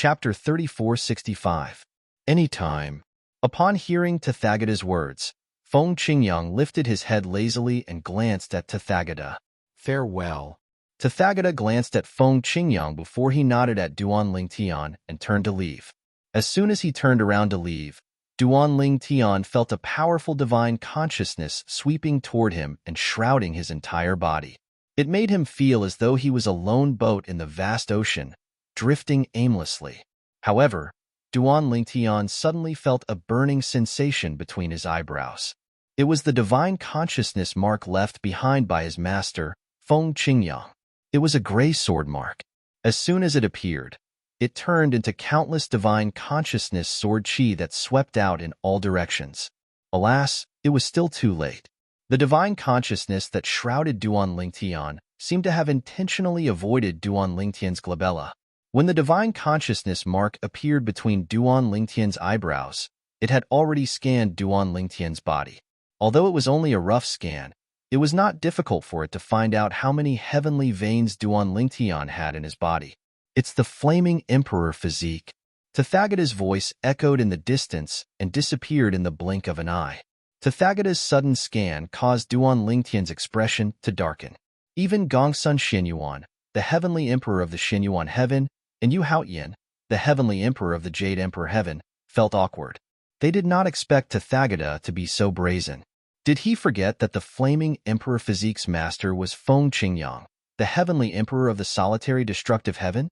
Chapter 3465. Anytime. Upon hearing Tathagata's words, Feng Qingyang lifted his head lazily and glanced at Tathagata. Farewell. Tathagata glanced at Feng Qingyang before he nodded at Duan Lingtian and turned to leave. As soon as he turned around to leave, Duan Lingtian felt a powerful divine consciousness sweeping toward him and shrouding his entire body. It made him feel as though he was a lone boat in the vast ocean, drifting aimlessly. However, Duan Lingtian suddenly felt a burning sensation between his eyebrows. It was the divine consciousness mark left behind by his master, Feng Qingyang. It was a gray sword mark. As soon as it appeared, it turned into countless divine consciousness sword chi that swept out in all directions. Alas, it was still too late. The divine consciousness that shrouded Duan Lingtian seemed to have intentionally avoided Duan Lingtian's glabella. When the divine consciousness mark appeared between Duan Lingtian's eyebrows, it had already scanned Duan Lingtian's body. Although it was only a rough scan, it was not difficult for it to find out how many heavenly veins Duan Lingtian had in his body. It's the flaming emperor physique. Tathagata's voice echoed in the distance and disappeared in the blink of an eye. Tathagata's sudden scan caused Duan Lingtian's expression to darken. Even Gongsun Xinyuan, the heavenly emperor of the Xinyuan heaven, and Yu Haotian, the heavenly emperor of the Jade Emperor heaven, felt awkward. They did not expect Tathagata to be so brazen. Did he forget that the flaming emperor physique's master was Feng Qingyang, the heavenly emperor of the solitary destructive heaven?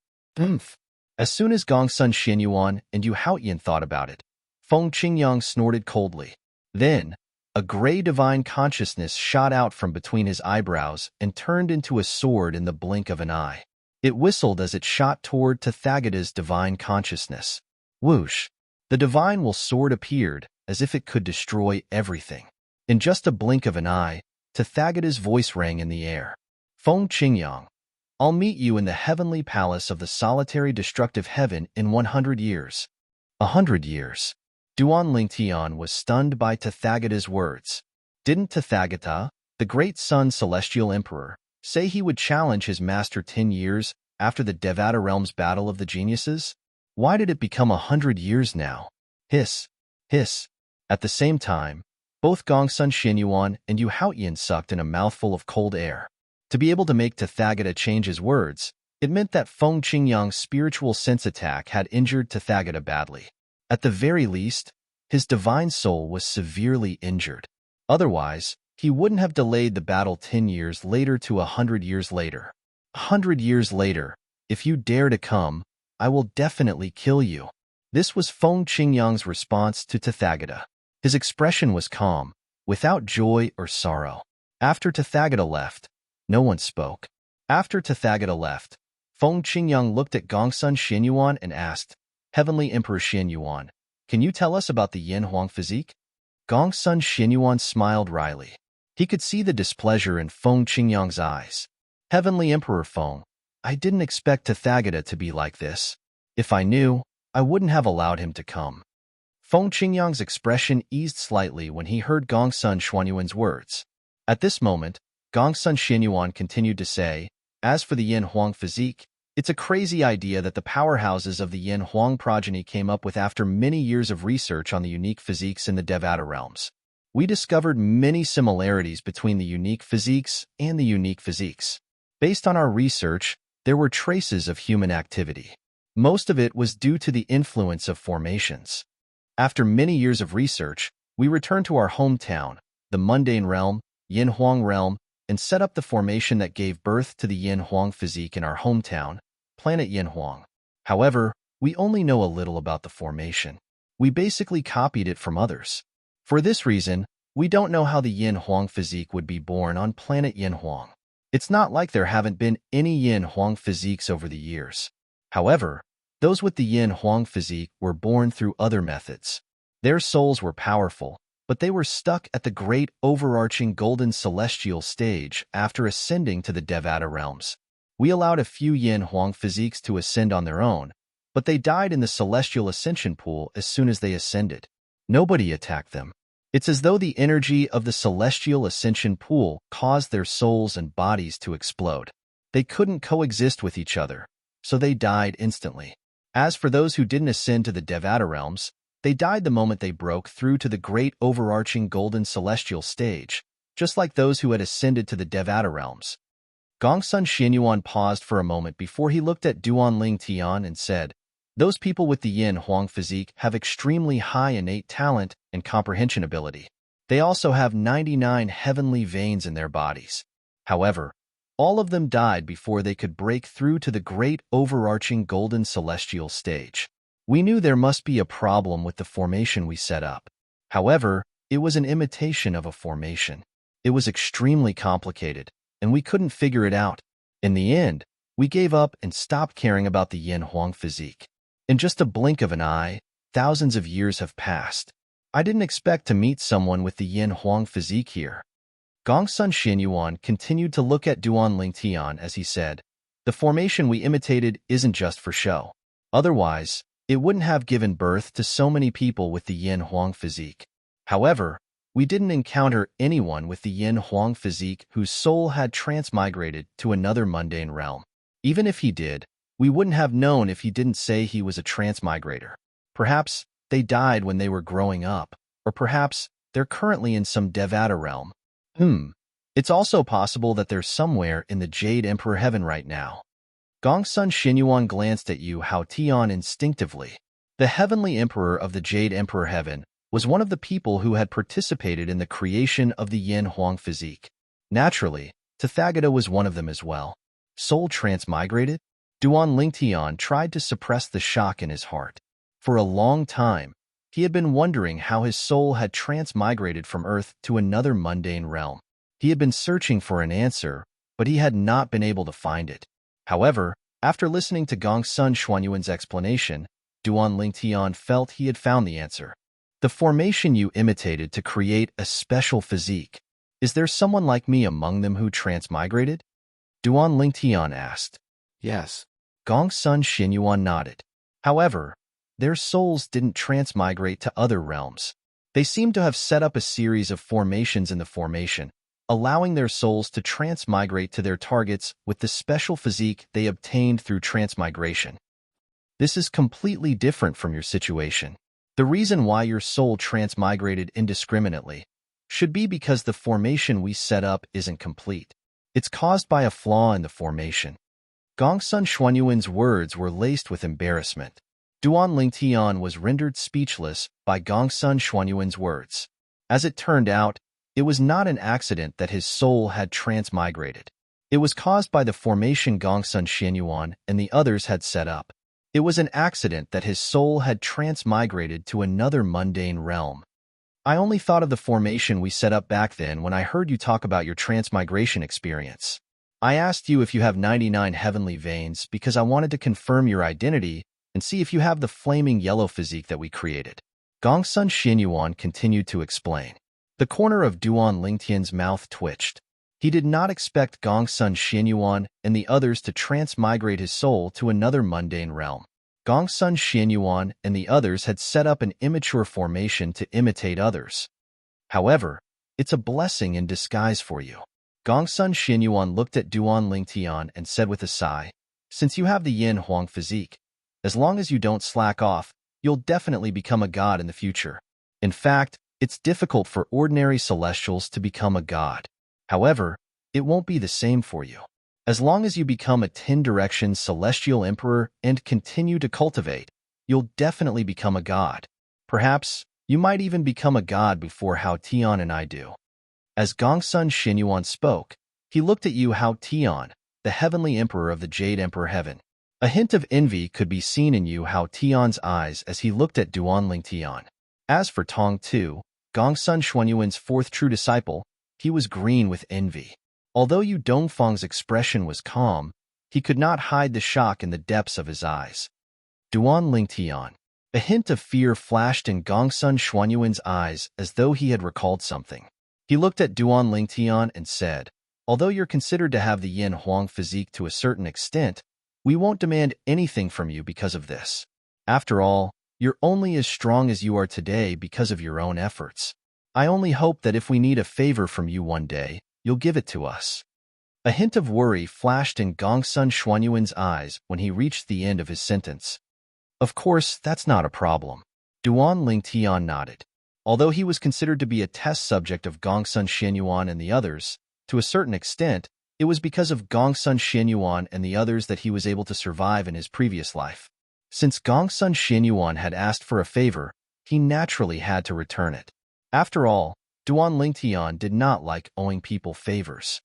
As soon as Gongsun Xinyuan and Yu Haotian thought about it, Feng Qingyang snorted coldly. Then, a gray divine consciousness shot out from between his eyebrows and turned into a sword in the blink of an eye. It whistled as it shot toward Tathagata's divine consciousness. Whoosh! The divine sword appeared, as if it could destroy everything. In just a blink of an eye, Tathagata's voice rang in the air. Feng Qingyang, I'll meet you in the heavenly palace of the solitary destructive heaven in 100 years. 100 years. Duan Lingtian was stunned by Tathagata's words. Didn't Tathagata, the great sun celestial emperor, say he would challenge his master 10 years after the Devata realm's battle of the geniuses? Why did it become 100 years now? Hiss, hiss. At the same time, both Gongsun Xinyuan and Yu Haotian sucked in a mouthful of cold air. To be able to make Tathagata change his words, it meant that Feng Qingyang's spiritual sense attack had injured Tathagata badly. At the very least, his divine soul was severely injured. Otherwise, he wouldn't have delayed the battle 10 years later to 100 years later. 100 years later, if you dare to come, I will definitely kill you. This was Feng Qingyang's response to Tathagata. His expression was calm, without joy or sorrow. After Tathagata left, no one spoke. After Tathagata left, Feng Qingyang looked at Gongsun Xinyuan and asked, Heavenly Emperor Xinyuan, can you tell us about the Yin Huang physique? Gongsun Xinyuan smiled wryly. He could see the displeasure in Feng Qingyang's eyes. Heavenly Emperor Feng, I didn't expect Tathagata to be like this. If I knew, I wouldn't have allowed him to come. Feng Qingyang's expression eased slightly when he heard Gongsun Xinyuan's words. At this moment, Gongsun Xinyuan continued to say, as for the Yin Huang physique, it's a crazy idea that the powerhouses of the Yin Huang progeny came up with after many years of research on the unique physiques in the Devata realms. We discovered many similarities between the unique physiques and the unique physiques. Based on our research, there were traces of human activity. Most of it was due to the influence of formations. After many years of research, we returned to our hometown, the mundane realm, Yin Huang realm, and set up the formation that gave birth to the Yin Huang physique in our hometown, planet Yin Huang. However, we only know a little about the formation. We basically copied it from others. For this reason, we don't know how the Yin Huang physique would be born on planet Yin Huang. It's not like there haven't been any Yin Huang physiques over the years. However, those with the Yin Huang physique were born through other methods. Their souls were powerful, but they were stuck at the great overarching golden celestial stage after ascending to the Devata realms. We allowed a few Yin Huang physiques to ascend on their own, but they died in the celestial ascension pool as soon as they ascended. Nobody attacked them. It's as though the energy of the celestial ascension pool caused their souls and bodies to explode. They couldn't coexist with each other, so they died instantly. As for those who didn't ascend to the Devata realms, they died the moment they broke through to the great overarching golden celestial stage, just like those who had ascended to the Devata realms. Gongsun Xinyuan paused for a moment before he looked at Duanling Tian and said, "Those people with the yin huang physique have extremely high innate talent and comprehension ability. They also have 99 heavenly veins in their bodies. However, all of them died before they could break through to the great overarching golden celestial stage. We knew there must be a problem with the formation we set up. However, it was an imitation of a formation. It was extremely complicated, and we couldn't figure it out. In the end, we gave up and stopped caring about the yin huang physique. In just a blink of an eye, thousands of years have passed. I didn't expect to meet someone with the yin huang physique here." Gongsun Xinyuan continued to look at Duanling Tian as he said, "The formation we imitated isn't just for show. Otherwise, it wouldn't have given birth to so many people with the yin huang physique. However, we didn't encounter anyone with the yin huang physique whose soul had transmigrated to another mundane realm. Even if he did, we wouldn't have known if he didn't say he was a transmigrator. Perhaps they died when they were growing up, or perhaps they're currently in some Devata realm. It's also possible that they're somewhere in the Jade Emperor Heaven right now." Gongsun Xinyuan glanced at Yu Hao Tian instinctively. The Heavenly Emperor of the Jade Emperor Heaven was one of the people who had participated in the creation of the yin huang physique. Naturally, Tathagata was one of them as well. Soul transmigrated? Duanling Tian tried to suppress the shock in his heart. For a long time, he had been wondering how his soul had transmigrated from Earth to another mundane realm. He had been searching for an answer, but he had not been able to find it. However, after listening to Gongsun Xuanyuan's explanation, Duanling Tian felt he had found the answer. "The formation you imitated to create a special physique. Is there someone like me among them who transmigrated?" Duanling Tian asked. Yes. Gongsun Xinyuan nodded. However, their souls didn't transmigrate to other realms. They seemed to have set up a series of formations in the formation, allowing their souls to transmigrate to their targets with the special physique they obtained through transmigration. This is completely different from your situation. The reason why your soul transmigrated indiscriminately should be because the formation we set up isn't complete. It's caused by a flaw in the formation." Gongsun Xuanyuan's words were laced with embarrassment. Duanling Tian was rendered speechless by Gongsun Xuanyuan's words. As it turned out, it was not an accident that his soul had transmigrated. It was caused by the formation Gongsun Xinyuan and the others had set up. It was an accident that his soul had transmigrated to another mundane realm. "I only thought of the formation we set up back then when I heard you talk about your transmigration experience. I asked you if you have 99 heavenly veins because I wanted to confirm your identity and see if you have the flaming yellow physique that we created." Gongsun Xinyuan continued to explain. The corner of Duanling Tian's mouth twitched. He did not expect Gongsun Xinyuan and the others to transmigrate his soul to another mundane realm. Gongsun Xinyuan and the others had set up an immature formation to imitate others. However, it's a blessing in disguise for you. Gongsun Xinyuan looked at Duanling Tian and said with a sigh, "Since you have the yin huang physique, as long as you don't slack off, you'll definitely become a god in the future. In fact, it's difficult for ordinary celestials to become a god. However, it won't be the same for you. As long as you become a 10-direction celestial emperor and continue to cultivate, you'll definitely become a god. Perhaps, you might even become a god before Hao Tian and I do." As Gongsun Xinyuan spoke, he looked at Yu Hao Tian, the heavenly emperor of the Jade Emperor Heaven. A hint of envy could be seen in Yu Hao Tian's eyes as he looked at Duanling Tian. As for Tong Tu, Gongsun Xuanyuan's fourth true disciple, he was green with envy. Although Yu Dongfang's expression was calm, he could not hide the shock in the depths of his eyes. Duanling Tian. A hint of fear flashed in Gongsun Xuanyuan's eyes as though he had recalled something. He looked at Duanling Tian and said, "Although you're considered to have the yin huang physique to a certain extent, we won't demand anything from you because of this. After all, you're only as strong as you are today because of your own efforts. I only hope that if we need a favor from you one day, you'll give it to us." A hint of worry flashed in Gongsun Xuanyuan's eyes when he reached the end of his sentence. Of course, that's not a problem. Duan Lingtian nodded. Although he was considered to be a test subject of Gongsun Xianyuan and the others, to a certain extent, it was because of Gongsun Xianyuan and the others that he was able to survive in his previous life. Since Gongsun Xianyuan had asked for a favor, he naturally had to return it. After all, Duan Lingtian did not like owing people favors.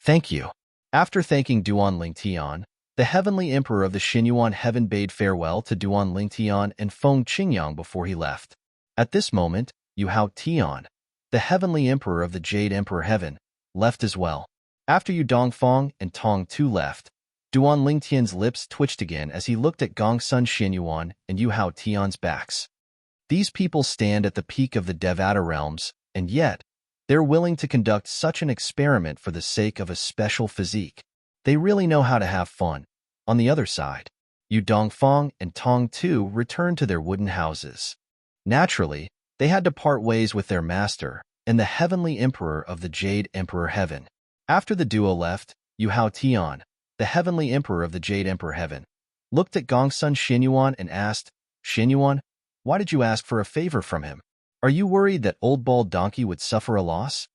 Thank you. After thanking Duan Lingtian, the heavenly emperor of the Xianyuan heaven bade farewell to Duan Lingtian and Feng Qingyang before he left. At this moment, Yu Hao Tian, the heavenly emperor of the Jade Emperor Heaven, left as well. After Yu Dongfang and Tong Tu left, Duan Lingtian's lips twitched again as he looked at Gongsun Xianyuan and Yu Hao Tian's backs. These people stand at the peak of the Devata realms, and yet, they're willing to conduct such an experiment for the sake of a special physique. They really know how to have fun. On the other side, Yu Dongfang and Tong Tu returned to their wooden houses. Naturally, they had to part ways with their master and the heavenly emperor of the Jade Emperor Heaven. After the duo left, Yu Hao Tian, the heavenly emperor of the Jade Emperor Heaven, looked at Gongsun Xianyuan and asked, "Xianyuan, why did you ask for a favor from him? Are you worried that Old Bald Donkey would suffer a loss?"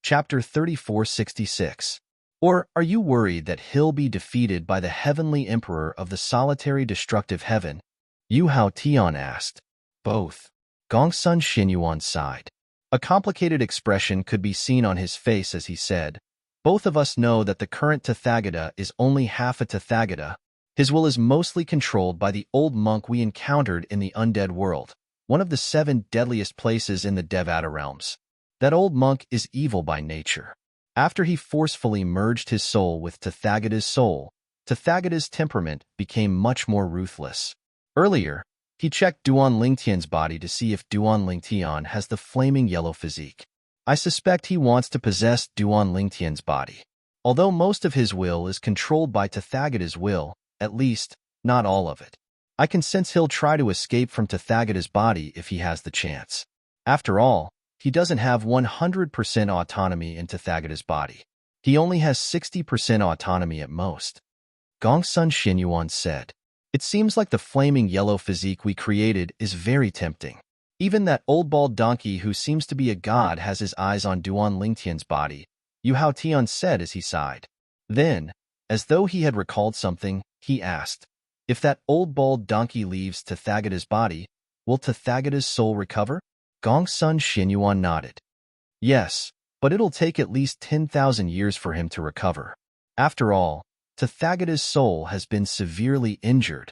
Chapter 3466. Or are you worried that he'll be defeated by the heavenly emperor of the solitary destructive heaven? Yu Hao Tian asked. Both. Gongsun Xianyuan sighed. A complicated expression could be seen on his face as he said, "Both of us know that the current Tathagata is only half a Tathagata. His will is mostly controlled by the old monk we encountered in the undead world, one of the 7 deadliest places in the Devata realms. That old monk is evil by nature. After he forcefully merged his soul with Tathagata's soul, Tathagata's temperament became much more ruthless. Earlier, he checked Duan Lingtian's body to see if Duan Lingtian has the flaming yellow physique. I suspect he wants to possess Duan Lingtian's body. Although most of his will is controlled by Tathagata's will, at least, not all of it. I can sense he'll try to escape from Tathagata's body if he has the chance. After all, he doesn't have 100% autonomy in Tathagata's body. He only has 60% autonomy at most." Gongsun Xianyuan said. "It seems like the flaming yellow physique we created is very tempting. Even that old bald donkey who seems to be a god has his eyes on Duan Lingtian's body," Yu Hao Tian said as he sighed. Then, as though he had recalled something, he asked, "If that old bald donkey leaves Tathagata's body, will Tathagata's soul recover?" Gongsun Xianyuan nodded. "Yes, but it'll take at least 10,000 years for him to recover. After all, Tathagata's soul has been severely injured.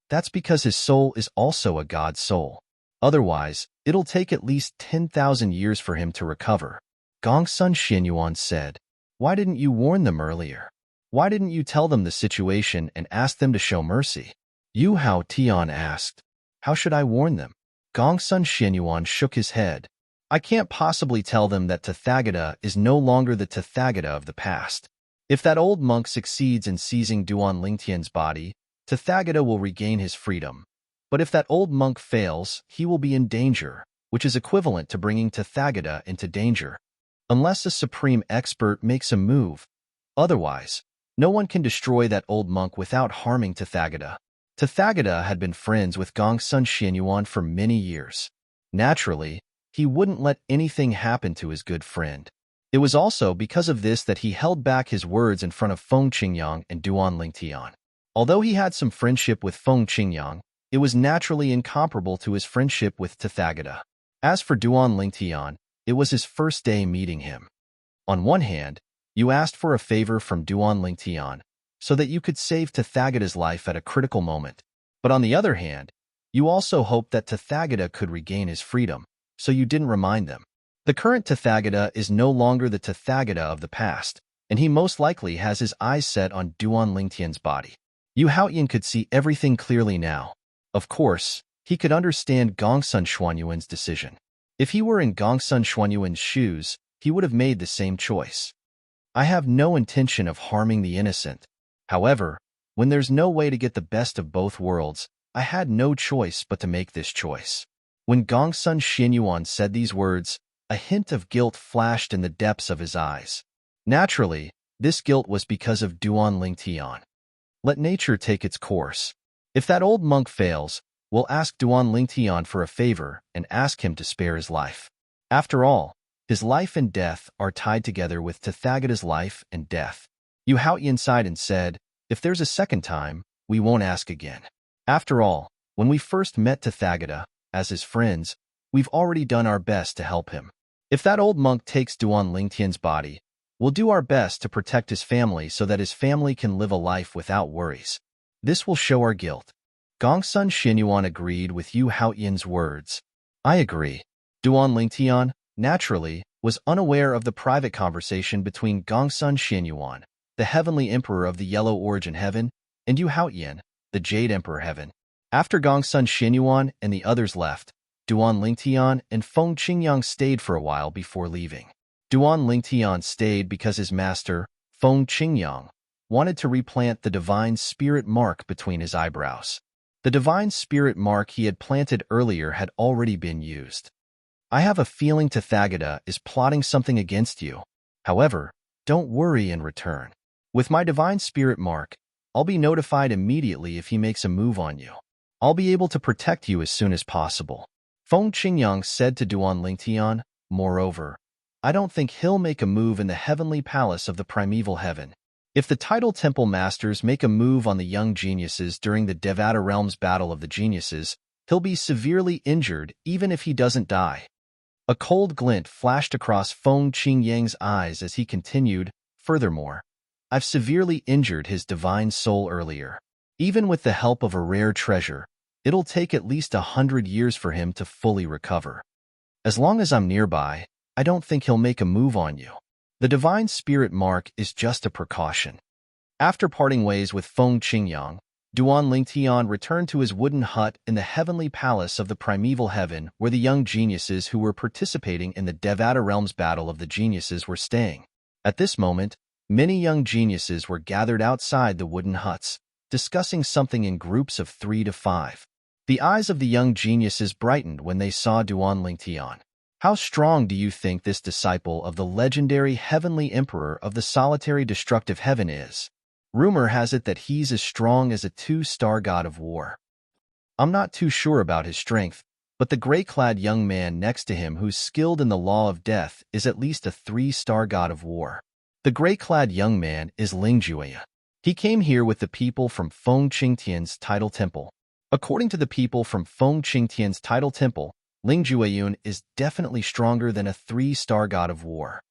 That's because his soul is also a god's soul. Otherwise, it'll take at least 10,000 years for him to recover." Gongsun Xianyuan said, "Why didn't you warn them earlier? Why didn't you tell them the situation and ask them to show mercy?" Yu Hao Tian asked. "How should I warn them?" Gongsun Xianyuan shook his head. "I can't possibly tell them that Tathagata is no longer the Tathagata of the past. If that old monk succeeds in seizing Duan Lingtian's body, Tathagata will regain his freedom. But if that old monk fails, he will be in danger, which is equivalent to bringing Tathagata into danger. Unless a supreme expert makes a move. Otherwise, no one can destroy that old monk without harming Tathagata." Tathagata had been friends with Gongsun Xianyuan for many years. Naturally, he wouldn't let anything happen to his good friend. It was also because of this that he held back his words in front of Feng Qingyang and Duan Lingtian. Although he had some friendship with Feng Qingyang, it was naturally incomparable to his friendship with Tathagata. As for Duan Lingtian, it was his first day meeting him. On one hand, you asked for a favor from Duan Lingtian, so that you could save Tathagata's life at a critical moment. But on the other hand, you also hoped that Tathagata could regain his freedom, so you didn't remind them. The current Tathagata is no longer the Tathagata of the past, and he most likely has his eyes set on Duan Lingtian's body. Yu Haoyan could see everything clearly now. Of course, he could understand Gongsun Xuanyuan's decision. If he were in Gongsun Xuanyuan's shoes, he would have made the same choice. "I have no intention of harming the innocent. However, when there's no way to get the best of both worlds, I had no choice but to make this choice." When Gongsun Xianyuan said these words, a hint of guilt flashed in the depths of his eyes. Naturally, this guilt was because of Duan Lingtian. Let nature take its course. If that old monk fails, we'll ask Duan Lingtian for a favor and ask him to spare his life. After all, his life and death are tied together with Tathagata's life and death. Yu Haoyan sighed and said, if there's a second time, we won't ask again. After all, when we first met Tathagata, as his friends, we've already done our best to help him. If that old monk takes Duan Lingtian's body, we'll do our best to protect his family so that his family can live a life without worries. This will show our guilt. Gongsun Xinyuan agreed with Yu Haoyan's words. I agree. Duan Lingtian, naturally, was unaware of the private conversation between Gongsun Xinyuan, the heavenly emperor of the Yellow Origin Heaven, and Yu Haoyan, the Jade Emperor Heaven. After Gongsun Xinyuan and the others left, Duan Lingtian and Feng Qingyang stayed for a while before leaving. Duan Lingtian stayed because his master, Feng Qingyang, wanted to replant the divine spirit mark between his eyebrows. The divine spirit mark he had planted earlier had already been used. I have a feeling Tathagata is plotting something against you. However, don't worry in return. With my divine spirit mark, I'll be notified immediately if he makes a move on you. I'll be able to protect you as soon as possible. Feng Qingyang said to Duan Lingtian, moreover, I don't think he'll make a move in the heavenly palace of the primeval heaven. If the title temple masters make a move on the young geniuses during the Devata Realms Battle of the Geniuses, he'll be severely injured even if he doesn't die. A cold glint flashed across Feng Qingyang's eyes as he continued, furthermore, I've severely injured his divine soul earlier. Even with the help of a rare treasure, it'll take at least 100 years for him to fully recover. As long as I'm nearby, I don't think he'll make a move on you. The divine spirit mark is just a precaution. After parting ways with Feng Qingyang, Duan Lingtian returned to his wooden hut in the heavenly palace of the primeval heaven where the young geniuses who were participating in the Devata Realms Battle of the Geniuses were staying. At this moment, many young geniuses were gathered outside the wooden huts, discussing something in groups of 3 to 5. The eyes of the young geniuses brightened when they saw Duan Lingtian. How strong do you think this disciple of the legendary heavenly emperor of the solitary destructive heaven is? Rumor has it that he's as strong as a 2-star god of war. I'm not too sure about his strength, but the gray-clad young man next to him who's skilled in the law of death is at least a 3-star god of war. The gray-clad young man is Ling Jueya. He came here with the people from Feng Qingtian's title temple. According to the people from Feng Qingtian's title temple, Ling Jueyun is definitely stronger than a 3-star god of war.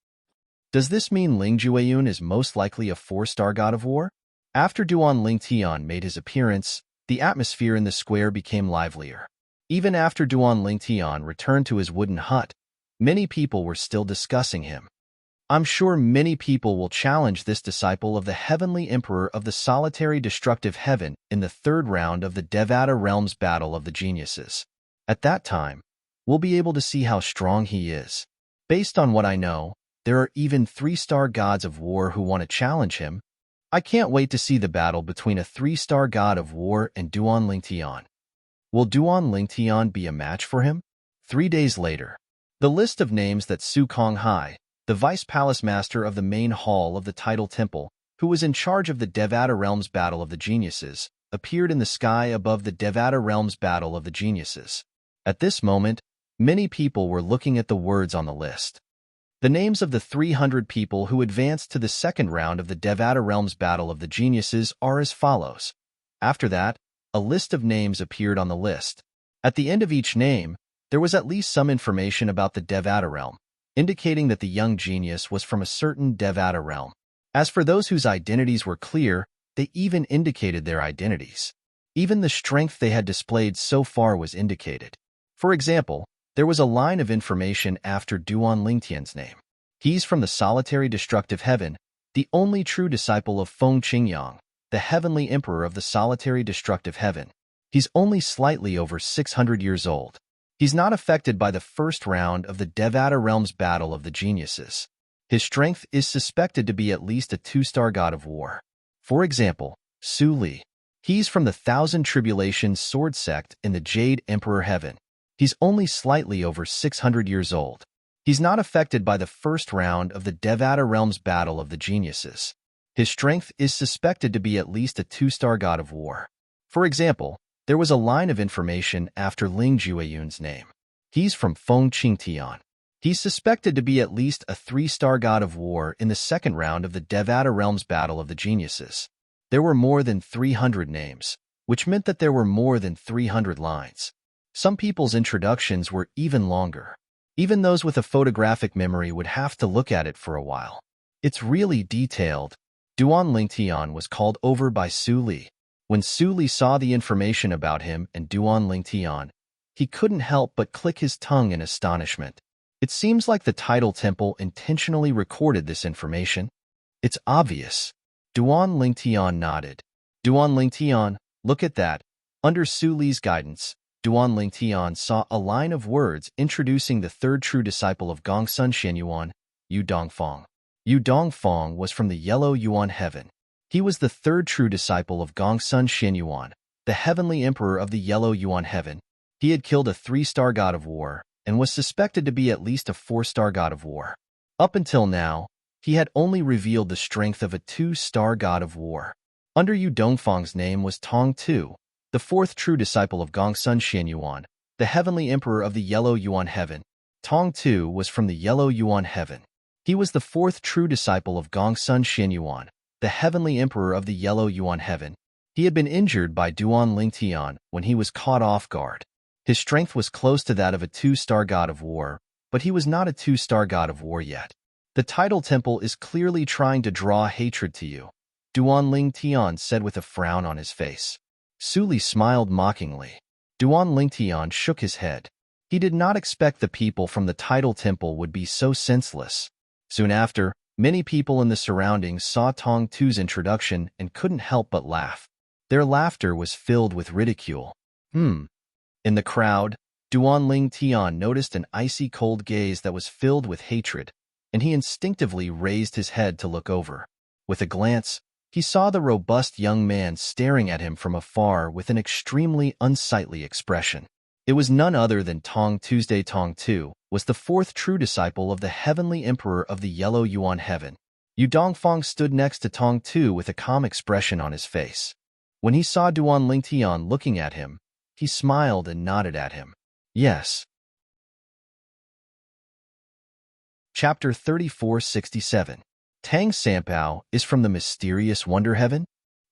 Does this mean Ling Jueyun is most likely a 4-star god of war? After Duan Lingtian made his appearance, the atmosphere in the square became livelier. Even after Duan Lingtian returned to his wooden hut, many people were still discussing him. I'm sure many people will challenge this disciple of the heavenly emperor of the solitary destructive heaven in the 3rd round of the Devata Realms Battle of the Geniuses. At that time, we'll be able to see how strong he is. Based on what I know, there are even 3-star gods of war who want to challenge him. I can't wait to see the battle between a 3-star god of war and Duan Lingtian. Will Duan Lingtian be a match for him? 3 days later, the list of names that Su Konghai, the vice palace master of the main hall of the title temple, who was in charge of the Devata Realms Battle of the Geniuses, appeared in the sky above the Devata Realms Battle of the Geniuses. At this moment, many people were looking at the words on the list. The names of the 300 people who advanced to the 2nd round of the Devata Realms Battle of the Geniuses are as follows. After that, a list of names appeared on the list. At the end of each name, there was at least some information about the Devata realm, indicating that the young genius was from a certain Devata realm. As for those whose identities were clear, they even indicated their identities. Even the strength they had displayed so far was indicated. For example, there was a line of information after Duan Lingtian's name. He's from the solitary destructive heaven, the only true disciple of Feng Qingyang, the heavenly emperor of the solitary destructive heaven. He's only slightly over 600 years old. He's not affected by the 1st round of the Devata Realms Battle of the Geniuses. His strength is suspected to be at least a 2-star god of war. For example, Su Li. He's from the Thousand Tribulations sword sect in the Jade Emperor Heaven. He's only slightly over 600 years old. He's not affected by the 1st round of the Devata Realms Battle of the Geniuses. His strength is suspected to be at least a 2-star god of war. For example, there was a line of information after Ling Jueyun's name. He's from Feng Qingtian. He's suspected to be at least a 3-star god of war in the second round of the Devata Realms Battle of the Geniuses. There were more than 300 names, which meant that there were more than 300 lines. Some people's introductions were even longer. Even those with a photographic memory would have to look at it for a while. It's really detailed. Duan Lingtian was called over by Su Li. When Su Li saw the information about him and Duan Lingtian, he couldn't help but click his tongue in astonishment. It seems like the title temple intentionally recorded this information. It's obvious. Duan Lingtian nodded. Duan Lingtian, look at that. Under Su Li's guidance, Duan Lingtian saw a line of words introducing the third true disciple of Gongsun Shenyuan, Yu Dongfang. Yu Dongfang was from the Yellow Yuan Heaven. He was the third true disciple of Gongsun Shenyuan, the heavenly emperor of the Yellow Yuan Heaven. He had killed a 3-star god of war and was suspected to be at least a 4-star god of war. Up until now, he had only revealed the strength of a 2-star god of war. Under Yu Dongfang's name was Tong Tu, the fourth true disciple of Gongsun Shenyuan, the heavenly emperor of the Yellow Yuan Heaven. Tong Tu was from the Yellow Yuan Heaven. He was the fourth true disciple of Gongsun Shenyuan, the heavenly emperor of the Yellow Yuan Heaven. He had been injured by Duan Lingtian when he was caught off guard. His strength was close to that of a 2-star god of war, but he was not a 2-star god of war yet. The title temple is clearly trying to draw hatred to you, Duan Lingtian said with a frown on his face. Su Li smiled mockingly. Duan Lingtian shook his head. He did not expect the people from the title temple would be so senseless. Soon after, many people in the surroundings saw Tong Tu's introduction and couldn't help but laugh. Their laughter was filled with ridicule. In the crowd, Duan Lingtian noticed an icy cold gaze that was filled with hatred, and he instinctively raised his head to look over. With a glance, he saw the robust young man staring at him from afar with an extremely unsightly expression. It was none other than Tong Tuesday. Tong Tu was the fourth true disciple of the heavenly emperor of the Yellow Yuan Heaven. Yu Dongfang stood next to Tong Tu with a calm expression on his face. When he saw Duan Lingtian looking at him, he smiled and nodded at him. Yes. Chapter 3467. Tang Sanpao is from the mysterious Wonder Heaven?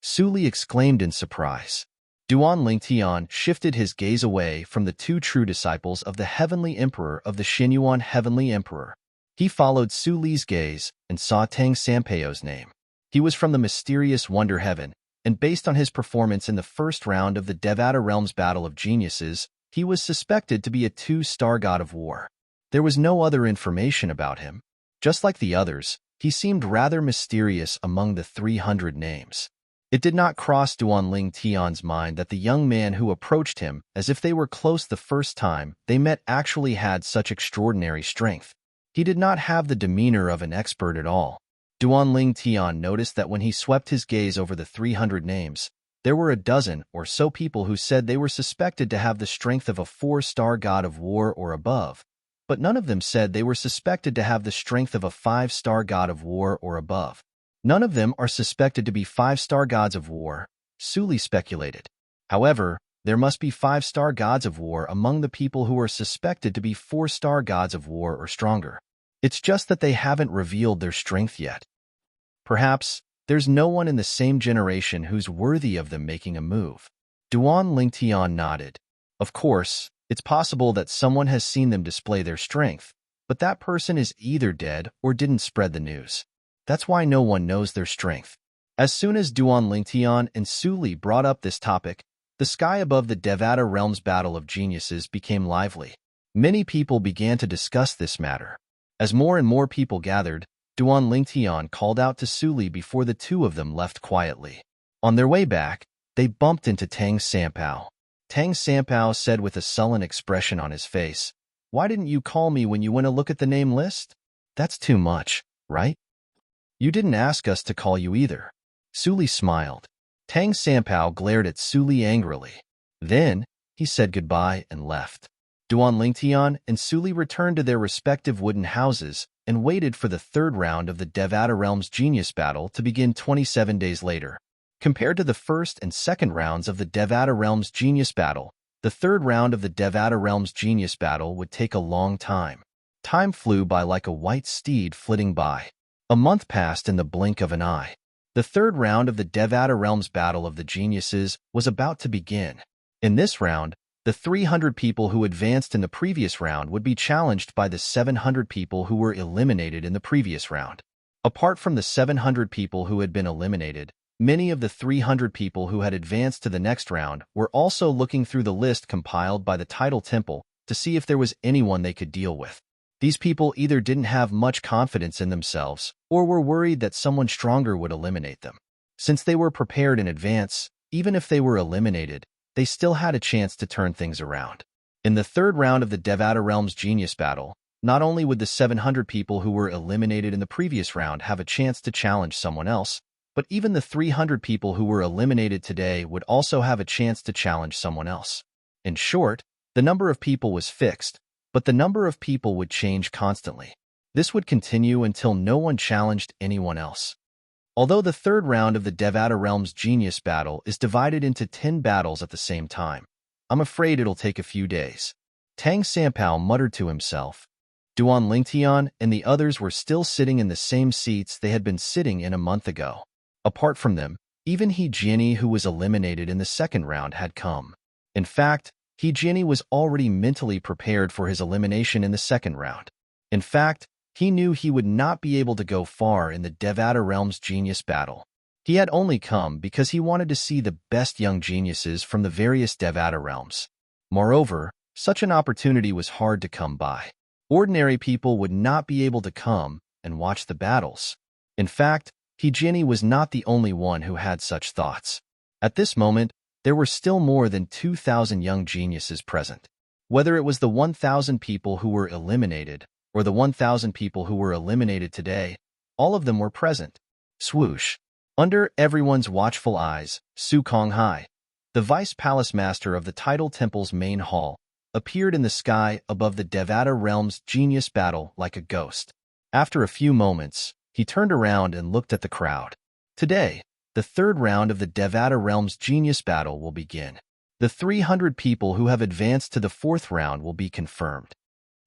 Su Li exclaimed in surprise. Duan Lingtian shifted his gaze away from the two true disciples of the heavenly emperor of the Shenyuan heavenly emperor. He followed Su Li's gaze and saw Tang Sanpao's name. He was from the mysterious Wonder Heaven, and based on his performance in the first round of the Devata Realms Battle of Geniuses, he was suspected to be a 2-star god of war. There was no other information about him. Just like the others, he seemed rather mysterious among the 300 names. It did not cross Duan Lingtian's mind that the young man who approached him as if they were close the first time they met actually had such extraordinary strength. He did not have the demeanor of an expert at all. Duan Lingtian noticed that when he swept his gaze over the 300 names, there were a dozen or so people who said they were suspected to have the strength of a 4-star god of war or above, but none of them said they were suspected to have the strength of a 5-star god of war or above. None of them are suspected to be 5-star gods of war, Su Li speculated. However, there must be 5-star gods of war among the people who are suspected to be 4-star gods of war or stronger. It's just that they haven't revealed their strength yet. Perhaps there's no one in the same generation who's worthy of them making a move. Duan Lingtian nodded. Of course, it's possible that someone has seen them display their strength, but that person is either dead or didn't spread the news. That's why no one knows their strength. As soon as Duan Lingtian and Su Li brought up this topic, the sky above the Devata Realms Battle of Geniuses became lively. Many people began to discuss this matter. As more and more people gathered, Duan Lingtian called out to Su Li before the two of them left quietly. On their way back, they bumped into Tang Sanpao. Tang Sanpao said with a sullen expression on his face, "Why didn't you call me when you went to look at the name list? That's too much, right? You didn't ask us to call you either." Su Li smiled. Tang Sanpao glared at Su Li angrily. Then, he said goodbye and left. Duan Lingtian and Su Li returned to their respective wooden houses and waited for the third round of the Devata Realms Genius Battle to begin 27 days later. Compared to the first and second rounds of the Devata Realms Genius Battle, the third round of the Devata Realms Genius Battle would take a long time. Time flew by like a white steed flitting by. A month passed in the blink of an eye. The third round of the Devata Realms Battle of the Geniuses was about to begin. In this round, the 300 people who advanced in the previous round would be challenged by the 700 people who were eliminated in the previous round. Apart from the 700 people who had been eliminated, many of the 300 people who had advanced to the next round were also looking through the list compiled by the Title Temple to see if there was anyone they could deal with. These people either didn't have much confidence in themselves or were worried that someone stronger would eliminate them. Since they were prepared in advance, even if they were eliminated, they still had a chance to turn things around. In the third round of the Devata Realms Genius Battle, not only would the 700 people who were eliminated in the previous round have a chance to challenge someone else, but even the 300 people who were eliminated today would also have a chance to challenge someone else. In short, the number of people was fixed, but the number of people would change constantly. This would continue until no one challenged anyone else. Although the third round of the Devata Realms Genius Battle is divided into 10 battles at the same time, I'm afraid it'll take a few days. Tang Sampao muttered to himself. Duan Lingtian and the others were still sitting in the same seats they had been sitting in a month ago. Apart from them, even He Jianyi, who was eliminated in the second round, had come. In fact, He Jianyi was already mentally prepared for his elimination in the second round. In fact, he knew he would not be able to go far in the Devata Realms Genius Battle. He had only come because he wanted to see the best young geniuses from the various Devata realms. Moreover, such an opportunity was hard to come by. Ordinary people would not be able to come and watch the battles. In fact, He Jianyi was not the only one who had such thoughts. At this moment, there were still more than 2,000 young geniuses present. Whether it was the 1,000 people who were eliminated or the 1,000 people who were eliminated today, all of them were present. Swoosh! Under everyone's watchful eyes, Su Konghai, the vice palace master of the Title Temple's main hall, appeared in the sky above the Devata Realms Genius Battle like a ghost. After a few moments, he turned around and looked at the crowd. Today, the third round of the Devata Realms Genius Battle will begin. The 300 people who have advanced to the fourth round will be confirmed.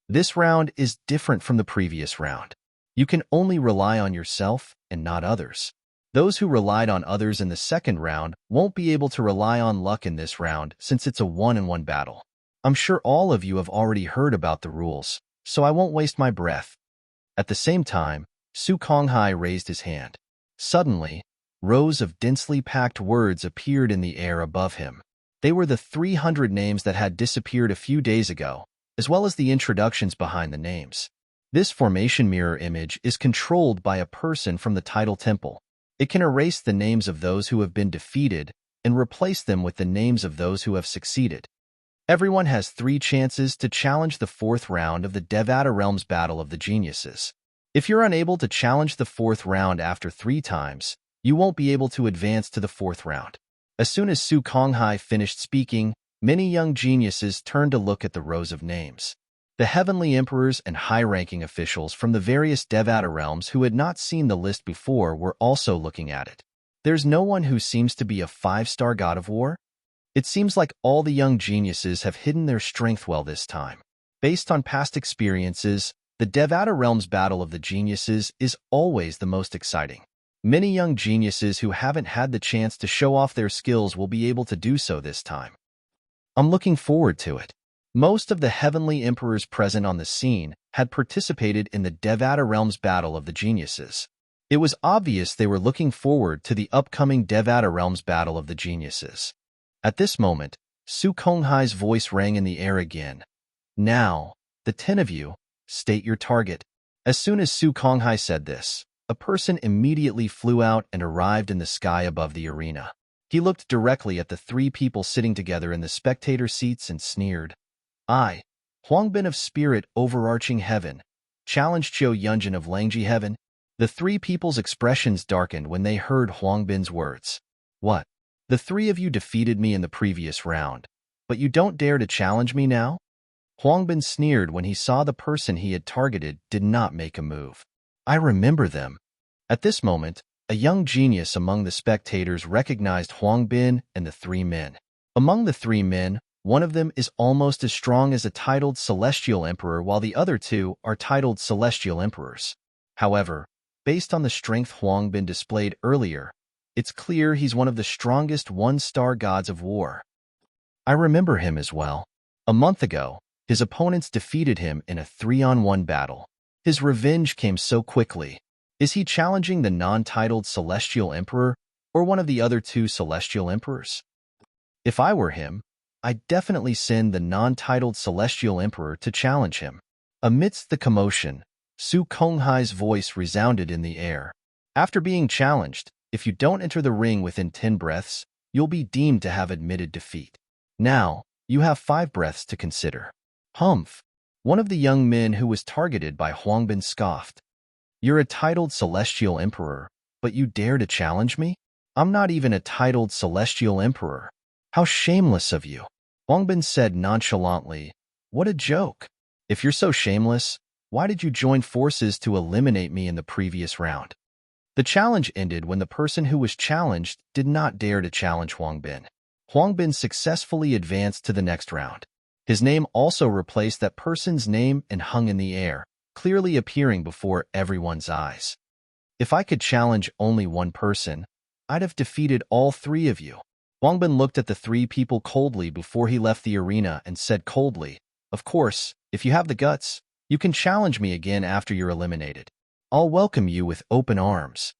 This round is different from the previous round. You can only rely on yourself and not others. Those who relied on others in the second round won't be able to rely on luck in this round since it's a one-on-one battle. I'm sure all of you have already heard about the rules, so I won't waste my breath. At the same time, Su Konghai raised his hand. Suddenly, rows of densely packed words appeared in the air above him. They were the 300 names that had disappeared a few days ago, as well as the introductions behind the names. This formation mirror image is controlled by a person from the Title Temple. It can erase the names of those who have been defeated and replace them with the names of those who have succeeded. Everyone has 3 chances to challenge the fourth round of the Devata Realms Battle of the Geniuses. If you're unable to challenge the fourth round after 3 times, you won't be able to advance to the fourth round. As soon as Su Konghai finished speaking, many young geniuses turned to look at the rows of names. The heavenly emperors and high-ranking officials from the various Devata realms who had not seen the list before were also looking at it. There's no one who seems to be a 5-star god of war. It seems like all the young geniuses have hidden their strength well this time. Based on past experiences, the Devata Realms Battle of the Geniuses is always the most exciting. Many young geniuses who haven't had the chance to show off their skills will be able to do so this time. I'm looking forward to it. Most of the heavenly emperors present on the scene had participated in the Devata Realms Battle of the Geniuses. It was obvious they were looking forward to the upcoming Devata Realms Battle of the Geniuses. At this moment, Su Konghai's voice rang in the air again. Now, the 10 of you, state your target. As soon as Su Konghai said this, a person immediately flew out and arrived in the sky above the arena. He looked directly at the 3 people sitting together in the spectator seats and sneered. I, Huangbin of Spirit Overarching Heaven, challenge Qiu Yunjin of Langji Heaven. The 3 people's expressions darkened when they heard Huangbin's words. What? The 3 of you defeated me in the previous round, but you don't dare to challenge me now? Huang Bin sneered when he saw the person he had targeted did not make a move. I remember them. At this moment, a young genius among the spectators recognized Huang Bin and the three men. Among the three men, one of them is almost as strong as a titled Celestial Emperor, while the other two are titled Celestial Emperors. However, based on the strength Huang Bin displayed earlier, it's clear he's one of the strongest one-star gods of war. I remember him as well. A month ago, his opponents defeated him in a 3-on-1 battle. His revenge came so quickly. Is he challenging the non-titled Celestial Emperor or one of the other two Celestial Emperors? If I were him, I'd definitely send the non-titled Celestial Emperor to challenge him. Amidst the commotion, Su Konghai's voice resounded in the air. After being challenged, if you don't enter the ring within 10 breaths, you'll be deemed to have admitted defeat. Now, you have 5 breaths to consider. Humph! One of the young men who was targeted by Huang Bin scoffed. You're a titled Celestial Emperor, but you dare to challenge me? I'm not even a titled Celestial Emperor. How shameless of you! Huang Bin said nonchalantly. What a joke! If you're so shameless, why did you join forces to eliminate me in the previous round? The challenge ended when the person who was challenged did not dare to challenge Huang Bin. Huang Bin successfully advanced to the next round. His name also replaced that person's name and hung in the air, clearly appearing before everyone's eyes. If I could challenge only one person, I'd have defeated all 3 of you. Huang Bin looked at the 3 people coldly before he left the arena and said coldly, Of course, if you have the guts, you can challenge me again after you're eliminated. I'll welcome you with open arms.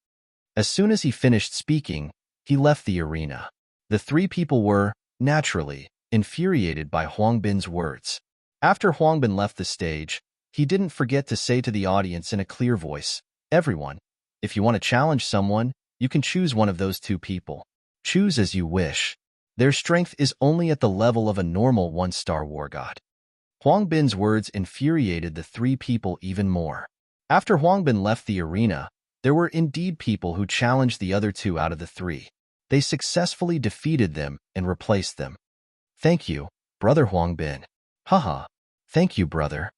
As soon as he finished speaking, he left the arena. The 3 people were, naturally, infuriated by Huang Bin's words. After Huang Bin left the stage, he didn't forget to say to the audience in a clear voice, Everyone, if you want to challenge someone, you can choose one of those 2 people. Choose as you wish. Their strength is only at the level of a normal 1-star war god. Huang Bin's words infuriated the 3 people even more. After Huang Bin left the arena, there were indeed people who challenged the other 2 out of the 3. They successfully defeated them and replaced them. Thank you, brother Huang Bin. Haha, thank you, brother.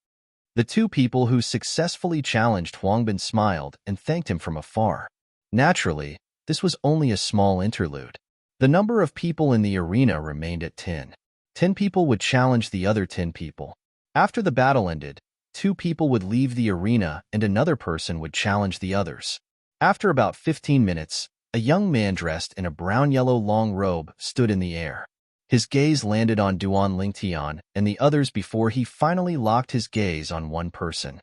The 2 people who successfully challenged Huang Bin smiled and thanked him from afar. Naturally, this was only a small interlude. The number of people in the arena remained at 10. 10 people would challenge the other 10 people. After the battle ended, 2 people would leave the arena and another person would challenge the others. After about 15 minutes, a young man dressed in a brown-yellow long robe stood in the air. His gaze landed on Duan Ling Tian and the others before he finally locked his gaze on one person.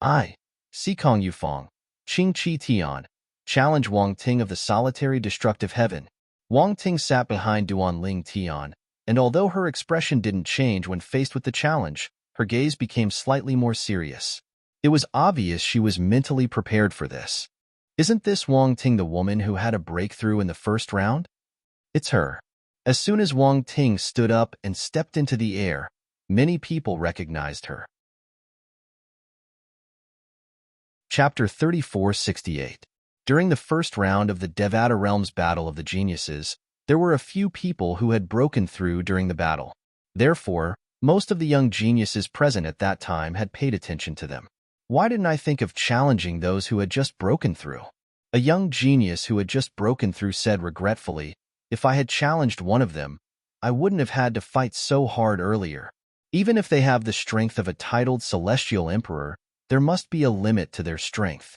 I, Sikong Yufeng, Qing Qi Tian, challenge Wang Ting of the solitary destructive heaven. Wang Ting sat behind Duan Ling Tian, and although her expression didn't change when faced with the challenge, her gaze became slightly more serious. It was obvious she was mentally prepared for this. Isn't this Wang Ting the woman who had a breakthrough in the first round? It's her. As soon as Wang Ting stood up and stepped into the air, many people recognized her. Chapter 3468. During the first round of the Devata Realms Battle of the Geniuses, there were a few people who had broken through during the battle. Therefore, most of the young geniuses present at that time had paid attention to them. Why didn't I think of challenging those who had just broken through? A young genius who had just broken through said regretfully, If I had challenged one of them, I wouldn't have had to fight so hard earlier. Even if they have the strength of a titled Celestial Emperor, there must be a limit to their strength.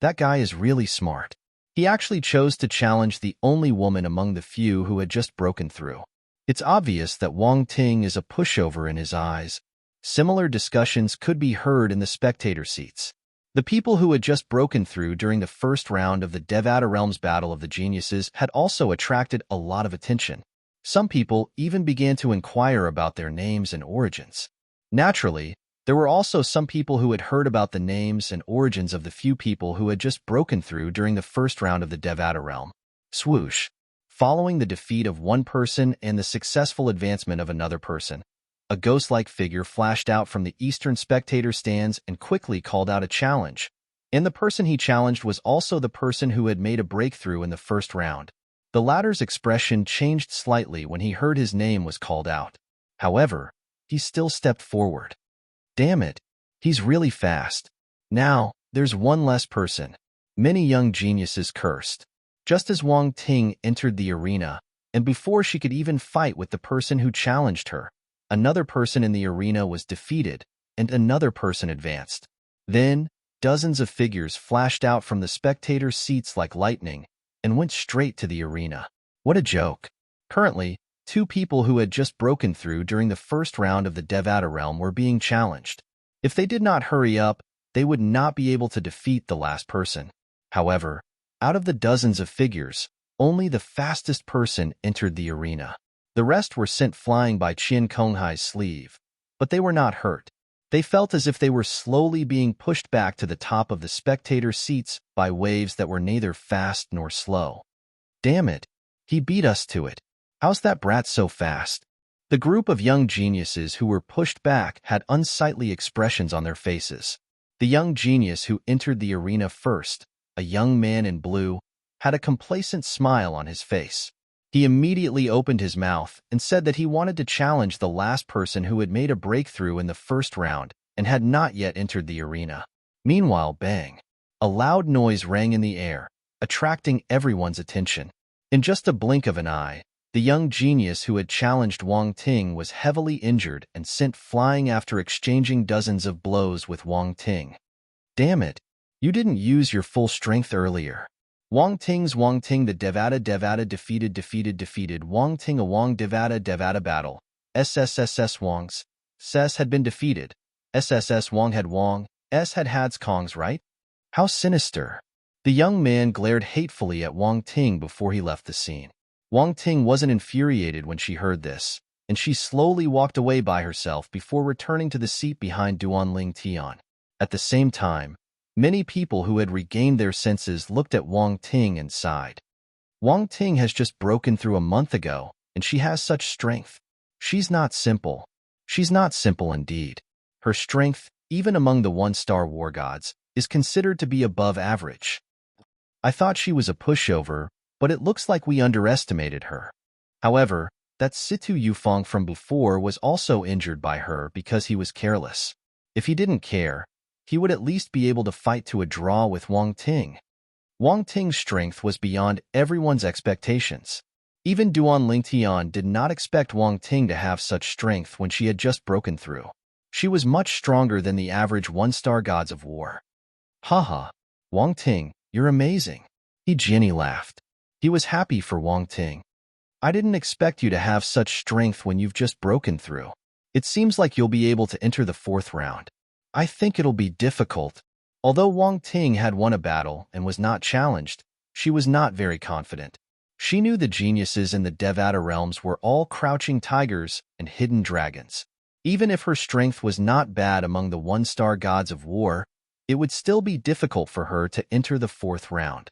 That guy is really smart. He actually chose to challenge the only woman among the few who had just broken through. It's obvious that Wang Ting is a pushover in his eyes. Similar discussions could be heard in the spectator seats. The people who had just broken through during the first round of the Devata Realms Battle of the Geniuses had also attracted a lot of attention. Some people even began to inquire about their names and origins. Naturally, there were also some people who had heard about the names and origins of the few people who had just broken through during the first round of the Devata Realm. Swoosh. Following the defeat of one person and the successful advancement of another person, a ghost-like figure flashed out from the eastern spectator stands and quickly called out a challenge. And the person he challenged was also the person who had made a breakthrough in the first round. The latter's expression changed slightly when he heard his name was called out. However, he still stepped forward. Damn it, he's really fast. Now, there's one less person. Many young geniuses cursed. Just as Wang Ting entered the arena, and before she could even fight with the person who challenged her, another person in the arena was defeated, and another person advanced. Then, dozens of figures flashed out from the spectators' seats like lightning and went straight to the arena. What a joke. Currently, two people who had just broken through during the first round of the Devata realm were being challenged. If they did not hurry up, they would not be able to defeat the last person. However, out of the dozens of figures, only the fastest person entered the arena. The rest were sent flying by Qian Konghai's sleeve, but they were not hurt. They felt as if they were slowly being pushed back to the top of the spectator seats by waves that were neither fast nor slow. Damn it, he beat us to it. How's that brat so fast? The group of young geniuses who were pushed back had unsightly expressions on their faces. The young genius who entered the arena first, a young man in blue, had a complacent smile on his face. He immediately opened his mouth and said that he wanted to challenge the last person who had made a breakthrough in the first round and had not yet entered the arena. Meanwhile, bang! A loud noise rang in the air, attracting everyone's attention. In just a blink of an eye, the young genius who had challenged Wang Ting was heavily injured and sent flying after exchanging dozens of blows with Wang Ting. Damn it! You didn't use your full strength earlier. Wang Ting the Devata defeated Wang Ting a Wang Devata battle. SSSS Wang's Ses had been defeated. SSS Wang had Wang S had Kong's right? How sinister. The young man glared hatefully at Wang Ting before he left the scene. Wang Ting wasn't infuriated when she heard this, and she slowly walked away by herself before returning to the seat behind Duanling Tian. At the same time, many people who had regained their senses looked at Wang Ting and sighed. Wang Ting has just broken through a month ago, and she has such strength. She's not simple. She's not simple indeed. Her strength, even among the one-star war gods, is considered to be above average. I thought she was a pushover, but it looks like we underestimated her. However, that Situ Yufeng from before was also injured by her because he was careless. If he didn't care, he would at least be able to fight to a draw with Wang Ting. Wang Ting's strength was beyond everyone's expectations. Even Duanling Tian did not expect Wang Ting to have such strength when she had just broken through. She was much stronger than the average one-star gods of war. Haha, Wang Ting, you're amazing. Jenny laughed. He was happy for Wang Ting. I didn't expect you to have such strength when you've just broken through. It seems like you'll be able to enter the fourth round. I think it'll be difficult. Although Wang Ting had won a battle and was not challenged, she was not very confident. She knew the geniuses in the Devata realms were all crouching tigers and hidden dragons. Even if her strength was not bad among the one-star gods of war, it would still be difficult for her to enter the fourth round.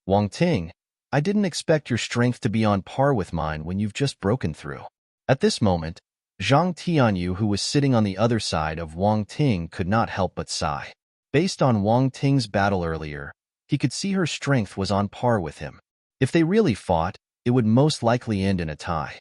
Wang Ting, I didn't expect your strength to be on par with mine when you've just broken through. At this moment, Zhang Tianyu, who was sitting on the other side of Wang Ting, could not help but sigh. Based on Wang Ting's battle earlier, he could see her strength was on par with him. If they really fought, it would most likely end in a tie.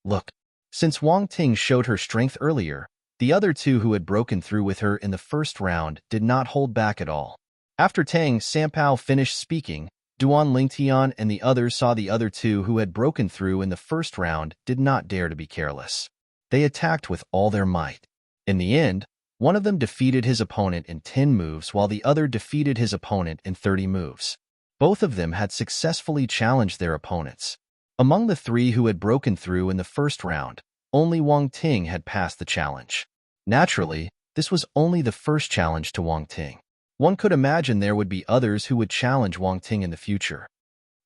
Look, since Wang Ting showed her strength earlier, the other two who had broken through with her in the first round did not hold back at all. After Tang Sampao finished speaking, Duanling Tian and the others saw the other two who had broken through in the first round did not dare to be careless. They attacked with all their might. In the end, one of them defeated his opponent in 10 moves while the other defeated his opponent in 30 moves. Both of them had successfully challenged their opponents. Among the three who had broken through in the first round, only Wang Ting had passed the challenge. Naturally, this was only the first challenge to Wang Ting. One could imagine there would be others who would challenge Wang Ting in the future.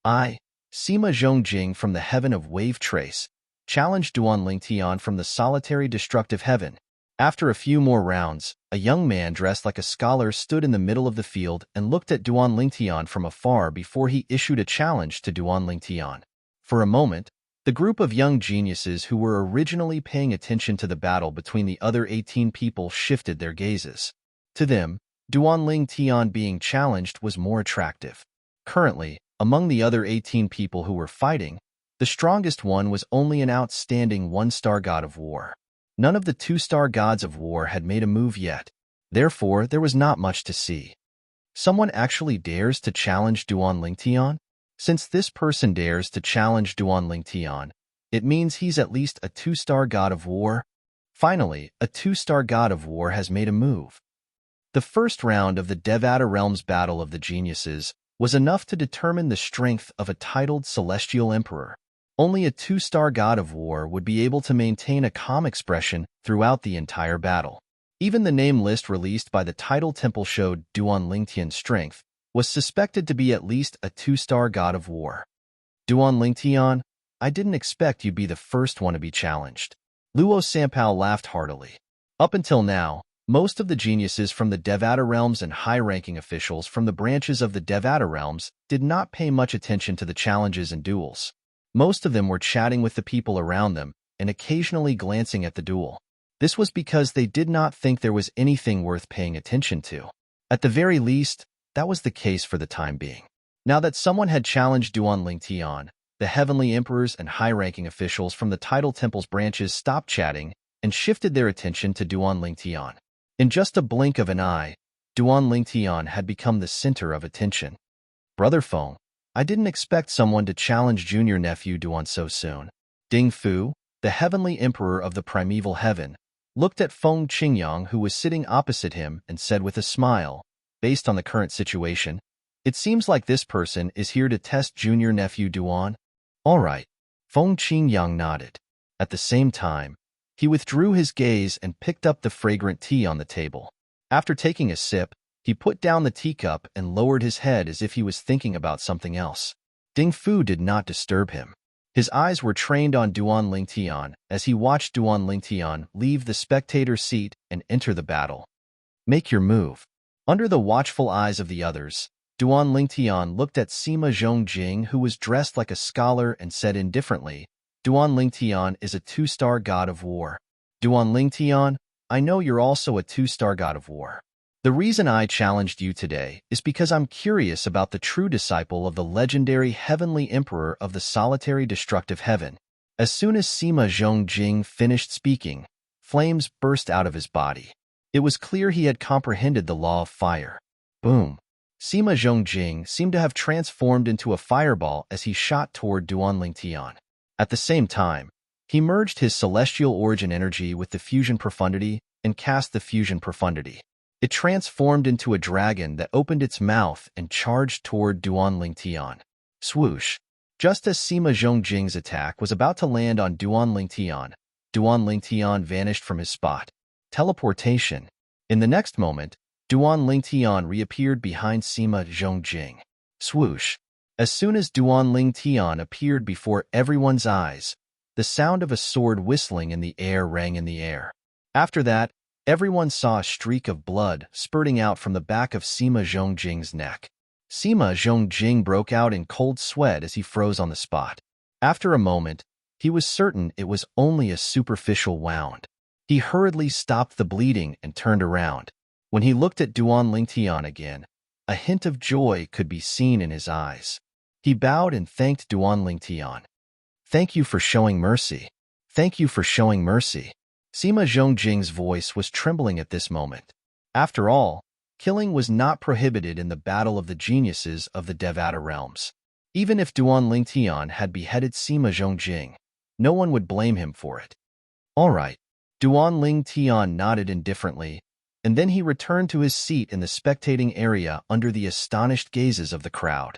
Sima Zhongjing from the heaven of Wave Trace, challenged Duanling Tian from the solitary destructive heaven. After a few more rounds, a young man dressed like a scholar stood in the middle of the field and looked at Duanling Tian from afar before he issued a challenge to Duanling Tian. For a moment, the group of young geniuses who were originally paying attention to the battle between the other 18 people shifted their gazes. To them, Duanling Tian being challenged was more attractive. Currently, among the other 18 people who were fighting, the strongest one was only an outstanding one-star god of war. None of the two-star gods of war had made a move yet. Therefore, there was not much to see. Someone actually dares to challenge Duan Lingtian? Since this person dares to challenge Duan Lingtian, it means he's at least a two-star god of war. Finally, a two-star god of war has made a move. The first round of the Devata Realms Battle of the Geniuses was enough to determine the strength of a titled celestial emperor. Only a two-star god of war would be able to maintain a calm expression throughout the entire battle. Even the name list released by the title temple showed Duan Lingtian's strength was suspected to be at least a two-star god of war. Duan Lingtian, I didn't expect you'd be the first one to be challenged. Luo Sampao laughed heartily. Up until now, most of the geniuses from the Devata realms and high-ranking officials from the branches of the Devata realms did not pay much attention to the challenges and duels. Most of them were chatting with the people around them and occasionally glancing at the duel. This was because they did not think there was anything worth paying attention to. At the very least, that was the case for the time being. Now that someone had challenged Duan Lingtian, the heavenly emperors and high-ranking officials from the title temple's branches stopped chatting and shifted their attention to Duan Lingtian. In just a blink of an eye, Duan Lingtian had become the center of attention. Brother Feng, I didn't expect someone to challenge junior nephew Duan so soon. Ding Fu, the heavenly emperor of the primeval heaven, looked at Feng Qingyang, who was sitting opposite him, and said with a smile, based on the current situation, it seems like this person is here to test junior nephew Duan. All right. Feng Qingyang nodded. At the same time, he withdrew his gaze and picked up the fragrant tea on the table. After taking a sip, he put down the teacup and lowered his head as if he was thinking about something else. Ding Fu did not disturb him. His eyes were trained on Duan Lingtian as he watched Duan Lingtian leave the spectator seat and enter the battle. Make your move. Under the watchful eyes of the others, Duan Lingtian looked at Sima Zhongjing, who was dressed like a scholar, and said indifferently, Duan Lingtian is a two-star god of war. Duan Lingtian, I know you're also a two-star god of war. The reason I challenged you today is because I'm curious about the true disciple of the legendary heavenly emperor of the solitary destructive heaven. As soon as Sima Zhongjing finished speaking, flames burst out of his body. It was clear he had comprehended the law of fire. Boom. Sima Zhongjing seemed to have transformed into a fireball as he shot toward Duan Lingtian. At the same time, he merged his celestial origin energy with the fusion profundity and cast the fusion profundity. It transformed into a dragon that opened its mouth and charged toward Duan Lingtian. Swoosh! Just as Sima Zhongjing's attack was about to land on Duan Lingtian vanished from his spot. Teleportation. In the next moment, Duan Lingtian reappeared behind Sima Zhongjing. Swoosh! As soon as Duan Lingtian appeared before everyone's eyes, the sound of a sword whistling in the air rang in the air. After that, everyone saw a streak of blood spurting out from the back of Sima Zhongjing's neck. Sima Zhongjing broke out in cold sweat as he froze on the spot. After a moment, he was certain it was only a superficial wound. He hurriedly stopped the bleeding and turned around. When he looked at Duan Lingtian again, a hint of joy could be seen in his eyes. He bowed and thanked Duan Lingtian. Thank you for showing mercy. Thank you for showing mercy. Sima Zhongjing's voice was trembling at this moment. After all, killing was not prohibited in the battle of the geniuses of the Devata realms. Even if Duan Lingtian had beheaded Sima Zhongjing, no one would blame him for it. All right. Duan Lingtian nodded indifferently, and then he returned to his seat in the spectating area under the astonished gazes of the crowd.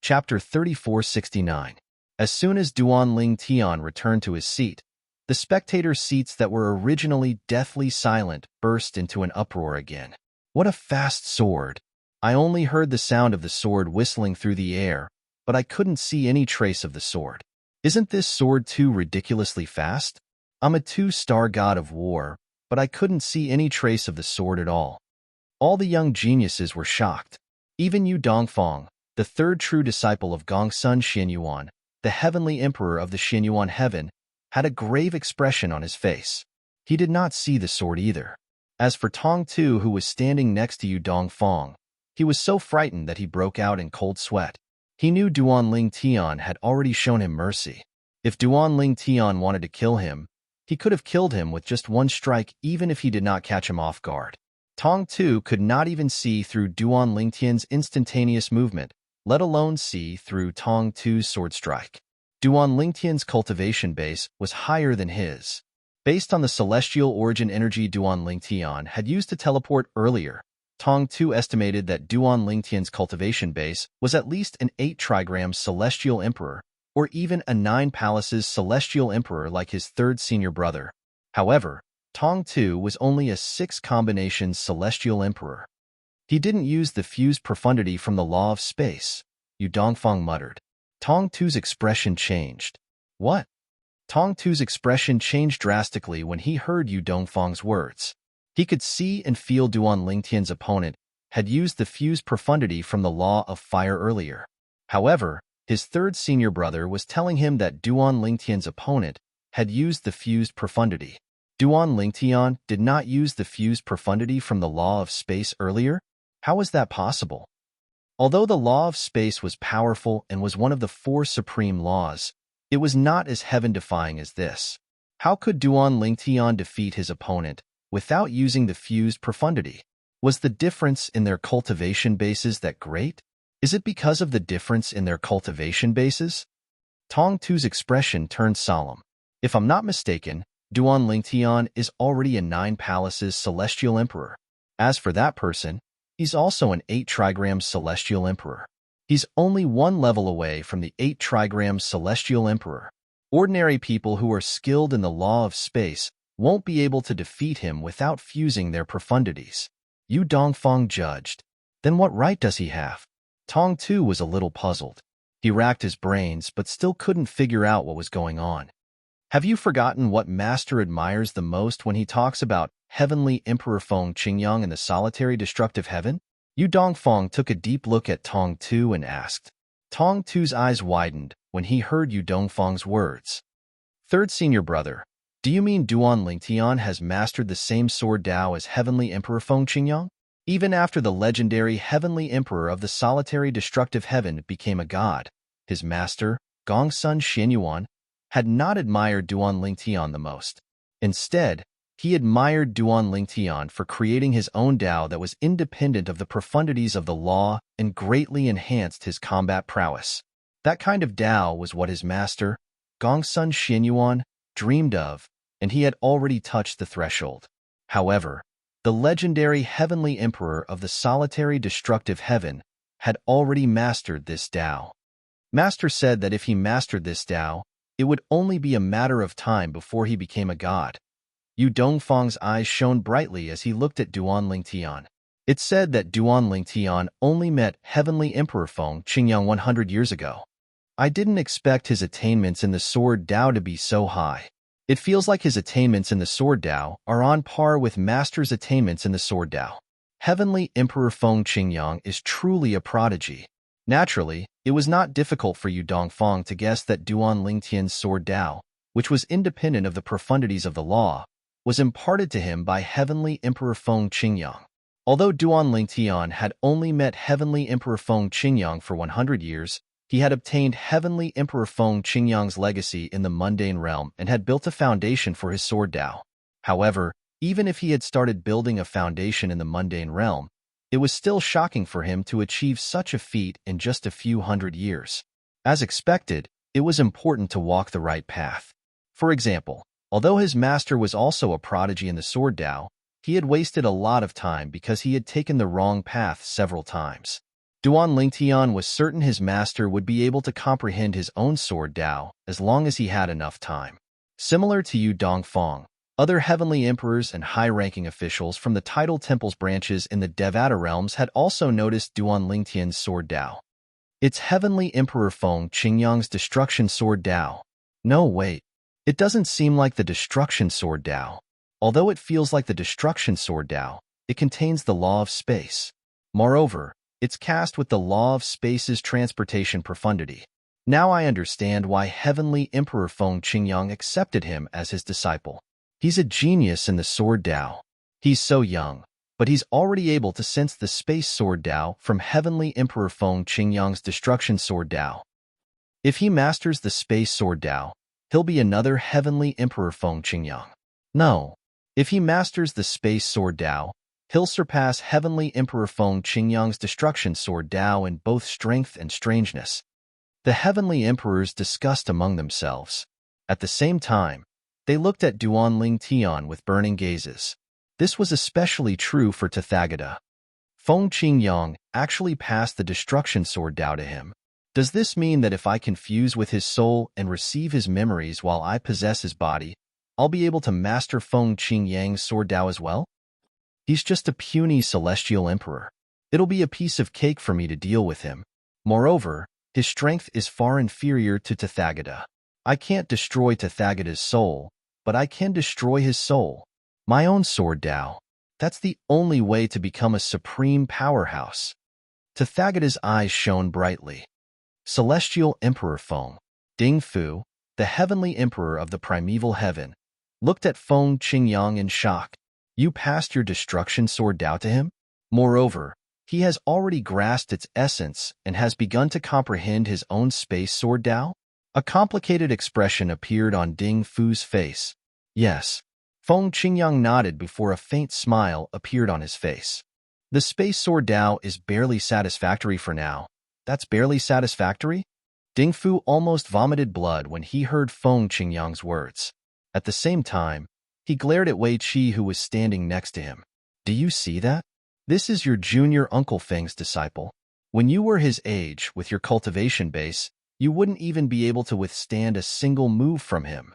Chapter 3469. As soon as Duan Lingtian returned to his seat, the spectator seats that were originally deathly silent burst into an uproar again. What a fast sword! I only heard the sound of the sword whistling through the air, but I couldn't see any trace of the sword. Isn't this sword too ridiculously fast? I'm a two-star god of war, but I couldn't see any trace of the sword at all. All the young geniuses were shocked. Even Yu Dongfang, the third true disciple of Gongsun Xianyuan, the heavenly emperor of the Xianyuan heaven, had a grave expression on his face. He did not see the sword either. As for Tong Tu, who was standing next to Yu Dongfang, he was so frightened that he broke out in cold sweat. He knew Duan Lingtian had already shown him mercy. If Duan Ling Tian wanted to kill him, he could have killed him with just one strike even if he did not catch him off guard. Tong Tu could not even see through Duan Lingtian's instantaneous movement, let alone see through Tong Tu's sword strike. Duan Lingtian's cultivation base was higher than his. Based on the celestial origin energy Duan Lingtian had used to teleport earlier, Tong Tu estimated that Duan Lingtian's cultivation base was at least an 8 trigram celestial emperor, or even a 9 palaces celestial emperor like his third senior brother. However, Tong Tu was only a 6 combination celestial emperor. He didn't use the fused profundity from the law of space, Yu Dongfang muttered. Tong Tu's expression changed. What? Tong Tu's expression changed drastically when he heard Yu Dongfang's words. He could see and feel Duan Lingtian's opponent had used the fused profundity from the law of fire earlier. However, his third senior brother was telling him that Duan Lingtian's opponent had used the fused profundity. Duan Lingtian did not use the fused profundity from the law of space earlier? How was that possible? Although the law of space was powerful and was one of the 4 supreme laws, it was not as heaven-defying as this. How could Duan Lingtian defeat his opponent without using the fused profundity? Was the difference in their cultivation bases that great? Is it because of the difference in their cultivation bases? Tong Tu's expression turned solemn. If I'm not mistaken, Duan Lingtian is already a 9 palaces celestial emperor. As for that person, he's also an 8 trigram celestial emperor. He's only 1 level away from the 8 trigram celestial emperor. Ordinary people who are skilled in the law of space won't be able to defeat him without fusing their profundities. Yu Dongfang judged. Then what right does he have? Tong Tu was a little puzzled. He racked his brains but still couldn't figure out what was going on. Have you forgotten what Master admires the most when he talks about Heavenly Emperor Feng Qingyang and the solitary destructive heaven? Yu Dongfang took a deep look at Tong Tu and asked. Tong Tu's eyes widened when he heard Yu Dongfang's words. Third senior brother, do you mean Duan Lingtian has mastered the same sword Dao as Heavenly Emperor Feng Qingyang? Even after the legendary Heavenly Emperor of the solitary destructive heaven became a god, his master, Gongsun Xianyuan, had not admired Duan Lingtian the most. Instead, he admired Duan Lingtian for creating his own Dao that was independent of the profundities of the law and greatly enhanced his combat prowess. That kind of Dao was what his master, Gongsun Xianyuan, dreamed of, and he had already touched the threshold. However, the legendary Heavenly Emperor of the solitary destructive heaven had already mastered this Dao. Master said that if he mastered this Dao, it would only be a matter of time before he became a god. Yu Dongfang's eyes shone brightly as he looked at Duan Lingtian. It said that Duan Lingtian only met Heavenly Emperor Feng Qingyang 100 years ago. I didn't expect his attainments in the Sword Dao to be so high. It feels like his attainments in the Sword Dao are on par with Master's attainments in the Sword Dao. Heavenly Emperor Feng Qingyang is truly a prodigy. Naturally, it was not difficult for Yu Dongfang to guess that Duan Lingtian's Sword Dao, which was independent of the profundities of the law, was imparted to him by Heavenly Emperor Feng Qingyang. Although Duan Lingtian had only met Heavenly Emperor Feng Qingyang for 100 years, he had obtained Heavenly Emperor Feng Qingyang's legacy in the mundane realm and had built a foundation for his Sword Dao. However, even if he had started building a foundation in the mundane realm, it was still shocking for him to achieve such a feat in just a few hundred years. As expected, it was important to walk the right path. For example, although his master was also a prodigy in the Sword Dao, he had wasted a lot of time because he had taken the wrong path several times. Duan Lingtian was certain his master would be able to comprehend his own Sword Dao as long as he had enough time. Similar to Yu Dongfang, other heavenly emperors and high-ranking officials from the tidal temple's branches in the Devata realms had also noticed Duan Lingtian's Sword Dao. It's Heavenly Emperor Feng Qingyang's Destruction Sword Dao. No, wait. It doesn't seem like the Destruction Sword Dao. Although it feels like the Destruction Sword Dao, it contains the law of space. Moreover, it's cast with the law of space's transportation profundity. Now I understand why Heavenly Emperor Feng Qingyang accepted him as his disciple. He's a genius in the Sword Dao. He's so young, but he's already able to sense the Space Sword Dao from Heavenly Emperor Feng Qingyang's Destruction Sword Dao. If he masters the Space Sword Dao, he'll be another heavenly emperor Feng Qingyang. No, if he masters the space sword Dao, he'll surpass heavenly emperor Feng Qingyang's destruction sword Dao in both strength and strangeness. The heavenly emperors discussed among themselves. At the same time, they looked at Duanling Tian with burning gazes. This was especially true for Tathagata. Feng Qingyang actually passed the destruction sword Dao to him. Does this mean that if I can fuse with his soul and receive his memories while I possess his body, I'll be able to master Feng Qingyang's sword Dao as well? He's just a puny celestial emperor. It'll be a piece of cake for me to deal with him. Moreover, his strength is far inferior to Tathagata. I can't destroy Tathagata's soul, but I can destroy his soul. My own sword Dao. That's the only way to become a supreme powerhouse. Tathagata's eyes shone brightly. Celestial Emperor Feng, Ding Fu, the heavenly emperor of the primeval heaven, looked at Feng Qingyang in shock. You passed your destruction sword Dao to him? Moreover, he has already grasped its essence and has begun to comprehend his own space sword Dao? A complicated expression appeared on Ding Fu's face. Yes. Feng Qingyang nodded before a faint smile appeared on his face. The space sword Dao is barely satisfactory for now. That's barely satisfactory? Ding Fu almost vomited blood when he heard Feng Qingyang's words. At the same time, he glared at Wei Qi who was standing next to him. Do you see that? This is your junior Uncle Feng's disciple. When you were his age, with your cultivation base, you wouldn't even be able to withstand a single move from him.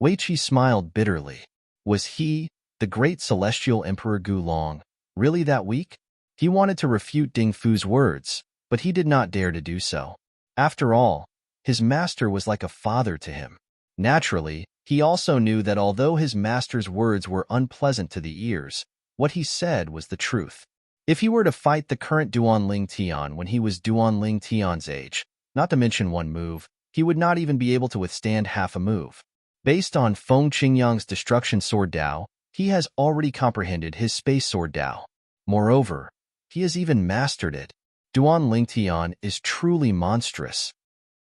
Wei Qi smiled bitterly. Was he, the great celestial emperor Gulong, really that weak? He wanted to refute Ding Fu's words, but he did not dare to do so. After all, his master was like a father to him. Naturally, he also knew that although his master's words were unpleasant to the ears, what he said was the truth. If he were to fight the current Duanling Tian when he was Duanling Tian's age, not to mention one move, he would not even be able to withstand half a move. Based on Feng Qingyang's destruction sword Dao, he has already comprehended his space sword Dao. Moreover, he has even mastered it. Duanling Tian is truly monstrous.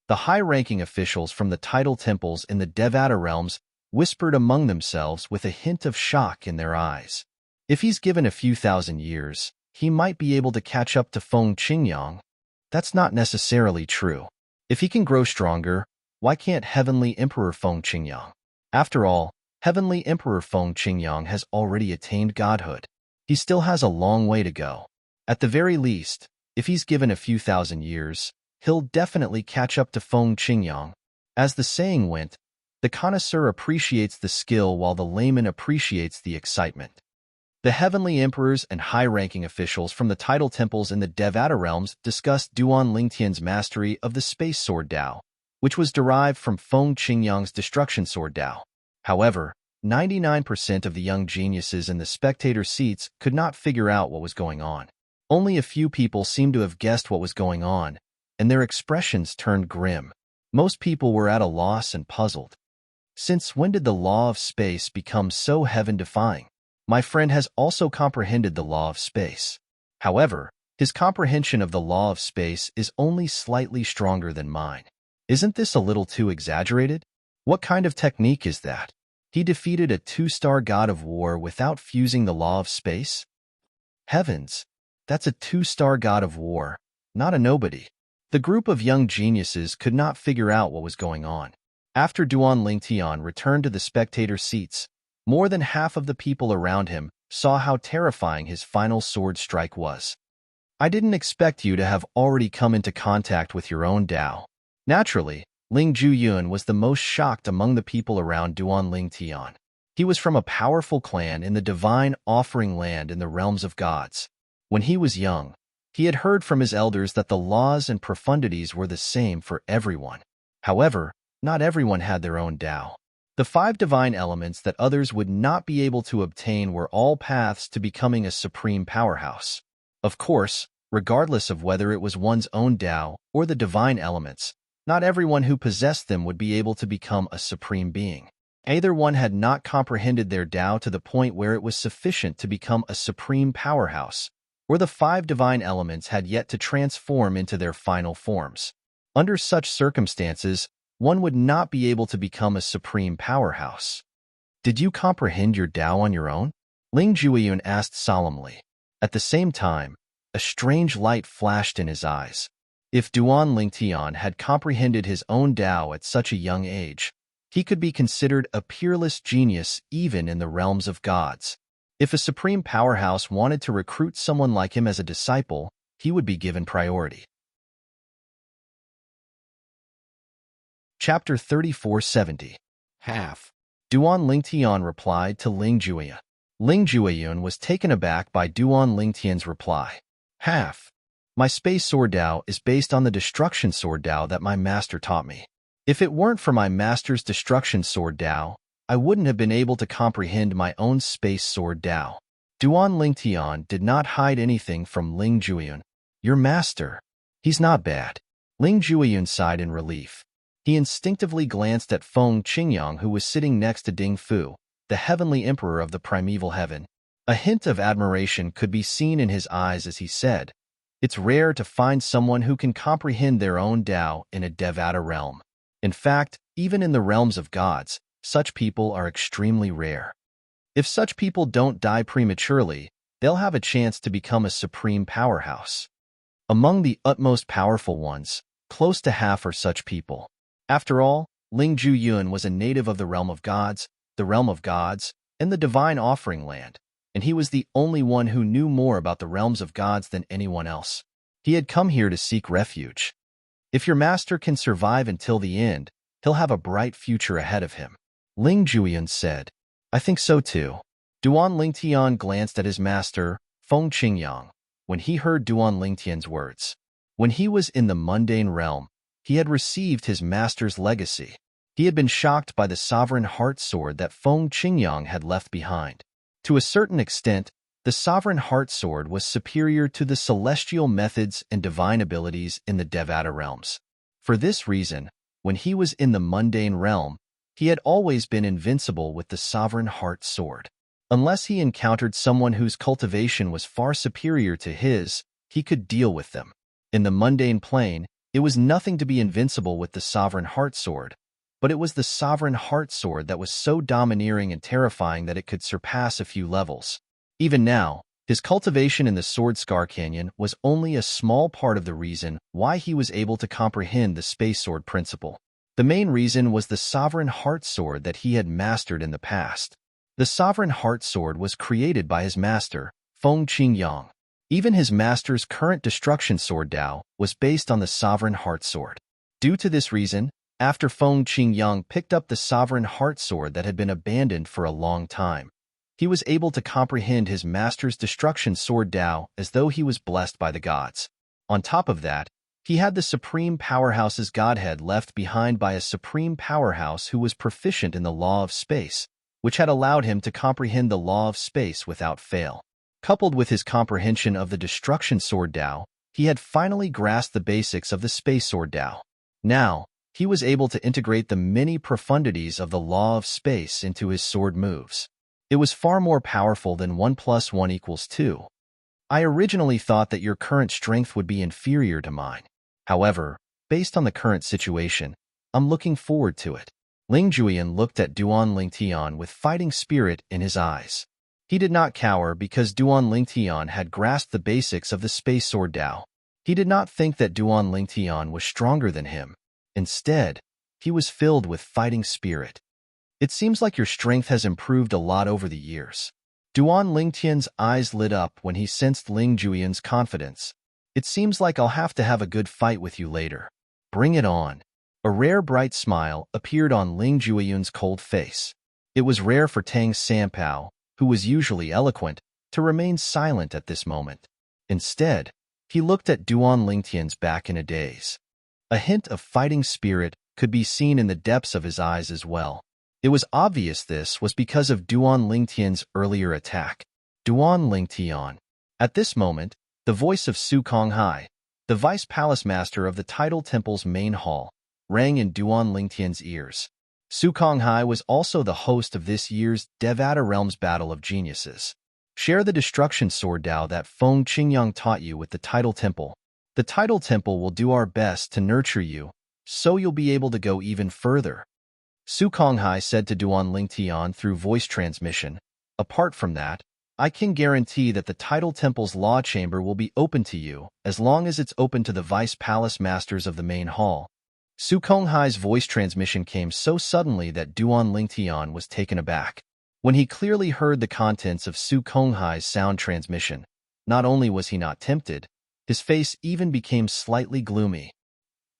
The high-ranking officials from the tidal temples in the Devata realms whispered among themselves with a hint of shock in their eyes. If he's given a few thousand years, he might be able to catch up to Feng Qingyang. That's not necessarily true. If he can grow stronger, why can't Heavenly Emperor Feng Qingyang? After all, Heavenly Emperor Feng Qingyang has already attained godhood. He still has a long way to go. At the very least, if he's given a few thousand years, he'll definitely catch up to Feng Qingyang. As the saying went, the connoisseur appreciates the skill while the layman appreciates the excitement. The heavenly emperors and high-ranking officials from the tidal temples in the Devata realms discussed Duan Lingtian's mastery of the space sword Dao, which was derived from Feng Qingyang's destruction sword Dao. However, 99% of the young geniuses in the spectator seats could not figure out what was going on. Only a few people seemed to have guessed what was going on, and their expressions turned grim. Most people were at a loss and puzzled. Since when did the law of space become so heaven-defying? My friend has also comprehended the law of space. However, his comprehension of the law of space is only slightly stronger than mine. Isn't this a little too exaggerated? What kind of technique is that? He defeated a 2-star god of war without fusing the law of space? Heavens! That's a 2-star god of war, not a nobody. The group of young geniuses could not figure out what was going on. After Duan Lingtian returned to the spectator seats, more than half of the people around him saw how terrifying his final sword strike was. I didn't expect you to have already come into contact with your own Dao. Naturally, Ling Zhuyun was the most shocked among the people around Duan Lingtian. He was from a powerful clan in the divine offering land in the realms of gods. When he was young, he had heard from his elders that the laws and profundities were the same for everyone. However, not everyone had their own Dao. The 5 divine elements that others would not be able to obtain were all paths to becoming a supreme powerhouse. Of course, regardless of whether it was one's own Dao or the divine elements, not everyone who possessed them would be able to become a supreme being. Either one had not comprehended their Dao to the point where it was sufficient to become a supreme powerhouse, or the 5 divine elements had yet to transform into their final forms. Under such circumstances, one would not be able to become a supreme powerhouse. Did you comprehend your Tao on your own? Ling Jueyun asked solemnly. At the same time, a strange light flashed in his eyes. If Duan Lingtian had comprehended his own Tao at such a young age, he could be considered a peerless genius even in the realms of gods. If a supreme powerhouse wanted to recruit someone like him as a disciple, he would be given priority. Chapter 3470. Half. Duan Lingtian replied to Ling Jueyun. Ling Jueyun was taken aback by Duan Lingtian's reply. Half. My space sword Tao is based on the destruction sword Tao that my master taught me. If it weren't for my master's destruction sword Tao, I wouldn't have been able to comprehend my own space sword Tao. Duan Lingtian did not hide anything from Ling Jueyun. Your master. He's not bad. Ling Jueyun sighed in relief. He instinctively glanced at Feng Qingyang, who was sitting next to Ding Fu, the heavenly emperor of the primeval heaven. A hint of admiration could be seen in his eyes as he said, "It's rare to find someone who can comprehend their own Tao in a Devata realm. In fact, even in the realms of gods, such people are extremely rare. If such people don't die prematurely, they'll have a chance to become a supreme powerhouse. Among the utmost powerful ones, close to half are such people." After all, Ling Jueyun was a native of the realm of gods, and the divine offering land, and he was the only one who knew more about the realms of gods than anyone else. He had come here to seek refuge. If your master can survive until the end, he'll have a bright future ahead of him. Ling Jueyun said. I think so too. Duan Lingtian glanced at his master, Feng Qingyang, when he heard Duan Lingtian's words. When he was in the mundane realm, he had received his master's legacy. He had been shocked by the sovereign heart sword that Feng Qingyang had left behind. To a certain extent, the sovereign heart sword was superior to the celestial methods and divine abilities in the Devata realms. For this reason, when he was in the mundane realm, he had always been invincible with the sovereign heart sword. Unless he encountered someone whose cultivation was far superior to his, he could deal with them. In the mundane plane, it was nothing to be invincible with the sovereign heart sword, but it was the sovereign heart sword that was so domineering and terrifying that it could surpass a few levels. Even now, his cultivation in the Sword Scar Canyon was only a small part of the reason why he was able to comprehend the space sword principle. The main reason was the sovereign heart sword that he had mastered in the past. The sovereign heart sword was created by his master, Feng Qingyang. Even his master's current destruction sword Tao was based on the sovereign heart sword. Due to this reason, after Feng Qingyang picked up the sovereign heart sword that had been abandoned for a long time, he was able to comprehend his master's destruction sword Tao as though he was blessed by the gods. On top of that, he had the supreme powerhouse's godhead left behind by a supreme powerhouse who was proficient in the law of space, which had allowed him to comprehend the law of space without fail. Coupled with his comprehension of the destruction sword Tao, he had finally grasped the basics of the space sword Tao. Now, he was able to integrate the many profundities of the law of space into his sword moves. It was far more powerful than 1 + 1 = 2. I originally thought that your current strength would be inferior to mine. However, based on the current situation, I'm looking forward to it. Ling Jueyun looked at Duan Lingtian with fighting spirit in his eyes. He did not cower because Duan Lingtian had grasped the basics of the space sword Tao. He did not think that Duan Lingtian was stronger than him. Instead, he was filled with fighting spirit. It seems like your strength has improved a lot over the years. Duan Lingtian's eyes lit up when he sensed Ling Jueyun's confidence. It seems like I'll have to have a good fight with you later. Bring it on. A rare bright smile appeared on Ling Jueyun's cold face. It was rare for Tang Sanpao, who was usually eloquent, to remain silent at this moment. Instead, he looked at Duan Lingtian's back in a daze. A hint of fighting spirit could be seen in the depths of his eyes as well. It was obvious this was because of Duan Lingtian's earlier attack. Duan Lingtian. At this moment, the voice of Su Konghai, the vice palace master of the Tidal Temple's main hall, rang in Duan Lingtian's ears. Su Konghai was also the host of this year's Devata Realms Battle of Geniuses. Share the destruction sword Tao that Feng Qingyang taught you with the Tidal Temple. The Tidal Temple will do our best to nurture you, so you'll be able to go even further. Su Konghai said to Duan Lingtian through voice transmission. Apart from that, I can guarantee that the Tidal Temple's law chamber will be open to you as long as it's open to the vice palace masters of the main hall. Su Konghai's voice transmission came so suddenly that Duan Lingtian was taken aback. When he clearly heard the contents of Su Konghai's sound transmission, not only was he not tempted, his face even became slightly gloomy.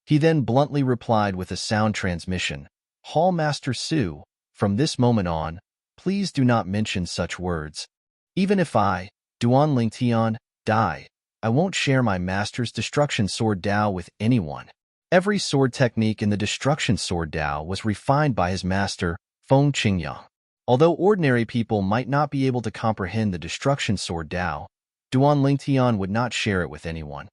He then bluntly replied with a sound transmission, Hall Master Su, from this moment on, please do not mention such words. Even if I, Duan Lingtian, die, I won't share my master's destruction sword Dao with anyone. Every sword technique in the destruction sword Dao was refined by his master, Feng Qingyang. Although ordinary people might not be able to comprehend the destruction sword Dao, Duan Lingtian would not share it with anyone.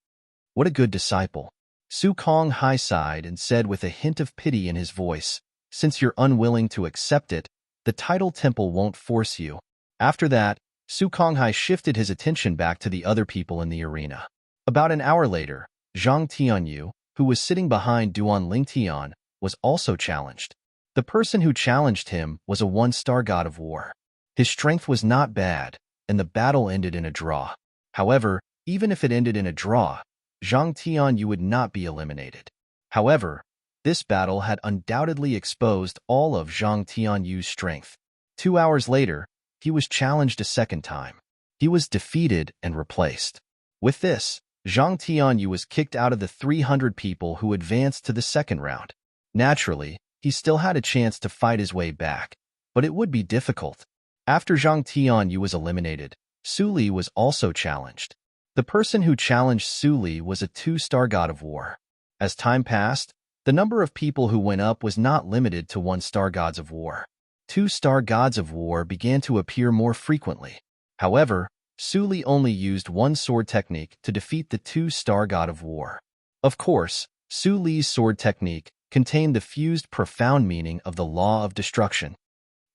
What a good disciple. Su Konghai sighed and said with a hint of pity in his voice, since you're unwilling to accept it, the Tidal Temple won't force you. After that, Su Konghai shifted his attention back to the other people in the arena. About an hour later, Zhang Tianyu, who was sitting behind Duan Lingtian, was also challenged. The person who challenged him was a one-star god of war. His strength was not bad, and the battle ended in a draw. However, even if it ended in a draw, Zhang Tianyu would not be eliminated. However, this battle had undoubtedly exposed all of Zhang Tianyu's strength. 2 hours later, he was challenged a second time. He was defeated and replaced. With this, Zhang Tianyu was kicked out of the 300 people who advanced to the second round. Naturally, he still had a chance to fight his way back, but it would be difficult. After Zhang Tianyu was eliminated, Su Li was also challenged. The person who challenged Su Li was a 2-star god of war. As time passed, the number of people who went up was not limited to 1-star gods of war. 2-star gods of war began to appear more frequently. However, Su Li only used one sword technique to defeat the 2-star god of war. Of course, Su Li's sword technique contained the fused profound meaning of the law of destruction.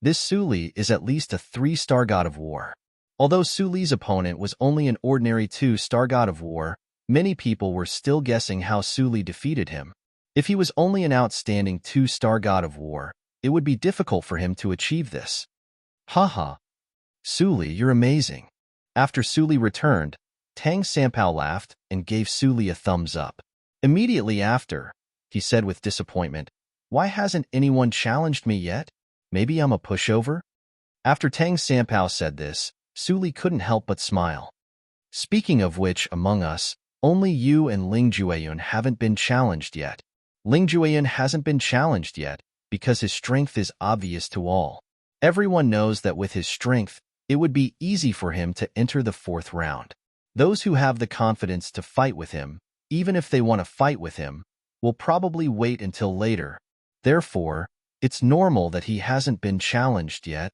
This Su Li is at least a 3-star god of war. Although Su Li's opponent was only an ordinary 2-star god of war, many people were still guessing how Su Li defeated him. If he was only an outstanding 2-star god of war, it would be difficult for him to achieve this. Haha. Su Li, you're amazing. After Su Li returned, Tang Sanpao laughed and gave Su Li a thumbs up. Immediately after, he said with disappointment, why hasn't anyone challenged me yet? Maybe I'm a pushover? After Tang Sanpao said this, Su Li couldn't help but smile. Speaking of which, among us, only you and Ling Jueyun haven't been challenged yet. Ling Jueyun hasn't been challenged yet because his strength is obvious to all. Everyone knows that with his strength, it would be easy for him to enter the 4th round. Those who have the confidence to fight with him, even if they want to fight with him, will probably wait until later. Therefore, it's normal that he hasn't been challenged yet.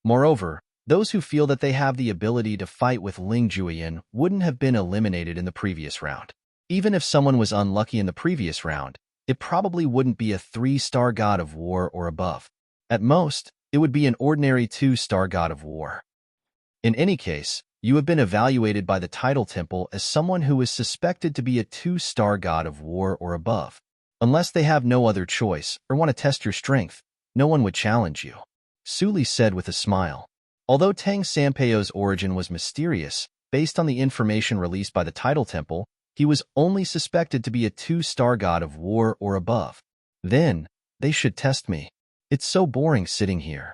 Moreover, those who feel that they have the ability to fight with Ling Jueyun wouldn't have been eliminated in the previous round. Even if someone was unlucky in the previous round, it probably wouldn't be a 3-star god of war or above. At most, it would be an ordinary 2-star god of war. In any case, you have been evaluated by the Tidal Temple as someone who is suspected to be a 2-star god of war or above. Unless they have no other choice or want to test your strength, no one would challenge you. Su Li said with a smile. Although Tang Sanpao's origin was mysterious, based on the information released by the Tidal Temple, he was only suspected to be a 2-star god of war or above. Then, they should test me. It's so boring sitting here.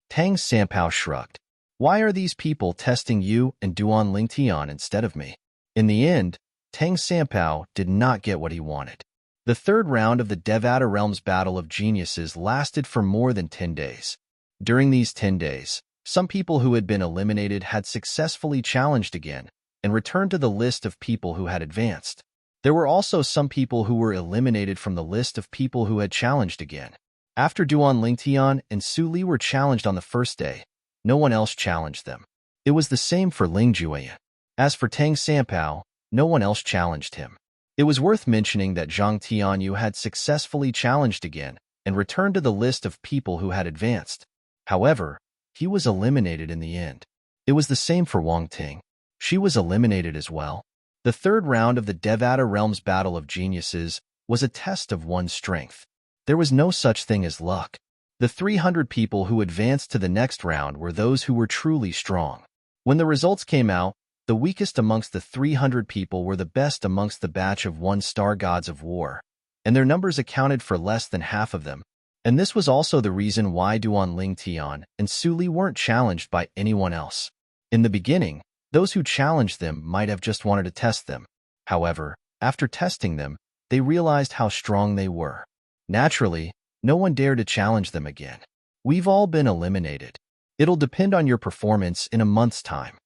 Tang Sanpao shrugged. Why are these people testing you and Duan Lingtian instead of me? In the end, Tang Sanpao did not get what he wanted. The 3rd round of the Devata Realms Battle of Geniuses lasted for more than 10 days. During these 10 days, some people who had been eliminated had successfully challenged again and returned to the list of people who had advanced. There were also some people who were eliminated from the list of people who had challenged again. After Duan Lingtian and Su Li were challenged on the first day, no one else challenged them. It was the same for Ling Jueyun. As for Tang Sanpao, no one else challenged him. It was worth mentioning that Zhang Tianyu had successfully challenged again and returned to the list of people who had advanced. However, he was eliminated in the end. It was the same for Wang Ting. She was eliminated as well. The 3rd round of the Devata Realms Battle of Geniuses was a test of one's strength. There was no such thing as luck. The 300 people who advanced to the next round were those who were truly strong. When the results came out, the weakest amongst the 300 people were the best amongst the batch of one-star gods of war, and their numbers accounted for less than half of them. And this was also the reason why Duan Tian and Su Li weren't challenged by anyone else. In the beginning, those who challenged them might have just wanted to test them. However, after testing them, they realized how strong they were. Naturally, no one dared to challenge them again. We've all been eliminated. It'll depend on your performance in a month's time.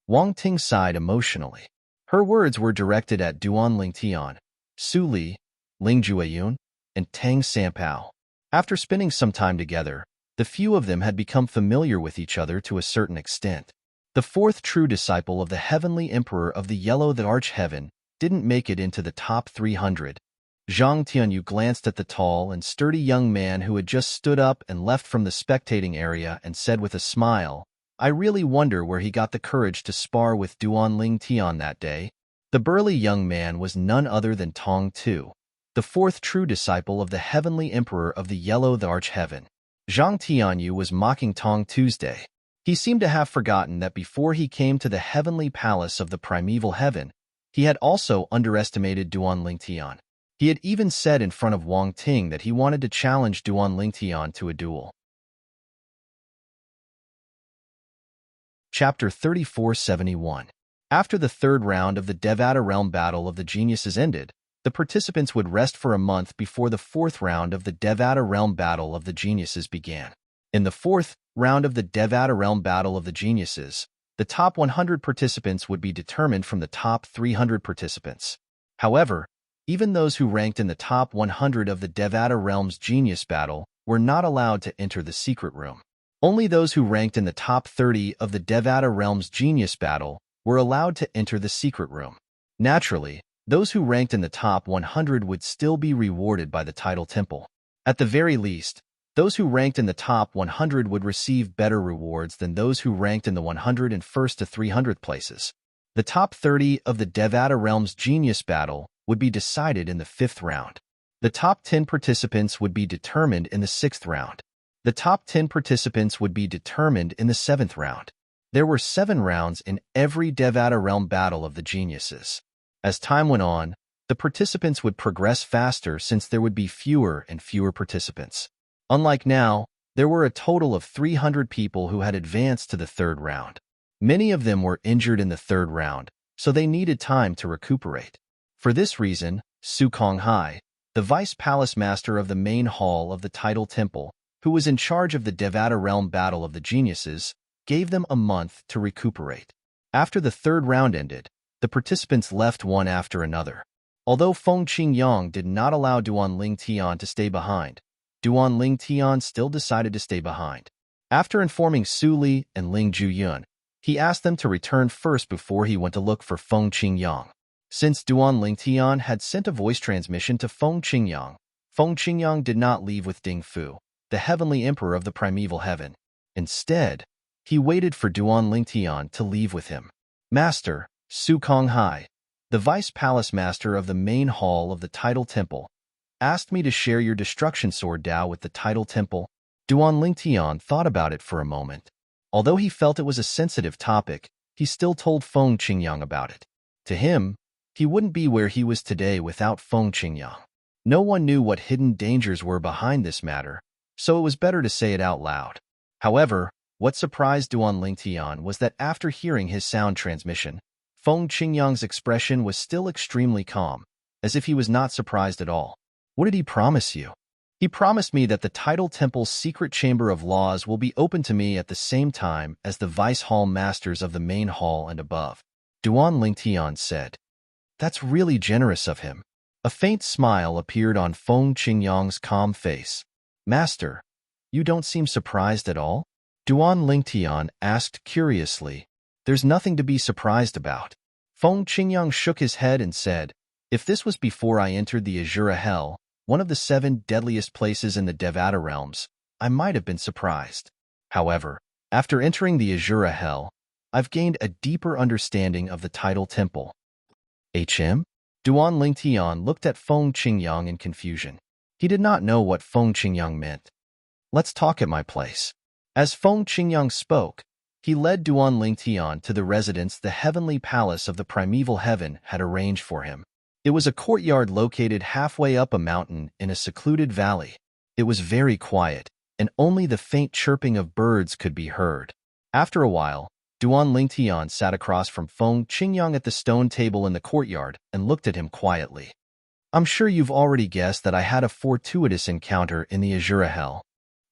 Wang Ting sighed emotionally. Her words were directed at Duan Tian, Su Li, Ling Jueyun, and Tang Sanpao. After spending some time together, the few of them had become familiar with each other to a certain extent. The fourth true disciple of the heavenly emperor of the yellow the arch-heaven didn't make it into the top 300. Zhang Tianyu glanced at the tall and sturdy young man who had just stood up and left from the spectating area and said with a smile, I really wonder where he got the courage to spar with Duan Tian that day. The burly young man was none other than Tong Tu, the fourth true disciple of the heavenly emperor of the yellow the arch-heaven. Zhang Tianyu was mocking Tong Tuesday. He seemed to have forgotten that before he came to the heavenly palace of the primeval heaven, he had also underestimated Duan Tian. He had even said in front of Wang Ting that he wanted to challenge Duan Tian to a duel. Chapter 3471. After the third round of the Devata Realm Battle of the Geniuses ended, the participants would rest for a month before the fourth round of the Devata Realm Battle of the Geniuses began. In the fourth round of the Devata Realm Battle of the Geniuses, the top 100 participants would be determined from the top 300 participants. However, even those who ranked in the top 100 of the Devata Realm's Genius Battle were not allowed to enter the secret room. Only those who ranked in the top 30 of the Devata Realm's Genius Battle were allowed to enter the secret room. Naturally, those who ranked in the top 100 would still be rewarded by the title temple. At the very least, those who ranked in the top 100 would receive better rewards than those who ranked in the 101st to 300th places. The top 30 of the Devata Realm's Genius Battle would be decided in the fifth round. The top 10 participants would be determined in the sixth round. The top 10 participants would be determined in the seventh round. There were 7 rounds in every Devata Realm Battle of the Geniuses. As time went on, the participants would progress faster since there would be fewer and fewer participants. Unlike now, there were a total of 300 people who had advanced to the third round. Many of them were injured in the third round, so they needed time to recuperate. For this reason, Su Konghai, the vice palace master of the main hall of the Tidal Temple, who was in charge of the Devata Realm Battle of the Geniuses, gave them a month to recuperate. After the third round ended, the participants left one after another. Although Feng Qingyang did not allow Duan Tian to stay behind, Duan Tian still decided to stay behind. After informing Su Li and Ling Jueyun, he asked them to return first before he went to look for Feng Qingyang. Since Duan Tian had sent a voice transmission to Feng Qingyang did not leave with Ding Fu, the heavenly emperor of the primeval heaven. Instead, he waited for Duan Tian to leave with him. Master, Su Konghai, the vice palace master of the main hall of the Tidal Temple, asked me to share your destruction sword Dao with the Tidal Temple. Duan Tian thought about it for a moment. Although he felt it was a sensitive topic, he still told Feng Qingyang about it. To him, he wouldn't be where he was today without Feng Qingyang. No one knew what hidden dangers were behind this matter, so it was better to say it out loud. However, what surprised Duan Tian was that after hearing his sound transmission, Feng Qingyang's expression was still extremely calm, as if he was not surprised at all. What did he promise you? He promised me that the Tidal Temple's secret chamber of laws will be open to me at the same time as the vice hall masters of the main hall and above. Duan Tian said. That's really generous of him. A faint smile appeared on Feng Qingyang's calm face. Master, you don't seem surprised at all? Duan Tian asked curiously. There's nothing to be surprised about. Feng Qingyang shook his head and said, if this was before I entered the Azura Hell, one of the 7 deadliest places in the Devata realms, I might have been surprised. However, after entering the Azura Hell, I've gained a deeper understanding of the Tidal Temple. HM? Duan Lingtian looked at Feng Qingyang in confusion. He did not know what Feng Qingyang meant. Let's talk at my place. As Feng Qingyang spoke, he led Duan Lingtian to the residence the heavenly palace of the primeval heaven had arranged for him. It was a courtyard located halfway up a mountain in a secluded valley. It was very quiet, and only the faint chirping of birds could be heard. After a while, Duan Lingtian sat across from Feng Qingyang at the stone table in the courtyard and looked at him quietly. I'm sure you've already guessed that I had a fortuitous encounter in the Azura Hell.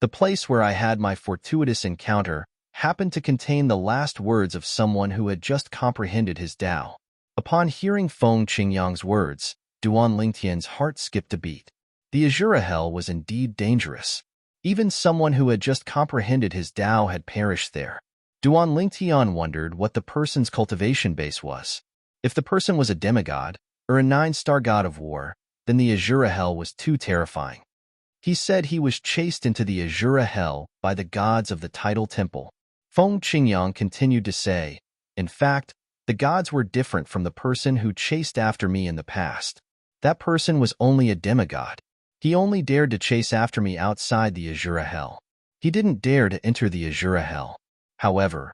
The place where I had my fortuitous encounter happened to contain the last words of someone who had just comprehended his Tao. Upon hearing Feng Qingyang's words, Duan Lingtian's heart skipped a beat. The Azura Hell was indeed dangerous. Even someone who had just comprehended his Tao had perished there. Duan Lingtian wondered what the person's cultivation base was. If the person was a demigod, or a 9-star god of war, then the Azura Hell was too terrifying. He said he was chased into the Azura Hell by the gods of the Tidal Temple. Feng Qingyang continued to say, in fact, the gods were different from the person who chased after me in the past. That person was only a demigod. He only dared to chase after me outside the Azura Hell. He didn't dare to enter the Azura Hell. However,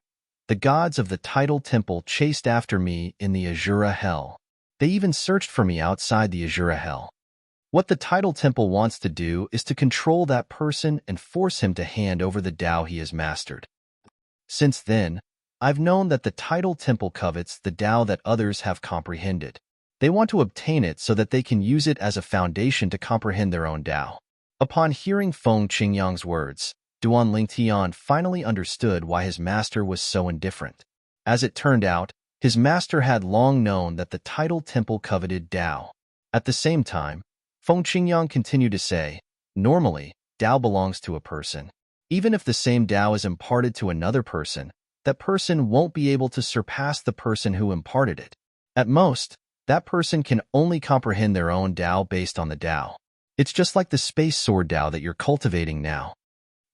the gods of the Tidal Temple chased after me in the Azura Hell. They even searched for me outside the Azura Hell. What the Tidal Temple wants to do is to control that person and force him to hand over the Tao he has mastered. Since then, I've known that the Tidal Temple covets the Tao that others have comprehended. They want to obtain it so that they can use it as a foundation to comprehend their own Tao. Upon hearing Feng Qingyang's words, Duan Lingtian finally understood why his master was so indifferent. As it turned out, his master had long known that the Tidal Temple coveted Tao. At the same time, Feng Qingyang continued to say, normally, Tao belongs to a person. Even if the same Tao is imparted to another person, that person won't be able to surpass the person who imparted it. At most, that person can only comprehend their own Tao based on the Tao. It's just like the space sword Tao that you're cultivating now.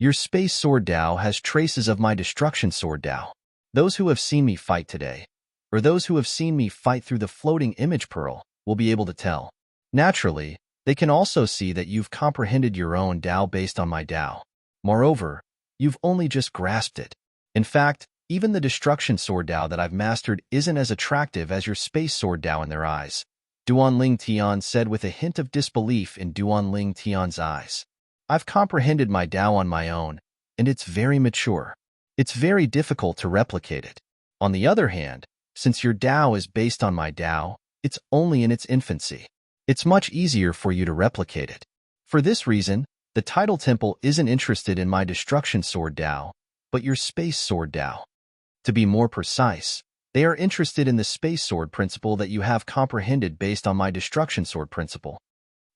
Your space sword Tao has traces of my destruction sword Tao. Those who have seen me fight today, or those who have seen me fight through the floating image pearl, will be able to tell. Naturally, they can also see that you've comprehended your own Tao based on my Tao. Moreover, you've only just grasped it. In fact, even the destruction sword Tao that I've mastered isn't as attractive as your space sword Tao in their eyes, Duan Lingtian said with a hint of disbelief in Duan Lingtian's eyes. I've comprehended my Tao on my own, and it's very mature. It's very difficult to replicate it. On the other hand, since your Tao is based on my Tao, it's only in its infancy. It's much easier for you to replicate it. For this reason, the Tidal Temple isn't interested in my destruction sword Tao, but your space sword Tao. To be more precise, they are interested in the space sword principle that you have comprehended based on my destruction sword principle.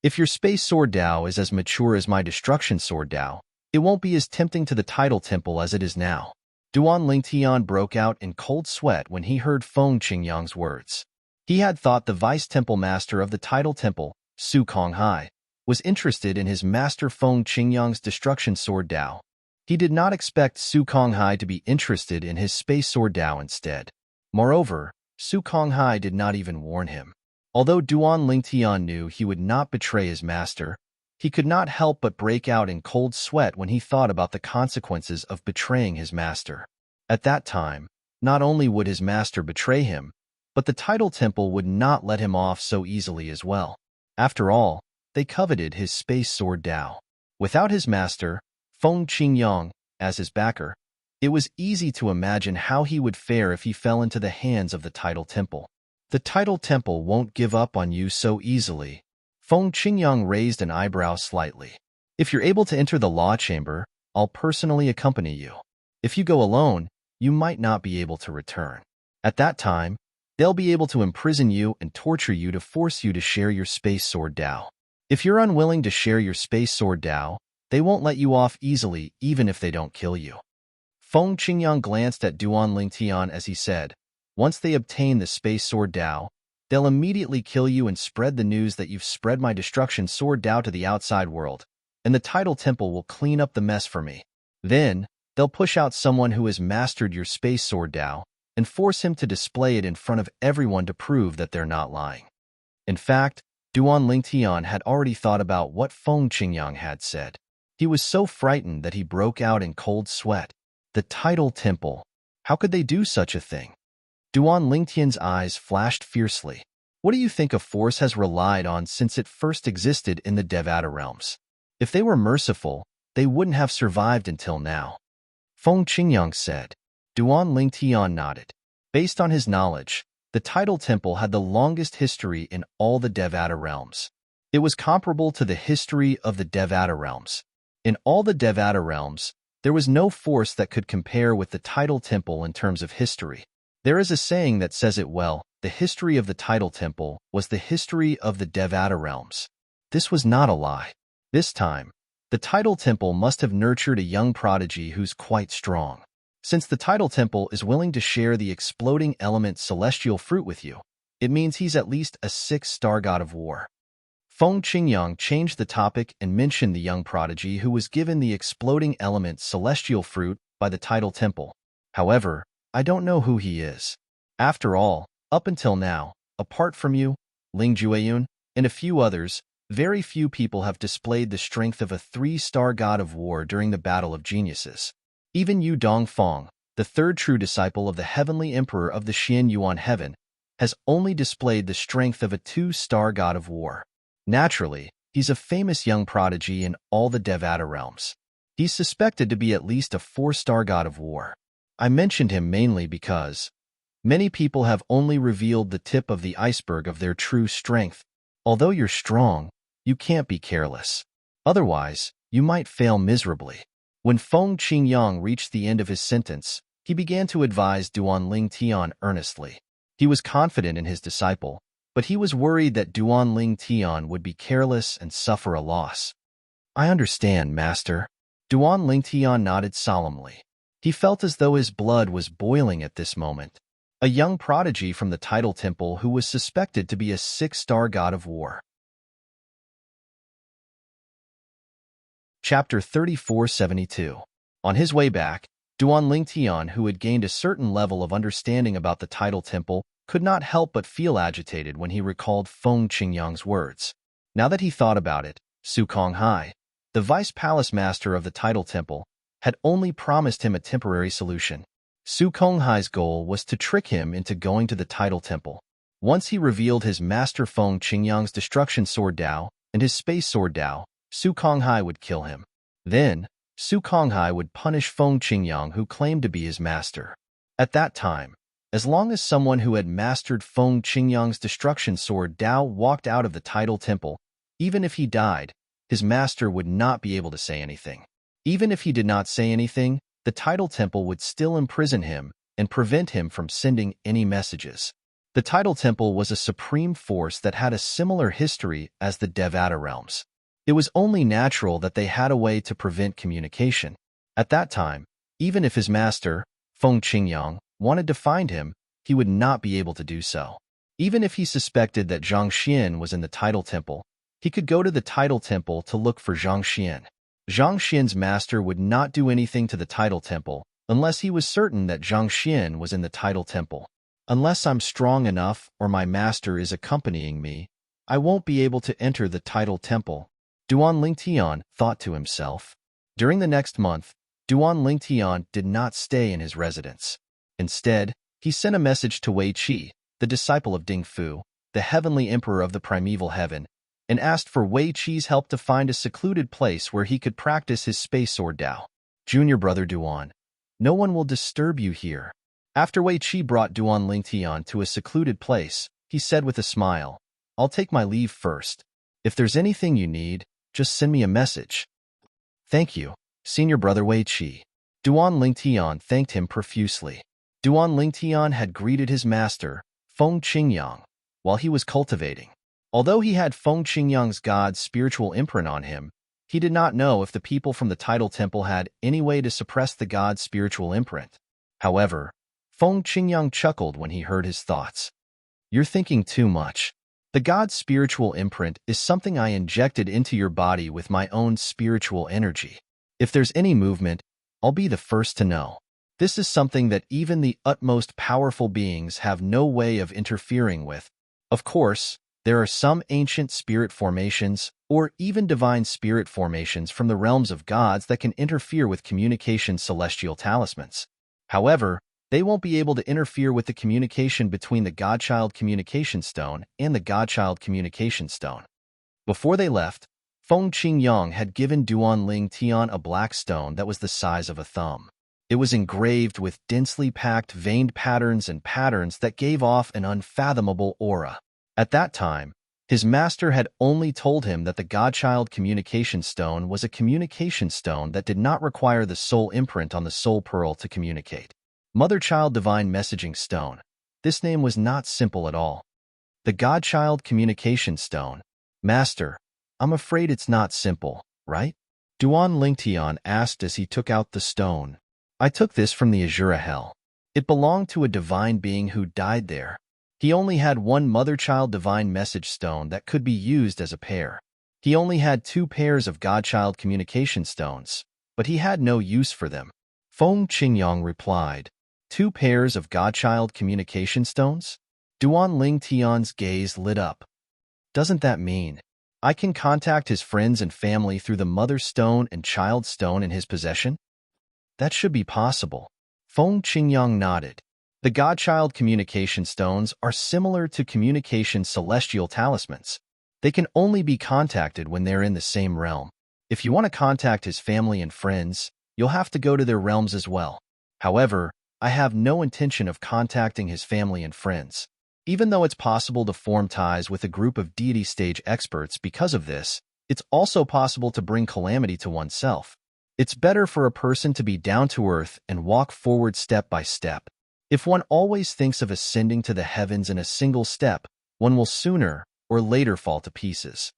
If your space sword Tao is as mature as my destruction sword Tao, it won't be as tempting to the Tidal Temple as it is now. Duan Lingtian broke out in cold sweat when he heard Feng Qingyang's words. He had thought the vice temple master of the Tidal Temple, Su Konghai, was interested in his master Feng Qingyang's destruction sword Tao. He did not expect Su Konghai to be interested in his space sword Tao instead. Moreover, Su Konghai did not even warn him. Although Duan Lingtian knew he would not betray his master, he could not help but break out in cold sweat when he thought about the consequences of betraying his master. At that time, not only would his master betray him, but the Tidal Temple would not let him off so easily as well. After all, they coveted his space sword Tao. Without his master, Feng Qingyang, as his backer, it was easy to imagine how he would fare if he fell into the hands of the Tidal Temple. The Tidal Temple won't give up on you so easily. Feng Qingyang raised an eyebrow slightly. If you're able to enter the law chamber, I'll personally accompany you. If you go alone, you might not be able to return. At that time, they'll be able to imprison you and torture you to force you to share your space sword Tao. If you're unwilling to share your space sword Tao, they won't let you off easily even if they don't kill you. Feng Qingyang glanced at Duan Lingtian as he said, once they obtain the space sword Tao, they'll immediately kill you and spread the news that you've spread my destruction sword Tao to the outside world, and the Tidal Temple will clean up the mess for me. Then, they'll push out someone who has mastered your space sword Tao and force him to display it in front of everyone to prove that they're not lying. In fact, Duan Lingtian had already thought about what Feng Qingyang had said. He was so frightened that he broke out in cold sweat. The title temple. How could they do such a thing? Duan Lingtian's eyes flashed fiercely. What do you think a force has relied on since it first existed in the Devata realms? If they were merciful, they wouldn't have survived until now. Feng Qingyang said. Duan Lingtian nodded. Based on his knowledge, the title temple had the longest history in all the Devata realms. It was comparable to the history of the Devata realms. In all the Devata realms, there was no force that could compare with the title temple in terms of history. There is a saying that says it well: the history of the title temple was the history of the Devata realms. This was not a lie. This time, the title temple must have nurtured a young prodigy who's quite strong. Since the title temple is willing to share the exploding element celestial fruit with you, it means he's at least a 6-star god of war. Feng Qingyang changed the topic and mentioned the young prodigy who was given the exploding element celestial fruit by the title temple. However, I don't know who he is. After all, up until now, apart from you, Ling Jueyun, and a few others, very few people have displayed the strength of a 3-star god of war during the Battle of Geniuses. Even Yu Dongfang, the third true disciple of the heavenly emperor of the Xian Yuan heaven, has only displayed the strength of a 2-star god of war. Naturally, he's a famous young prodigy in all the Devata realms. He's suspected to be at least a 4-star god of war. I mentioned him mainly because many people have only revealed the tip of the iceberg of their true strength. Although you're strong, you can't be careless. Otherwise, you might fail miserably. When Feng Qingyang reached the end of his sentence, he began to advise Duan Lingtian earnestly. He was confident in his disciple, but he was worried that Duan Lingtian would be careless and suffer a loss. I understand, Master. Duan Lingtian nodded solemnly. He felt as though his blood was boiling at this moment. A young prodigy from the title temple who was suspected to be a 6-star god of war. Chapter 3472. On his way back, Duan Lingtian, who had gained a certain level of understanding about the title temple, could not help but feel agitated when he recalled Feng Qingyang's words. Now that he thought about it, Su Konghai, the vice palace master of the title temple, had only promised him a temporary solution. Su Konghai's goal was to trick him into going to the title temple. Once he revealed his master Feng Qingyang's destruction sword Dao and his space sword Dao, Su Konghai would kill him. Then, Su Konghai would punish Feng Qingyang, who claimed to be his master. At that time, as long as someone who had mastered Feng Qingyang's destruction sword Dao walked out of the title temple, even if he died, his master would not be able to say anything. Even if he did not say anything, the title temple would still imprison him and prevent him from sending any messages. The title temple was a supreme force that had a similar history as the Devata realms. It was only natural that they had a way to prevent communication. At that time, even if his master, Feng Qingyang, wanted to find him, he would not be able to do so. Even if he suspected that Zhang Xian was in the title temple, he could go to the title temple to look for Zhang Xian. Zhang Xian's master would not do anything to the title temple unless he was certain that Zhang Xian was in the title temple. Unless I'm strong enough or my master is accompanying me, I won't be able to enter the title temple, Duan Lingtian thought to himself. During the next month, Duan Lingtian did not stay in his residence. Instead, he sent a message to Wei Qi, the disciple of Ding Fu, the heavenly emperor of the primeval heaven, and asked for Wei Qi's help to find a secluded place where he could practice his space sword Dao. Junior brother Duan, no one will disturb you here. After Wei Qi brought Duan Lingtian to a secluded place, he said with a smile, I'll take my leave first. If there's anything you need, just send me a message. Thank you, senior brother Wei Qi. Duan Lingtian thanked him profusely. Duan Lingtian had greeted his master, Feng Qingyang, while he was cultivating. Although he had Feng Qingyang's god's spiritual imprint on him, he did not know if the people from the title temple had any way to suppress the god's spiritual imprint. However, Feng Qingyang chuckled when he heard his thoughts. You're thinking too much. The god's spiritual imprint is something I injected into your body with my own spiritual energy. If there's any movement, I'll be the first to know. This is something that even the utmost powerful beings have no way of interfering with. Of course, There are some ancient spirit formations, or even divine spirit formations from the realms of gods that can interfere with communication celestial talismans. However, they won't be able to interfere with the communication between the Godchild Communication Stone and the Godchild Communication Stone. Before they left, Feng Qingyang had given Duan Ling Tian a black stone that was the size of a thumb. It was engraved with densely packed veined patterns and patterns that gave off an unfathomable aura. At that time, his master had only told him that the Godchild Communication Stone was a communication stone that did not require the soul imprint on the soul pearl to communicate. Mother-Child Divine Messaging Stone. This name was not simple at all. The Godchild Communication Stone. Master, I'm afraid it's not simple, right? Duan Lingtian asked as he took out the stone. I took this from the Azura Hell. It belonged to a divine being who died there. He only had one Mother-Child Divine Message Stone that could be used as a pair. He only had 2 pairs of Godchild Communication Stones, but he had no use for them. Feng Qingyang replied, 2 pairs of Godchild Communication Stones? Duan Lingtian's gaze lit up. Doesn't that mean I can contact his friends and family through the Mother Stone and Child Stone in his possession? That should be possible. Feng Qingyang nodded. The Godchild Communication Stones are similar to communication celestial talismans. They can only be contacted when they're in the same realm. If you want to contact his family and friends, you'll have to go to their realms as well. However, I have no intention of contacting his family and friends. Even though it's possible to form ties with a group of deity stage experts because of this, it's also possible to bring calamity to oneself. It's better for a person to be down to earth and walk forward step by step. If one always thinks of ascending to the heavens in a single step, one will sooner or later fall to pieces.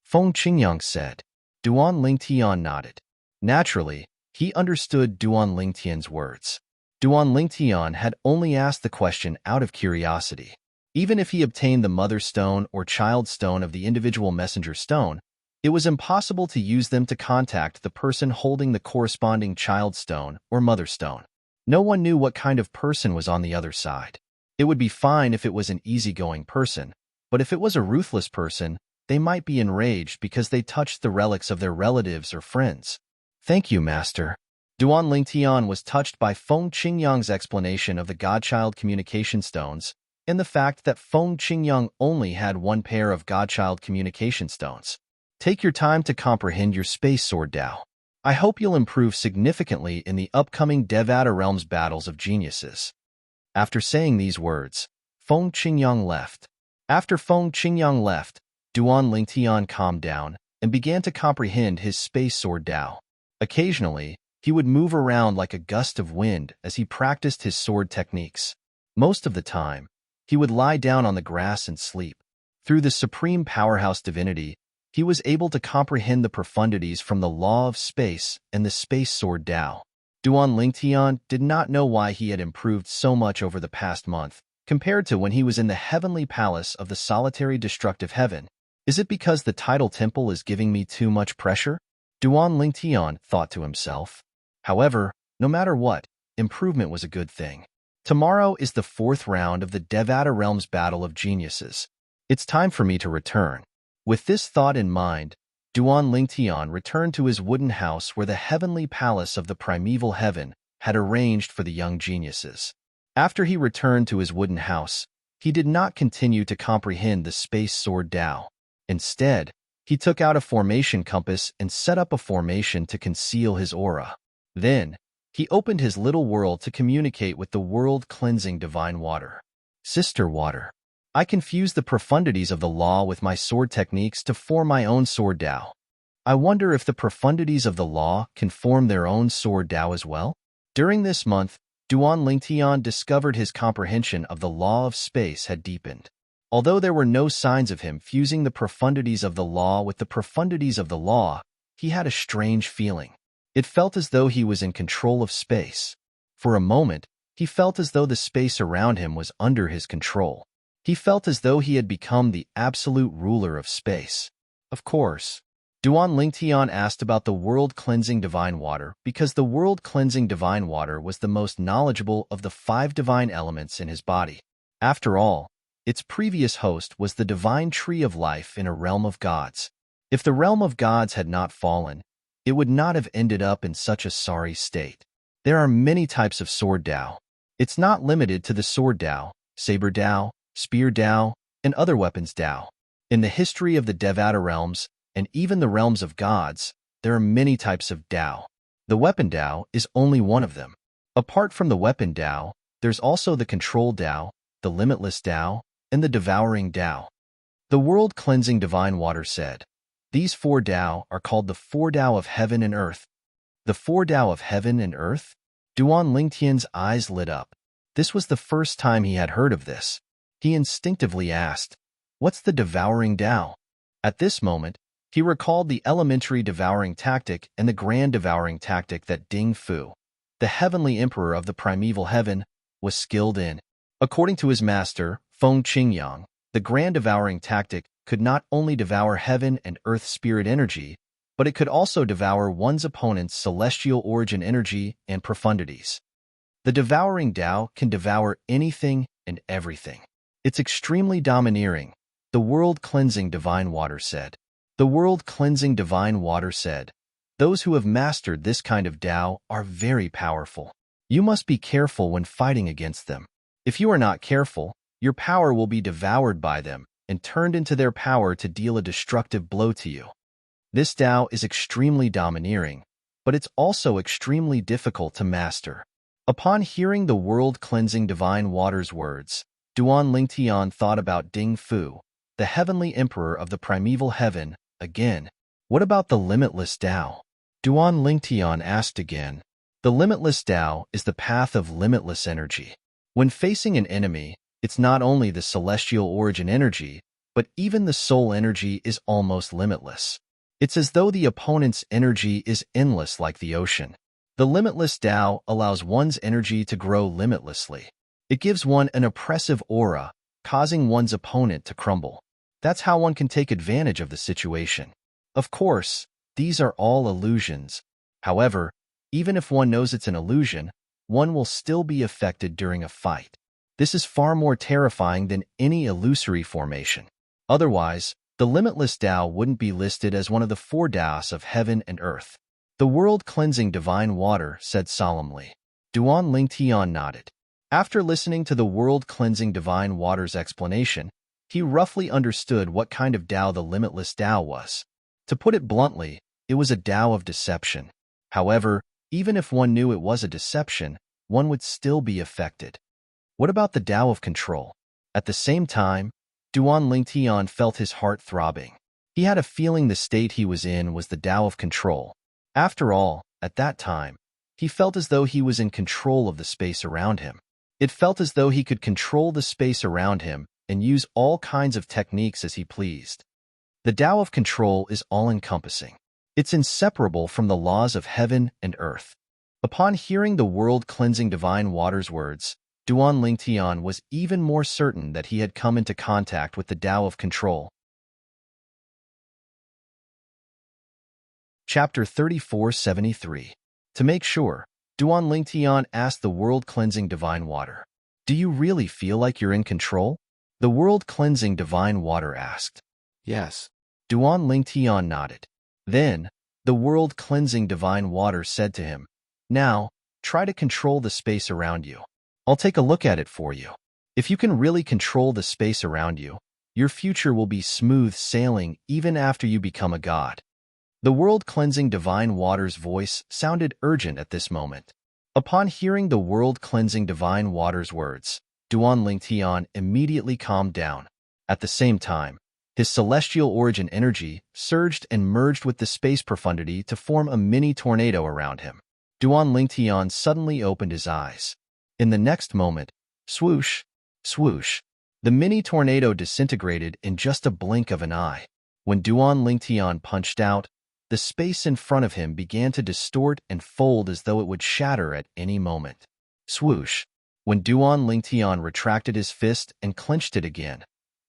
Feng Qingyang said. Duan Lingtian nodded. Naturally, he understood Duan Lingtian's words. Duan Lingtian had only asked the question out of curiosity. Even if he obtained the Mother Stone or Child Stone of the individual Messenger Stone, it was impossible to use them to contact the person holding the corresponding Child Stone or Mother Stone. No one knew what kind of person was on the other side. It would be fine if it was an easygoing person, but if it was a ruthless person, they might be enraged because they touched the relics of their relatives or friends. Thank you, Master. Duan Lingtian was touched by Feng Qingyang's explanation of the Godchild Communication Stones and the fact that Feng Qingyang only had 1 pair of Godchild Communication Stones. Take your time to comprehend your Space Sword Dao. I hope you'll improve significantly in the upcoming Devata Realms battles of geniuses. After saying these words, Feng Qingyang left. After Feng Qingyang left, Duan Lingtian calmed down and began to comprehend his Space Sword Dao. Occasionally, he would move around like a gust of wind as he practiced his sword techniques. Most of the time, he would lie down on the grass and sleep. Through the supreme powerhouse divinity, he was able to comprehend the profundities from the law of space and the Space Sword Dao. Duan Lingtian did not know why he had improved so much over the past month, compared to when he was in the heavenly palace of the solitary destructive heaven. Is it because the tidal temple is giving me too much pressure? Duan Lingtian thought to himself. However, no matter what, improvement was a good thing. Tomorrow is the 4th round of the Devata Realms Battle of Geniuses. It's time for me to return. With this thought in mind, Duan Lingtian returned to his wooden house where the heavenly palace of the primeval heaven had arranged for the young geniuses. After he returned to his wooden house, he did not continue to comprehend the Space Sword Dao. Instead, he took out a formation compass and set up a formation to conceal his aura. Then, he opened his little world to communicate with the world-cleansing divine water. Sister Water. I can fuse the profundities of the law with my sword techniques to form my own sword Dao. I wonder if the profundities of the law can form their own sword Dao as well? During this month, Duan Lingtian discovered his comprehension of the law of space had deepened. Although there were no signs of him fusing the profundities of the law with the profundities of the law, he had a strange feeling. It felt as though he was in control of space. For a moment, he felt as though the space around him was under his control. He felt as though he had become the absolute ruler of space. Of course, Duan Lingtian asked about the world-cleansing divine water because the world-cleansing divine water was the most knowledgeable of the 5 divine elements in his body. After all, Its previous host was the divine tree of life in a realm of gods. If the realm of gods had not fallen, it would not have ended up in such a sorry state. There are many types of sword Dao. It's not limited to the sword Dao, saber Dao, spear Dao, and other weapons Dao. In the history of the Devata realms, and even the realms of gods, there are many types of Dao. The weapon Dao is only one of them. Apart from the weapon Dao, there's also the control Dao, the limitless Dao, and the devouring Dao. The world-cleansing divine water said, "These four Dao are called the four Dao of heaven and earth." The four Dao of heaven and earth? Duan Lingtian's eyes lit up. This was the first time he had heard of this. He instinctively asked, "What's the devouring Dao?" At this moment, he recalled the elementary devouring tactic and the grand devouring tactic that Ding Fu, the heavenly emperor of the primeval heaven, was skilled in. According to his master, Feng Qingyang, the grand devouring tactic could not only devour heaven and earth spirit energy, but it could also devour one's opponent's celestial origin energy and profundities. The devouring Dao can devour anything and everything. It's extremely domineering, the world-cleansing divine water said. The world-cleansing divine water said, "Those who have mastered this kind of Dao are very powerful. You must be careful when fighting against them. If you are not careful, your power will be devoured by them and turned into their power to deal a destructive blow to you." This Dao is extremely domineering, but it's also extremely difficult to master. Upon hearing the world-cleansing divine water's words, Duan Lingtian thought about Ding Fu, the heavenly emperor of the primeval heaven, again. What about the limitless Dao? Duan Lingtian asked again. The limitless Dao is the path of limitless energy. When facing an enemy, it's not only the celestial origin energy, but even the soul energy is almost limitless. It's as though the opponent's energy is endless like the ocean. The limitless Dao allows one's energy to grow limitlessly. It gives one an oppressive aura, causing one's opponent to crumble. That's how one can take advantage of the situation. Of course, these are all illusions. However, even if one knows it's an illusion, one will still be affected during a fight. This is far more terrifying than any illusory formation. Otherwise, the limitless Dao wouldn't be listed as one of the four Daos of heaven and earth. The world-cleansing divine water said solemnly. Duan Lingtian nodded. After listening to the world-cleansing divine water's explanation, he roughly understood what kind of Dao the limitless Dao was. To put it bluntly, it was a Dao of deception. However, even if one knew it was a deception, one would still be affected. What about the Dao of control? At the same time, Duan Lingtian felt his heart throbbing. He had a feeling the state he was in was the Dao of control. After all, at that time, he felt as though he was in control of the space around him. It felt as though he could control the space around him and use all kinds of techniques as he pleased. The Dao of control is all-encompassing. It's inseparable from the laws of heaven and earth. Upon hearing the world-cleansing divine water's words, Duan Lingtian was even more certain that he had come into contact with the Dao of control. Chapter 3473. To make sure, Duan Lingtian asked the world-cleansing divine water, "Do you really feel like you're in control?" The world-cleansing divine water asked. Yes. Duan Lingtian nodded. Then, the world-cleansing divine water said to him, "Now, try to control the space around you. I'll take a look at it for you. If you can really control the space around you, your future will be smooth sailing even after you become a god." The world-cleansing divine water's voice sounded urgent at this moment. Upon hearing the world-cleansing divine water's words, Duan Lingtian immediately calmed down. At the same time, his celestial origin energy surged and merged with the space profundity to form a mini tornado around him. Duan Lingtian suddenly opened his eyes. In the next moment, swoosh, swoosh, the mini tornado disintegrated in just a blink of an eye. When Duan Lingtian punched out, the space in front of him began to distort and fold as though it would shatter at any moment. Swoosh. When Duan Lingtian retracted his fist and clenched it again,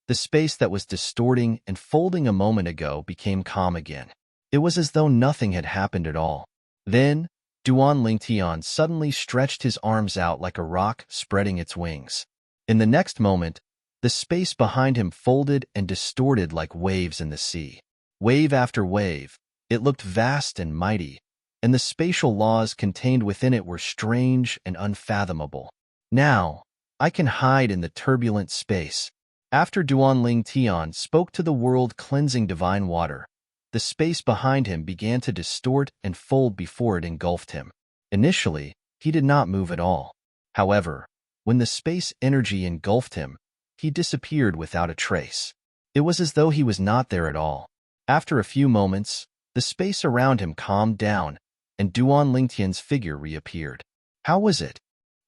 the space that was distorting and folding a moment ago became calm again. It was as though nothing had happened at all. Then, Duan Lingtian suddenly stretched his arms out like a rock spreading its wings. In the next moment, The space behind him folded and distorted like waves in the sea. Wave after wave, it looked vast and mighty, and the spatial laws contained within it were strange and unfathomable. Now, I can hide in the turbulent space. After Duanling Tian spoke to the world-cleansing divine water, the space behind him began to distort and fold before it engulfed him. Initially, he did not move at all. However, when the space energy engulfed him, he disappeared without a trace. It was as though he was not there at all. After a few moments, the space around him calmed down, and Duan Lingtian's figure reappeared. How was it?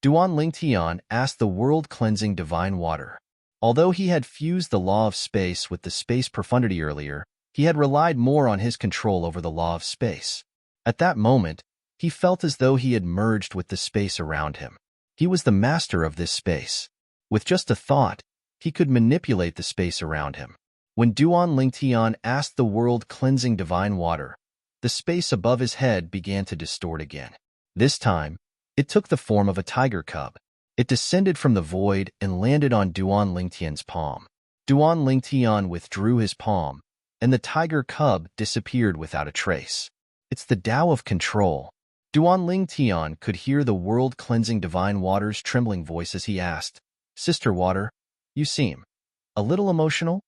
Duan Lingtian asked the world-cleansing divine water. Although he had fused the law of space with the space profundity earlier, he had relied more on his control over the law of space. At that moment, he felt as though he had merged with the space around him. He was the master of this space. With just a thought, he could manipulate the space around him. When Duan Lingtian asked the world-cleansing divine water, the space above his head began to distort again. This time, it took the form of a tiger cub. It descended from the void and landed on Duan Lingtian's palm. Duan Lingtian withdrew his palm, and the tiger cub disappeared without a trace. It's the Tao of control. Duan Lingtian could hear the world-cleansing divine water's trembling voice as he asked, "Sister Water, you seem a little emotional?"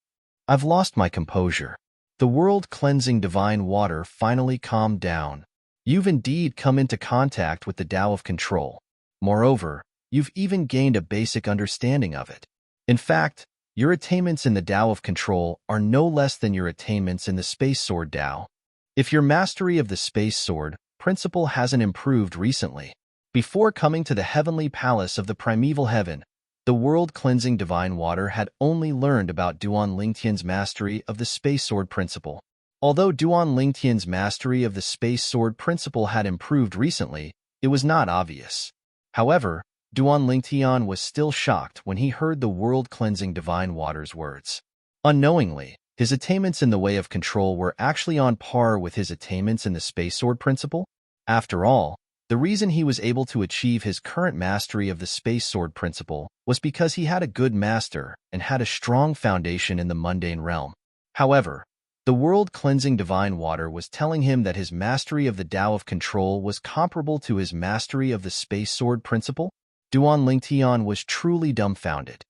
"I've lost my composure." The world-cleansing divine water finally calmed down. "You've indeed come into contact with the Tao of control. Moreover, you've even gained a basic understanding of it. In fact, your attainments in the Tao of control are no less than your attainments in the Space Sword Tao. If your mastery of the Space Sword principle hasn't improved recently, before coming to the heavenly palace of the primeval heaven, the world-cleansing divine water had only learned about Duan Lingtian's mastery of the Space Sword principle. Although Duan Lingtian's mastery of the Space Sword principle had improved recently, it was not obvious. However, Duan Lingtian was still shocked when he heard the world-cleansing divine water's words. Unknowingly, his attainments in the way of control were actually on par with his attainments in the Space Sword principle. After all, the reason he was able to achieve his current mastery of the Space Sword principle was because he had a good master and had a strong foundation in the mundane realm. However, the world-cleansing divine water was telling him that his mastery of the Tao of control was comparable to his mastery of the Space Sword principle. Duan Lingtian was truly dumbfounded.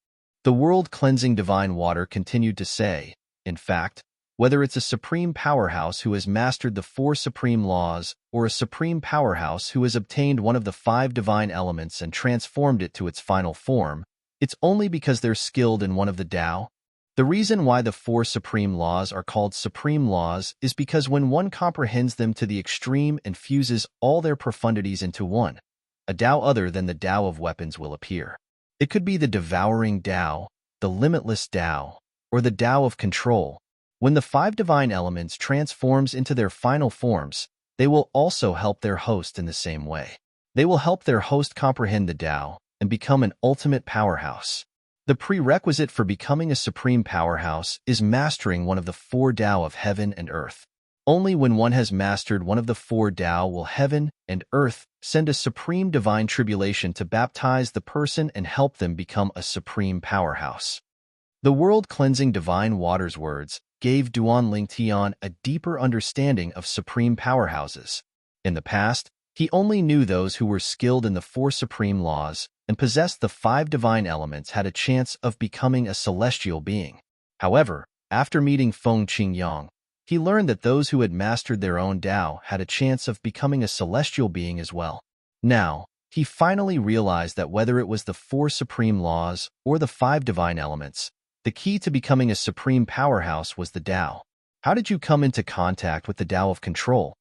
The world-cleansing divine water continued to say, in fact, whether it's a supreme powerhouse who has mastered the 4 supreme laws or a supreme powerhouse who has obtained one of the 5 divine elements and transformed it to its final form, it's only because they're skilled in one of the Tao. The reason why the 4 supreme laws are called supreme laws is because when one comprehends them to the extreme and fuses all their profundities into one, a Tao other than the Tao of weapons will appear. It could be the devouring Tao, the limitless Tao, or the Tao of control. When the 5 divine elements transforms into their final forms, they will also help their host in the same way. They will help their host comprehend the Tao and become an ultimate powerhouse. The prerequisite for becoming a supreme powerhouse is mastering one of the 4 Tao of heaven and earth. Only when one has mastered one of the 4 Tao will heaven and earth send a supreme divine tribulation to baptize the person and help them become a supreme powerhouse. The world-cleansing divine water's words gave Duan Lingtian a deeper understanding of supreme powerhouses. In the past, he only knew those who were skilled in the 4 supreme laws and possessed the 5 divine elements had a chance of becoming a celestial being. However, after meeting Feng Qingyang, he learned that those who had mastered their own Tao had a chance of becoming a celestial being as well. Now, he finally realized that whether it was the 4 supreme laws or the 5 divine elements, the key to becoming a supreme powerhouse was the Tao. How did you come into contact with the Tao of control?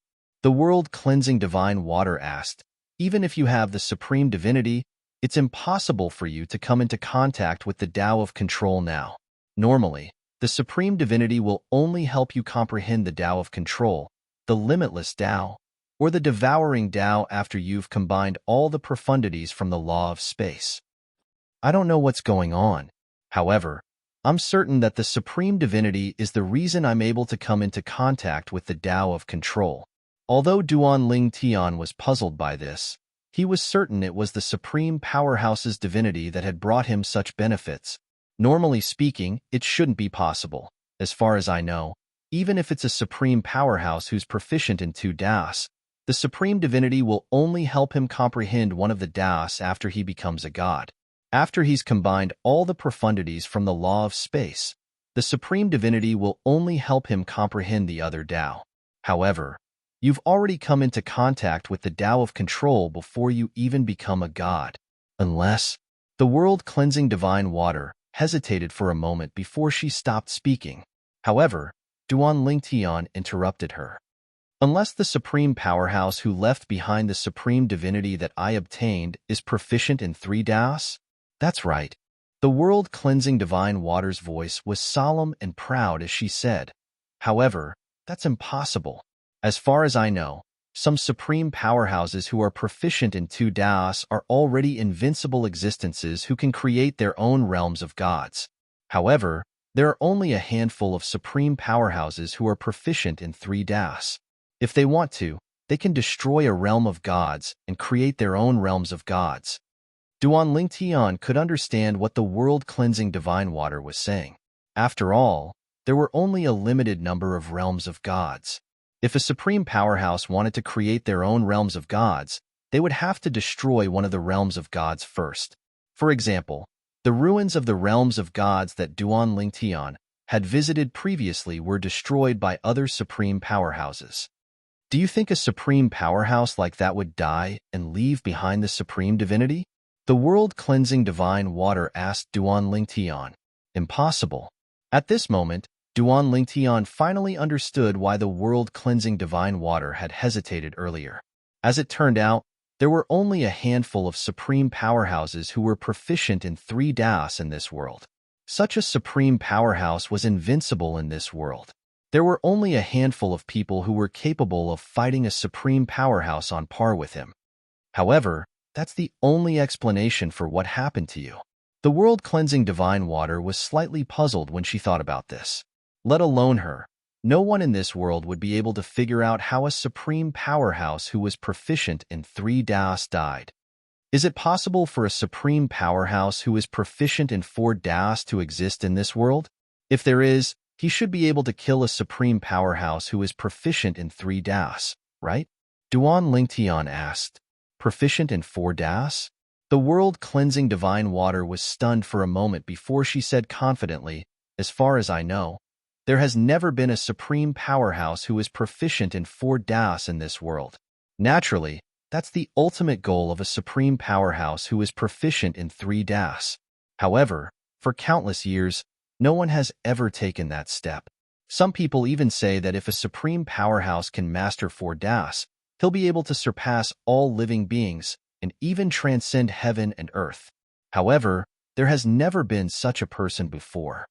The world-cleansing divine water asked. Even if you have the supreme divinity, it's impossible for you to come into contact with the Tao of control now. Normally, the supreme divinity will only help you comprehend the Tao of control, the limitless Tao, or the devouring Tao after you've combined all the profundities from the law of space. I don't know what's going on. However, I'm certain that the supreme divinity is the reason I'm able to come into contact with the Tao of control. Although Duan Lingtian was puzzled by this, he was certain it was the supreme powerhouse's divinity that had brought him such benefits. Normally speaking, it shouldn't be possible. As far as I know, even if it's a supreme powerhouse who's proficient in 2 Das, the supreme divinity will only help him comprehend one of the Das after he becomes a god. After he's combined all the profundities from the law of space, the supreme divinity will only help him comprehend the other Tao. However, you've already come into contact with the Tao of control before you even become a god. Unless the world-cleansing divine water hesitated for a moment before she stopped speaking. However, Duan Lingtian interrupted her. Unless the supreme powerhouse who left behind the supreme divinity that I obtained is proficient in 3 Das? That's right. The world-cleansing divine water's voice was solemn and proud as she said. However, that's impossible. As far as I know, some supreme powerhouses who are proficient in 2 Das are already invincible existences who can create their own realms of gods. However, there are only a handful of supreme powerhouses who are proficient in 3 Das. If they want to, they can destroy a realm of gods and create their own realms of gods. Duan Lingtian could understand what the world-cleansing divine water was saying. After all, there were only a limited number of realms of gods. If a supreme powerhouse wanted to create their own realms of gods, they would have to destroy one of the realms of gods first. For example, the ruins of the realms of gods that Duan Lingtian had visited previously were destroyed by other supreme powerhouses. Do you think a supreme powerhouse like that would die and leave behind the supreme divinity? The world-cleansing divine water asked Duan Lingtian. Impossible. At this moment, Duan Lingtian finally understood why the world-cleansing divine water had hesitated earlier. As it turned out, there were only a handful of supreme powerhouses who were proficient in 3 Das in this world. Such a supreme powerhouse was invincible in this world. There were only a handful of people who were capable of fighting a supreme powerhouse on par with him. However, that's the only explanation for what happened to you. The world-cleansing divine water was slightly puzzled when she thought about this. Let alone her, no one in this world would be able to figure out how a supreme powerhouse who was proficient in 3 Das died. Is it possible for a supreme powerhouse who is proficient in 4 Das to exist in this world? If there is, he should be able to kill a supreme powerhouse who is proficient in 3 Das, right? Duan Lingtian asked. Proficient in 4 Das? The world-cleansing divine water was stunned for a moment before she said confidently, as far as I know, there has never been a supreme powerhouse who is proficient in 4 Das in this world. Naturally, that's the ultimate goal of a supreme powerhouse who is proficient in 3 Das. However, for countless years, no one has ever taken that step. Some people even say that if a supreme powerhouse can master 4 Das, he'll be able to surpass all living beings and even transcend heaven and earth. However, there has never been such a person before.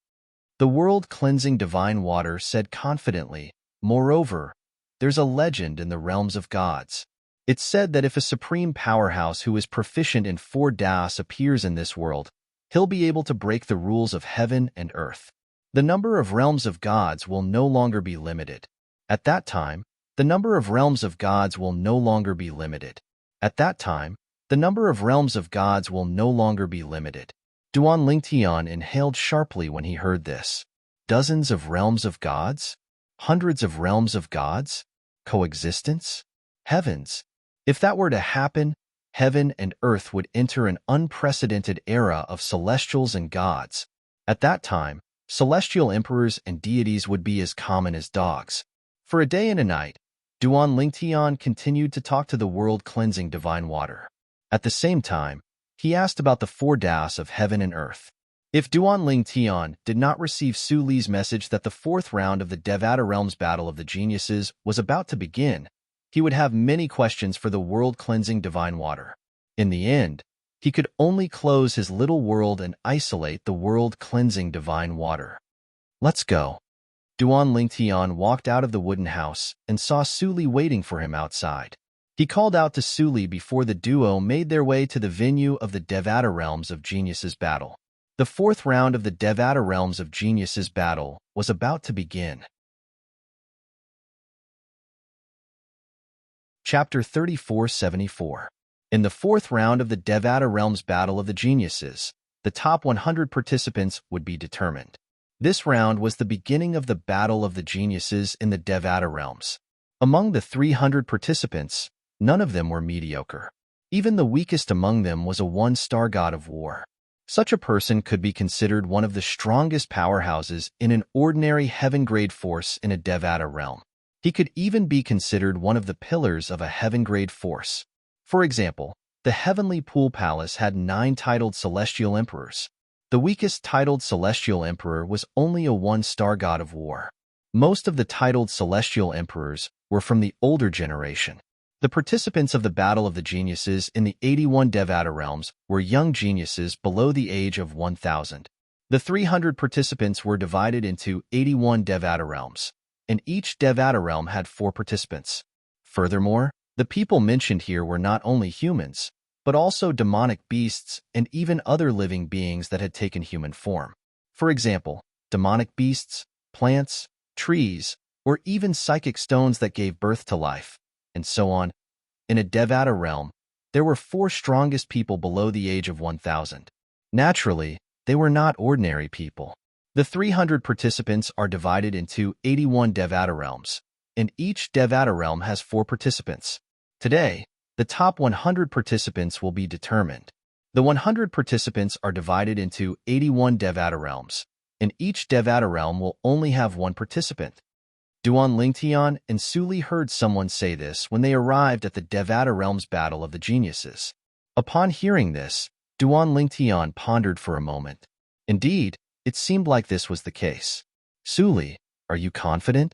The world-cleansing divine water said confidently, moreover, there's a legend in the realms of gods. It's said that if a supreme powerhouse who is proficient in 4 Das appears in this world, he'll be able to break the rules of heaven and earth. The number of realms of gods will no longer be limited. At that time, the number of realms of gods will no longer be limited. At that time, the number of realms of gods will no longer be limited. Duan Lingtian inhaled sharply when he heard this. Dozens of realms of gods? Hundreds of realms of gods? Coexistence? Heavens! If that were to happen, heaven and earth would enter an unprecedented era of celestials and gods. At that time, celestial emperors and deities would be as common as dogs. For a day and a night, Duan Lingtian continued to talk to the world-cleansing divine water. At the same time, he asked about the 4 Das of heaven and earth. If Duan Lingtian did not receive Su Li's message that the 4th round of the Devata Realms Battle of the Geniuses was about to begin, he would have many questions for the world-cleansing divine water. In the end, he could only close his little world and isolate the world-cleansing divine water. Let's go. Duan Lingtian walked out of the wooden house and saw Su Li waiting for him outside. He called out to Su Li before the duo made their way to the venue of the Devata Realms of Geniuses battle. The 4th round of the Devata Realms of Geniuses battle was about to begin. Chapter 3474. In the 4th round of the Devata Realms Battle of the Geniuses, the top 100 participants would be determined. This round was the beginning of the battle of the geniuses in the Devata realms. Among the 300 participants, none of them were mediocre. Even the weakest among them was a one-star god of war. Such a person could be considered one of the strongest powerhouses in an ordinary heaven-grade force in a Devata realm. He could even be considered one of the pillars of a heaven-grade force. For example, the heavenly pool palace had 9 titled celestial emperors. The weakest titled celestial emperor was only a one-star god of war. Most of the titled celestial emperors were from the older generation. The participants of the Battle of the Geniuses in the 81 Devata realms were young geniuses below the age of 1,000. The 300 participants were divided into 81 Devata realms, and each Devata realm had 4 participants. Furthermore, the people mentioned here were not only humans, but also demonic beasts and even other living beings that had taken human form. For example, demonic beasts, plants, trees, or even psychic stones that gave birth to life, and so on. In a Devata realm, there were 4 strongest people below the age of 1,000. Naturally, they were not ordinary people. The 300 participants are divided into 81 Devata realms, and each Devata realm has 4 participants. Today, the top 100 participants will be determined. The 100 participants are divided into 81 Devata realms, and each Devata realm will only have 1 participant. Duan Lingtian and Suli heard someone say this when they arrived at the Devata realm's Battle of the Geniuses. Upon hearing this, Duan Lingtian pondered for a moment. Indeed, it seemed like this was the case. Suli, are you confident?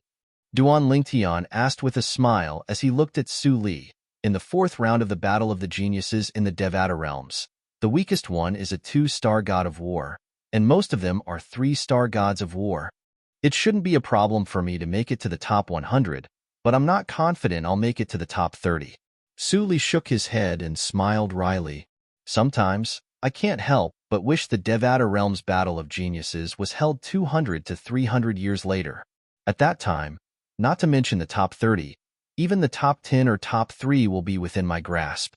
Duan Lingtian asked with a smile as he looked at Suli. In the 4th round of the Battle of the Geniuses in the Devata realms, the weakest one is a 2-star god of war, and most of them are 3-star gods of war. It shouldn't be a problem for me to make it to the top 100, but I'm not confident I'll make it to the top 30. Suli shook his head and smiled wryly. Sometimes, I can't help but wish the Devata realm's Battle of Geniuses was held 200 to 300 years later. At that time, not to mention the top 30, even the top 10 or top 3 will be within my grasp.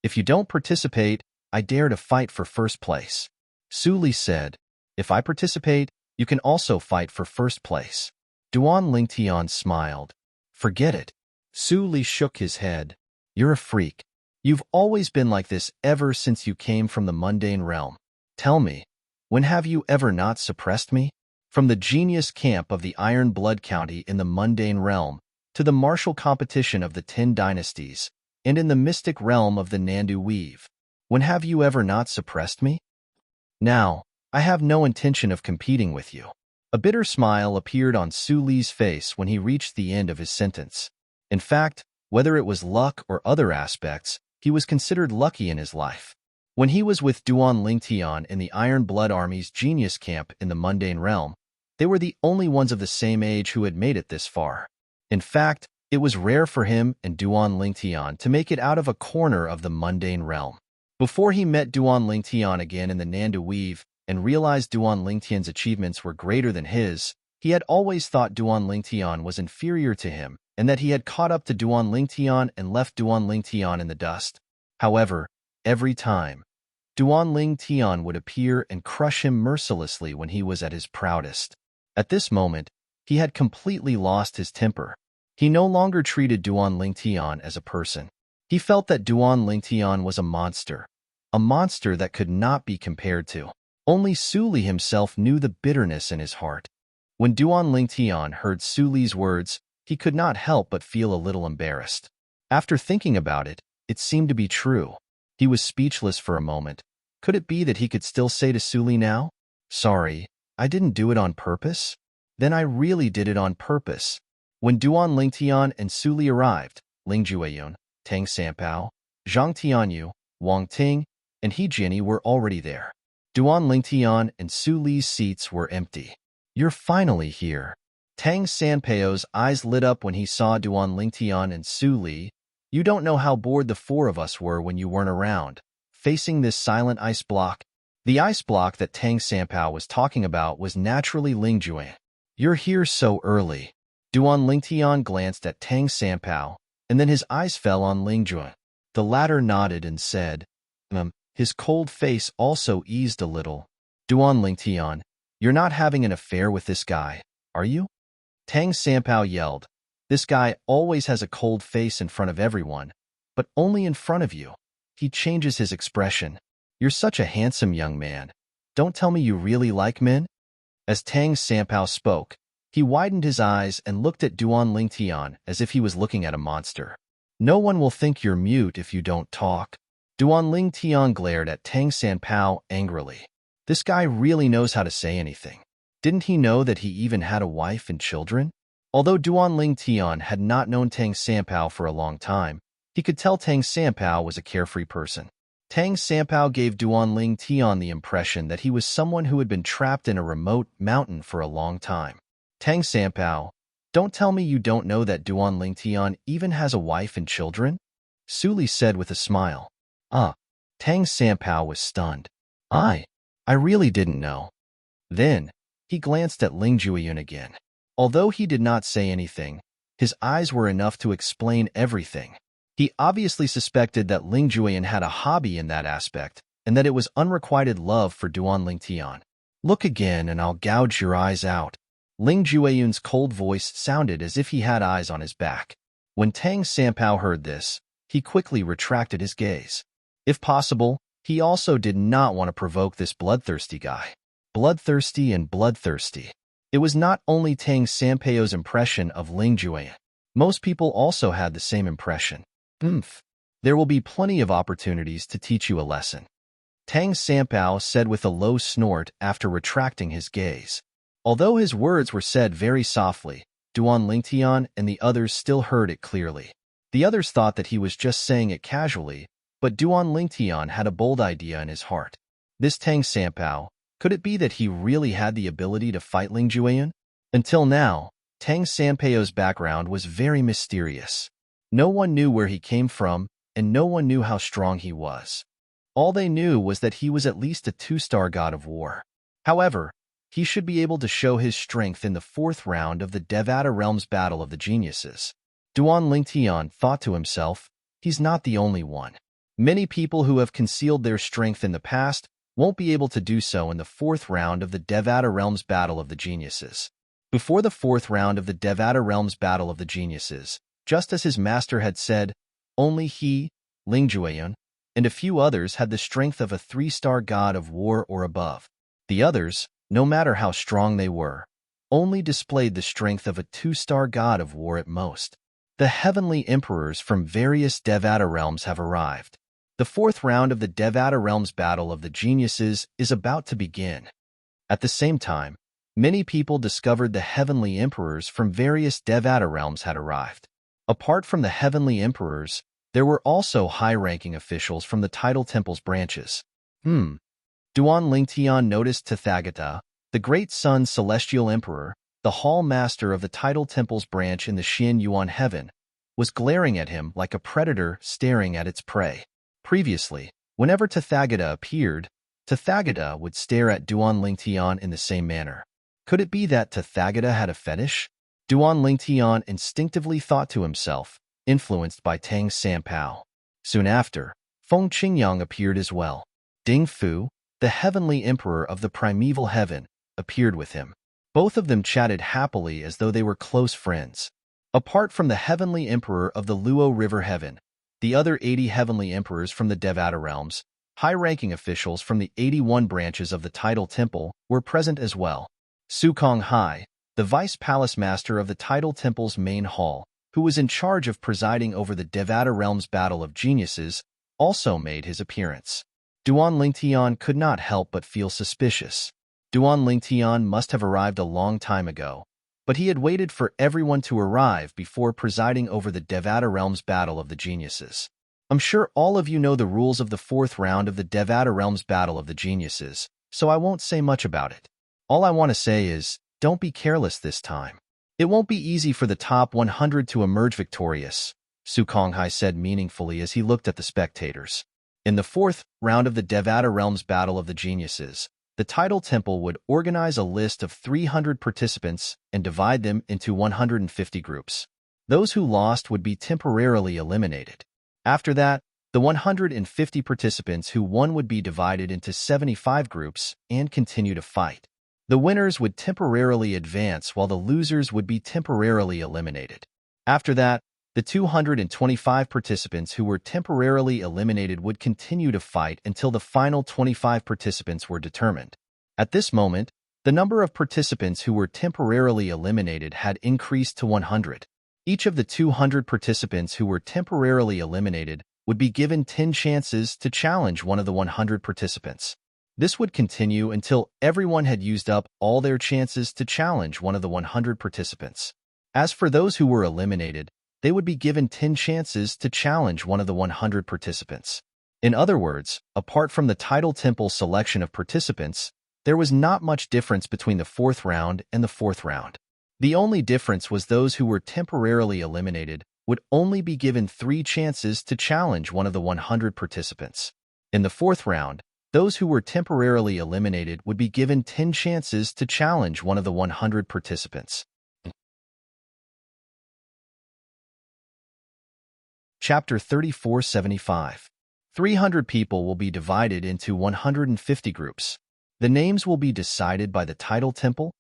If you don't participate, I dare to fight for first place. Suli said, if I participate, you can also fight for first place. Duan Lingtian smiled. Forget it. Suli shook his head. You're a freak. You've always been like this ever since you came from the mundane realm. Tell me, when have you ever not suppressed me? From the genius camp of the Iron Blood County in the mundane realm, to the martial competition of the 10 dynasties, and in the mystic realm of the Nandu Weave. When have you ever not suppressed me? Now, I have no intention of competing with you. A bitter smile appeared on Suli's face when he reached the end of his sentence. In fact, whether it was luck or other aspects, he was considered lucky in his life. When he was with Duan Lingtian in the Iron Blood Army's genius camp in the mundane realm, they were the only ones of the same age who had made it this far. In fact, it was rare for him and Duan Lingtian to make it out of a corner of the mundane realm. Before he met Duan Lingtian again in the Nandu Weave and realized Duan Lingtian's achievements were greater than his, he had always thought Duan Lingtian was inferior to him and that he had caught up to Duan Lingtian and left Duan Lingtian in the dust. However, every time, Duan Lingtian would appear and crush him mercilessly when he was at his proudest. At this moment, he had completely lost his temper. He no longer treated Duan Lingtian as a person. He felt that Duan Lingtian was a monster that could not be compared to. Only Suli himself knew the bitterness in his heart. When Duan Lingtian heard Suli's words, he could not help but feel a little embarrassed. After thinking about it, it seemed to be true. He was speechless for a moment. Could it be that he could still say to Suli now, "Sorry, I didn't do it on purpose"? Then I really did it on purpose. When Duan Lingtian and Suli arrived, Ling Jueyun, Tang Sanpao, Zhang Tianyu, Wang Ting, and He Jianyi were already there. Duan Lingtian and Suli's seats were empty. You're finally here. Tang Sanpao's eyes lit up when he saw Duan Lingtian and Suli. You don't know how bored the 4 of us were when you weren't around, facing this silent ice block. The ice block that Tang Sanpao was talking about was naturally Ling Jueyun. You're here so early. Duan Lingtian glanced at Tang Sanpao, and then his eyes fell on Ling Jueyun. The latter nodded and said, His cold face also eased a little. Duan Lingtian, you're not having an affair with this guy, are you? Tang Sanpao yelled. This guy always has a cold face in front of everyone, but only in front of you. He changes his expression. You're such a handsome young man. Don't tell me you really like men? As Tang Sanpao spoke, he widened his eyes and looked at Duan Lingtian as if he was looking at a monster. No one will think you're mute if you don't talk. Duan Lingtian glared at Tang Sanpao angrily. This guy really knows how to say anything. Didn't he know that he even had a wife and children? Although Duan Lingtian had not known Tang Sanpao for a long time, he could tell Tang Sanpao was a carefree person. Tang Sanpao gave Duan Lingtian the impression that he was someone who had been trapped in a remote mountain for a long time. Tang Sanpao, don't tell me you don't know that Duan Lingtian even has a wife and children? Su Li said with a smile. Tang Sanpao was stunned. I really didn't know. Then, he glanced at Ling Jueyun again. Although he did not say anything, his eyes were enough to explain everything. He obviously suspected that Ling Jueyun had a hobby in that aspect, and that it was unrequited love for Duan Lingtian. Look again and I'll gouge your eyes out. Ling Jueyun's cold voice sounded as if he had eyes on his back. When Tang Sanpao heard this, he quickly retracted his gaze. If possible, he also did not want to provoke this bloodthirsty guy. Bloodthirsty and bloodthirsty. It was not only Tang Sanpao's impression of Ling Jueyun. Most people also had the same impression. There will be plenty of opportunities to teach you a lesson. Tang Sanpao said with a low snort after retracting his gaze. Although his words were said very softly, Duan Lingtian and the others still heard it clearly. The others thought that he was just saying it casually, but Duan Lingtian had a bold idea in his heart. This Tang Sanpao, could it be that he really had the ability to fight Ling Jueyun? Until now, Tang Sanpao's background was very mysterious. No one knew where he came from, and no one knew how strong he was. All they knew was that he was at least a 2-star god of war. However, he should be able to show his strength in the 4th round of the Devata Realms Battle of the Geniuses. Duan Lingtian thought to himself, he's not the only one. Many people who have concealed their strength in the past won't be able to do so in the 4th round of the Devata Realms Battle of the Geniuses. Before the 4th round of the Devata Realms Battle of the Geniuses, just as his master had said, only he, Ling Jueyun, and a few others had the strength of a 3-star god of war or above. The others, no matter how strong they were, only displayed the strength of a 2-star god of war at most. The heavenly emperors from various Devata realms have arrived. The 4th round of the Devata Realms Battle of the Geniuses is about to begin. At the same time, many people discovered the heavenly emperors from various Devata realms had arrived. Apart from the heavenly emperors, there were also high-ranking officials from the Tidal Temple's branches. Duan Lingtian noticed Tathagata, the Great Sun Celestial Emperor, the Hall Master of the Tidal Temple's branch in the Xian Yuan Heaven, was glaring at him like a predator staring at its prey. Previously, whenever Tathagata appeared, Tathagata would stare at Duan Lingtian in the same manner. Could it be that Tathagata had a fetish? Duan Lingtian instinctively thought to himself, influenced by Tang Sanpao. Soon after, Feng Qingyang appeared as well. Ding Fu, the heavenly emperor of the primeval heaven, appeared with him. Both of them chatted happily as though they were close friends. Apart from the heavenly emperor of the Luo River Heaven, the other 80 heavenly emperors from the Devata realms, high-ranking officials from the 81 branches of the Tidal Temple, were present as well. Su Konghai, the vice palace master of the Tidal Temple's main hall, who was in charge of presiding over the Devata Realms Battle of Geniuses, also made his appearance. Duan Lingtian could not help but feel suspicious. Duan Lingtian must have arrived a long time ago, but he had waited for everyone to arrive before presiding over the Devata Realms Battle of the Geniuses. I'm sure all of you know the rules of the 4th round of the Devata Realms Battle of the Geniuses, so I won't say much about it. All I want to say is, don't be careless this time. It won't be easy for the top 100 to emerge victorious, Su Konghai said meaningfully as he looked at the spectators. In the 4th round of the Devata Realms Battle of the Geniuses, the Tidal Temple would organize a list of 300 participants and divide them into 150 groups. Those who lost would be temporarily eliminated. After that, The 150 participants who won would be divided into 75 groups and continue to fight. The winners would temporarily advance while the losers would be temporarily eliminated. After that, the 225 participants who were temporarily eliminated would continue to fight until the final 25 participants were determined. At this moment, the number of participants who were temporarily eliminated had increased to 100. Each of the 200 participants who were temporarily eliminated would be given 10 chances to challenge one of the 100 participants. This would continue until everyone had used up all their chances to challenge one of the 100 participants. As for those who were eliminated, they would be given 10 chances to challenge one of the 100 participants. In other words, apart from the title temple selection of participants, there was not much difference between the fourth round and the fourth round. The only difference was those who were temporarily eliminated would only be given 3 chances to challenge one of the 100 participants. In the fourth round, those who were temporarily eliminated would be given 10 chances to challenge one of the 100 participants. Chapter 3475. 300 people will be divided into 150 groups. The names will be decided by the title temple.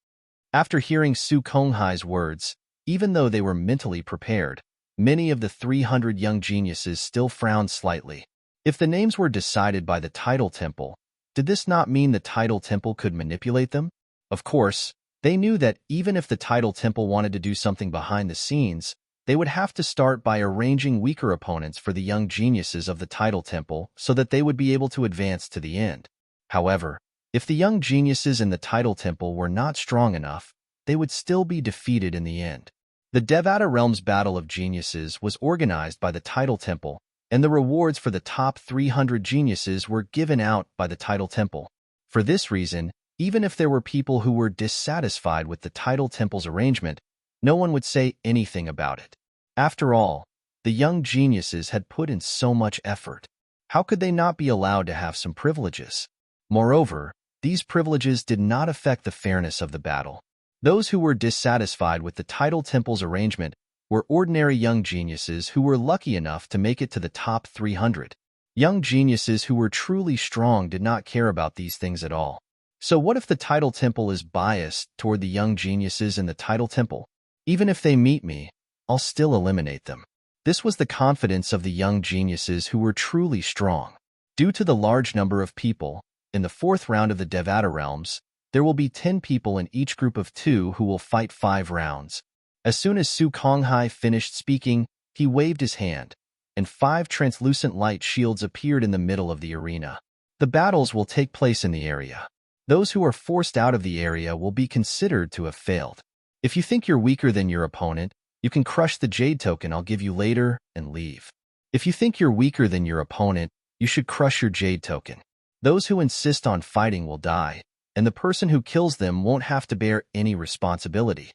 After hearing Su Konghai's words, even though they were mentally prepared, many of the 300 young geniuses still frowned slightly. If the names were decided by the title temple, did this not mean the title temple could manipulate them? Of course, they knew that even if the title temple wanted to do something behind the scenes, they would have to start by arranging weaker opponents for the young geniuses of the title temple so that they would be able to advance to the end. However, if the young geniuses in the title temple were not strong enough, they would still be defeated in the end. The Devata Realm's Battle of Geniuses was organized by the title temple, and the rewards for the top 300 geniuses were given out by the title temple. For this reason, even if there were people who were dissatisfied with the title temple's arrangement, no one would say anything about it. After all, the young geniuses had put in so much effort. How could they not be allowed to have some privileges? Moreover, these privileges did not affect the fairness of the battle. Those who were dissatisfied with the title temple's arrangement were ordinary young geniuses who were lucky enough to make it to the top 300. Young geniuses who were truly strong did not care about these things at all. So what if the title temple is biased toward the young geniuses in the title temple? Even if they meet me, I'll still eliminate them. This was the confidence of the young geniuses who were truly strong. Due to the large number of people, in the fourth round of the Devata Realms, there will be 10 people in each group of 2 who will fight 5 rounds. As soon as Su Konghai finished speaking, he waved his hand, and 5 translucent light shields appeared in the middle of the arena. The battles will take place in the area. Those who are forced out of the area will be considered to have failed. If you think you're weaker than your opponent, you can crush the jade token I'll give you later and leave. If you think you're weaker than your opponent, you should crush your jade token. Those who insist on fighting will die, and the person who kills them won't have to bear any responsibility.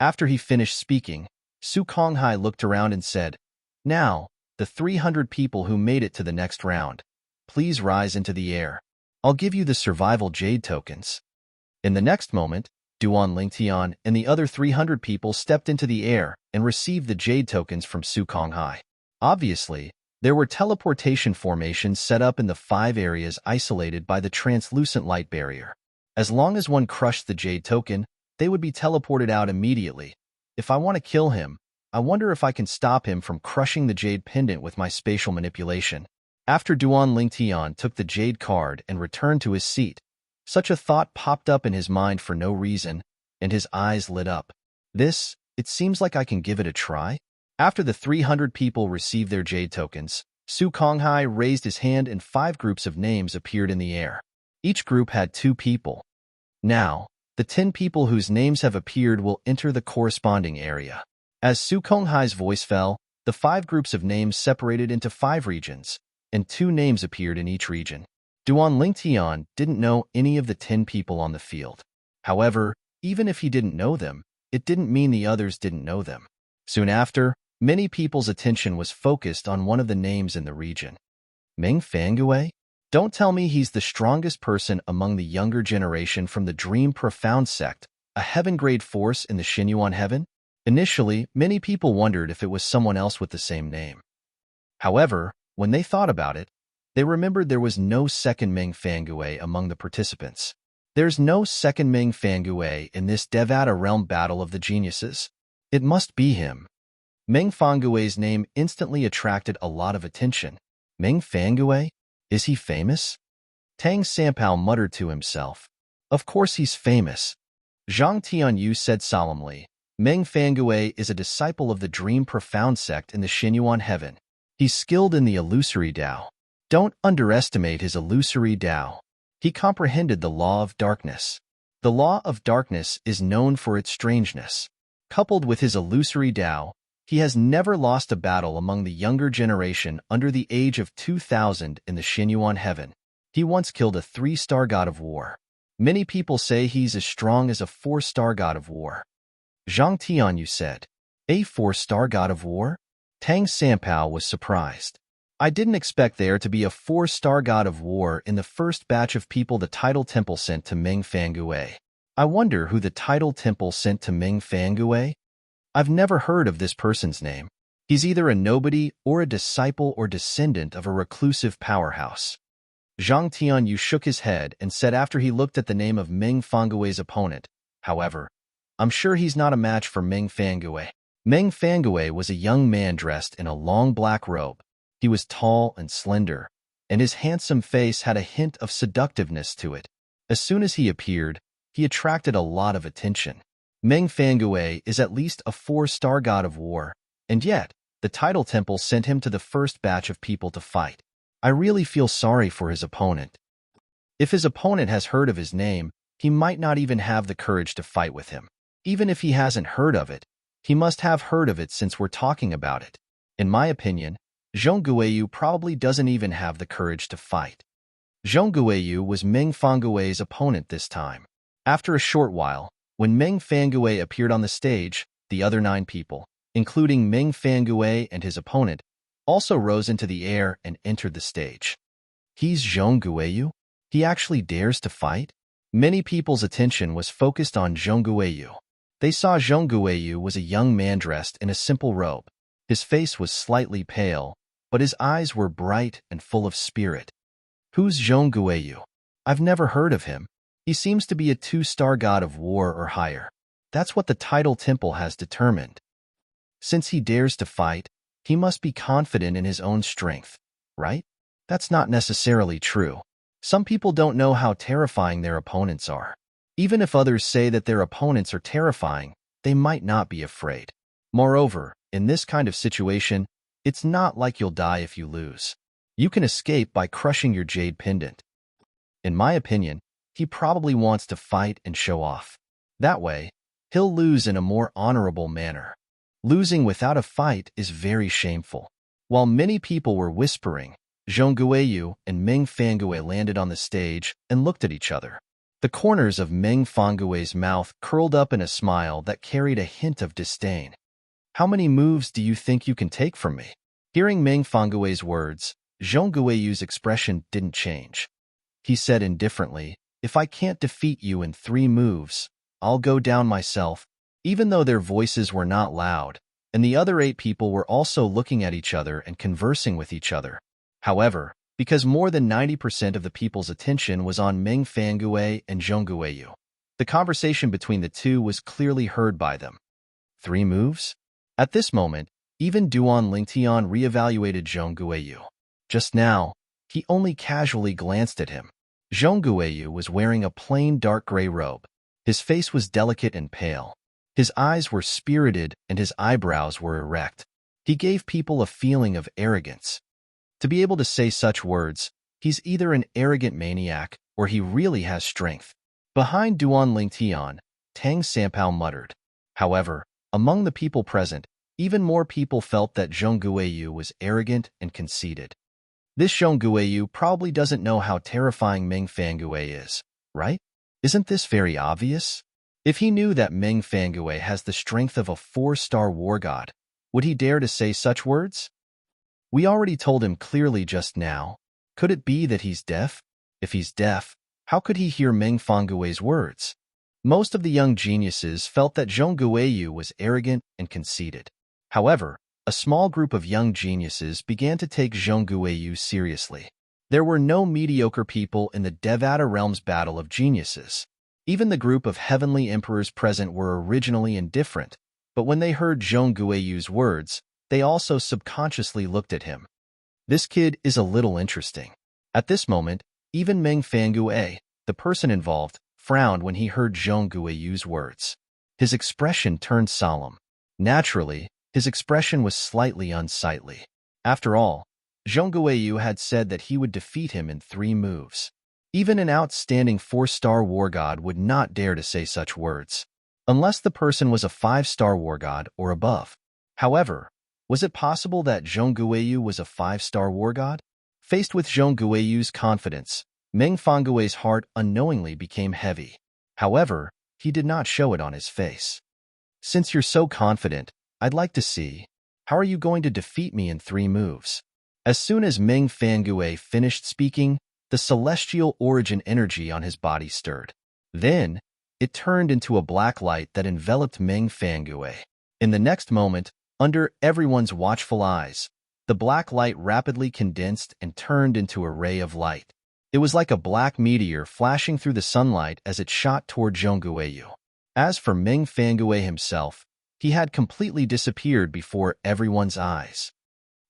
After he finished speaking, Su Konghai looked around and said, "Now, the 300 people who made it to the next round, please rise into the air. I'll give you the survival jade tokens." In the next moment, Duan Lingtian and the other 300 people stepped into the air and received the jade tokens from Su Konghai. Obviously, there were teleportation formations set up in the 5 areas isolated by the translucent light barrier. As long as one crushed the jade token, they would be teleported out immediately. If I want to kill him, I wonder if I can stop him from crushing the jade pendant with my spatial manipulation. After Duan Lingtian took the jade card and returned to his seat, such a thought popped up in his mind for no reason, and his eyes lit up. It seems like I can give it a try. After the 300 people received their jade tokens, Su Konghai raised his hand and 5 groups of names appeared in the air. Each group had 2 people. Now, the 10 people whose names have appeared will enter the corresponding area. As Su Konghai's voice fell, the 5 groups of names separated into 5 regions, and 2 names appeared in each region. Duan Lingtian didn't know any of the 10 people on the field. However, even if he didn't know them, it didn't mean the others didn't know them. Soon after, many people's attention was focused on one of the names in the region. Meng Fangue? Don't tell me he's the strongest person among the younger generation from the Dream Profound sect, a heaven-grade force in the Xinyuan heaven? Initially, many people wondered if it was someone else with the same name. However, When they thought about it, they remembered there was no second Meng Fangue among the participants. There's no second Meng Fangue in this Devata realm battle of the geniuses. It must be him. Meng Fangue's name instantly attracted a lot of attention. Meng Fangue? Is he famous? Tang Sampao muttered to himself. Of course he's famous. Zhang Tianyu said solemnly. Meng Fangue is a disciple of the Dream Profound sect in the Xinyuan heaven. He's skilled in the illusory Tao. Don't underestimate his illusory Tao. He comprehended the law of darkness. The law of darkness is known for its strangeness. Coupled with his illusory Tao, he has never lost a battle among the younger generation under the age of 2000 in the Xinyuan heaven. He once killed a 3-star god of war. Many people say he's as strong as a 4-star god of war. Zhang Tianyu said, a 4-star god of war? Tang Sampao was surprised. I didn't expect there to be a 4-star god of war in the first batch of people the Tidal Temple sent to Meng Fangue. I wonder who the Tidal Temple sent to Meng Fangue? I've never heard of this person's name. He's either a nobody or a disciple or descendant of a reclusive powerhouse. Zhang Tianyu shook his head and said after he looked at the name of Meng Fangue's opponent, however, I'm sure he's not a match for Meng Fangue. Meng Fangue was a young man dressed in a long black robe. He was tall and slender, and his handsome face had a hint of seductiveness to it. As soon as he appeared, he attracted a lot of attention. Meng Fangue is at least a 4-star god of war, and yet, the Tidal Temple sent him to the first batch of people to fight. I really feel sorry for his opponent. If his opponent has heard of his name, he might not even have the courage to fight with him. Even if he hasn't heard of it, he must have heard of it since we're talking about it. In my opinion, Zhong Guiyu probably doesn't even have the courage to fight. Zhong Guiyu was Meng Fangue's opponent this time. After a short while, when Meng Fangue appeared on the stage, the other 9 people, including Meng Fangue and his opponent, also rose into the air and entered the stage. He's Zhong Guiyu? He actually dares to fight? Many people's attention was focused on Zhong Guiyu. They saw Zhong Guiyu was a young man dressed in a simple robe. His face was slightly pale, but his eyes were bright and full of spirit. Who's Zhong Guiyu? I've never heard of him. He seems to be a 2-star god of war or higher. That's what the Tidal Temple has determined. Since he dares to fight, he must be confident in his own strength, right? That's not necessarily true. Some people don't know how terrifying their opponents are. Even if others say that their opponents are terrifying, they might not be afraid. Moreover, in this kind of situation, it's not like you'll die if you lose. You can escape by crushing your jade pendant. In my opinion, he probably wants to fight and show off. That way, he'll lose in a more honorable manner. Losing without a fight is very shameful. While many people were whispering, Zhong Guiyu and Meng Fangue landed on the stage and looked at each other. The corners of Meng Fangue's mouth curled up in a smile that carried a hint of disdain. How many moves do you think you can take from me? Hearing Meng Fangue's words, Zhong Guiyu's expression didn't change. He said indifferently, if I can't defeat you in 3 moves, I'll go down myself. Even though their voices were not loud, and the other 8 people were also looking at each other and conversing with each other. However, because more than 90% of the people's attention was on Meng Fangue and Zhong Guiyu, the conversation between the two was clearly heard by them. 3 moves? At this moment, even Duan Lingtian reevaluated Zhong Guiyu. Just now, he only casually glanced at him. Zhong Guiyu was wearing a plain dark gray robe. His face was delicate and pale. His eyes were spirited and his eyebrows were erect. He gave people a feeling of arrogance. To be able to say such words, he's either an arrogant maniac or he really has strength. Behind Duan Lingtian, Tang Sampao muttered. However, among the people present, even more people felt that Zhong Guiyu was arrogant and conceited. This Zhong Guiyu probably doesn't know how terrifying Meng Fangue is, right? Isn't this very obvious? If he knew that Meng Fangue has the strength of a 4-star war god, would he dare to say such words? We already told him clearly just now. Could it be that he's deaf? If he's deaf, how could he hear Meng Fangue's words? Most of the young geniuses felt that Zhong Guiyu was arrogant and conceited. However, a small group of young geniuses began to take Zhongguoyu seriously. There were no mediocre people in the Devata realm's battle of geniuses. Even the group of heavenly emperors present were originally indifferent, but when they heard Zhongguoyu's words, they also subconsciously looked at him. This kid is a little interesting. At this moment, even Meng Fangue, the person involved, frowned when he heard Zhongguoyu's words. His expression turned solemn. Naturally, his expression was slightly unsightly. After all, Zhongguoyu had said that he would defeat him in 3 moves. Even an outstanding 4-star war god would not dare to say such words, unless the person was a 5-star war god or above. However, was it possible that Zhongguoyu was a 5-star war god? Faced with Zhongguoyu's confidence, Meng Fangue's heart unknowingly became heavy. However, he did not show it on his face. Since you're so confident, I'd like to see, how are you going to defeat me in 3 moves? As soon as Meng Fangue finished speaking, the celestial origin energy on his body stirred. Then, it turned into a black light that enveloped Meng Fangue. In the next moment, under everyone's watchful eyes, the black light rapidly condensed and turned into a ray of light. It was like a black meteor flashing through the sunlight as it shot toward Zhongguoyu. As for Meng Fangue himself, he had completely disappeared before everyone's eyes.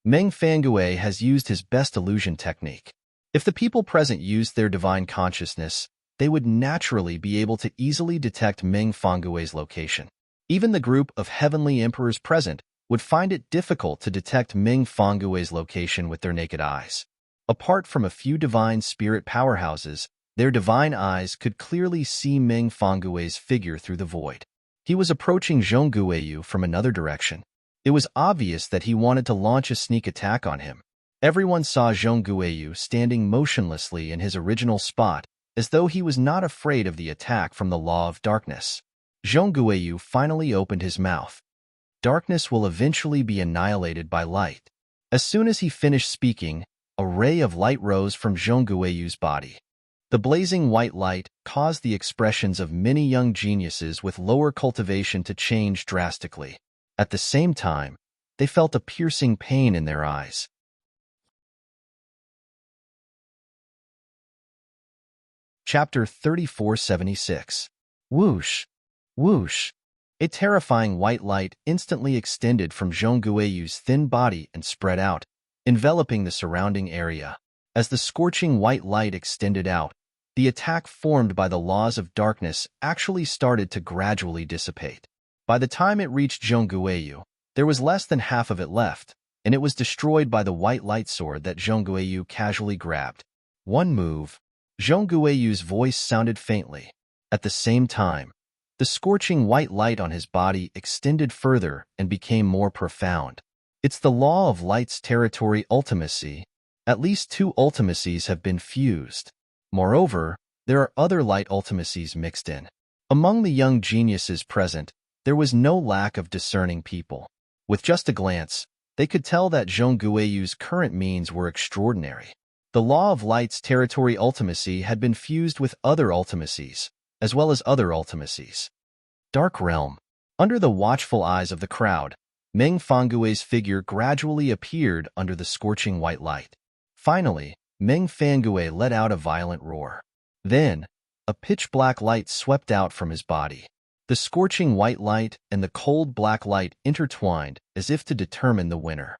Meng Fangue has used his best illusion technique. If the people present used their divine consciousness, they would naturally be able to easily detect Meng Fangue's location. Even the group of heavenly emperors present would find it difficult to detect Meng Fangue's location with their naked eyes. Apart from a few divine spirit powerhouses, their divine eyes could clearly see Meng Fangue's figure through the void. He was approaching Zhongguoyu from another direction. It was obvious that he wanted to launch a sneak attack on him. Everyone saw Zhongguoyu standing motionlessly in his original spot, as though he was not afraid of the attack from the law of darkness. Zhongguoyu finally opened his mouth. Darkness will eventually be annihilated by light. As soon as he finished speaking, a ray of light rose from Zhongguoyu's body. The blazing white light caused the expressions of many young geniuses with lower cultivation to change drastically. At the same time, they felt a piercing pain in their eyes. Chapter 3476. Whoosh! Whoosh! A terrifying white light instantly extended from Zhongguoyu's thin body and spread out, enveloping the surrounding area. As the scorching white light extended out, the attack formed by the laws of darkness actually started to gradually dissipate. By the time it reached Zhongguoyu, there was less than half of it left, and it was destroyed by the white light sword that Zhongguoyu casually grabbed. 1 move. Zhongguoyu's voice sounded faintly. At the same time, the scorching white light on his body extended further and became more profound. It's the law of light's territory ultimacy. At least 2 ultimacies have been fused. Moreover, there are other light ultimacies mixed in. Among the young geniuses present, there was no lack of discerning people. With just a glance, they could tell that Zhongguoyu's current means were extraordinary. The law of light's territory ultimacy had been fused with other ultimacies, as well as other ultimacies. Dark Realm. Under the watchful eyes of the crowd, Meng Fangue's figure gradually appeared under the scorching white light. Finally, Meng Fangue let out a violent roar. Then, a pitch-black light swept out from his body. The scorching white light and the cold black light intertwined as if to determine the winner.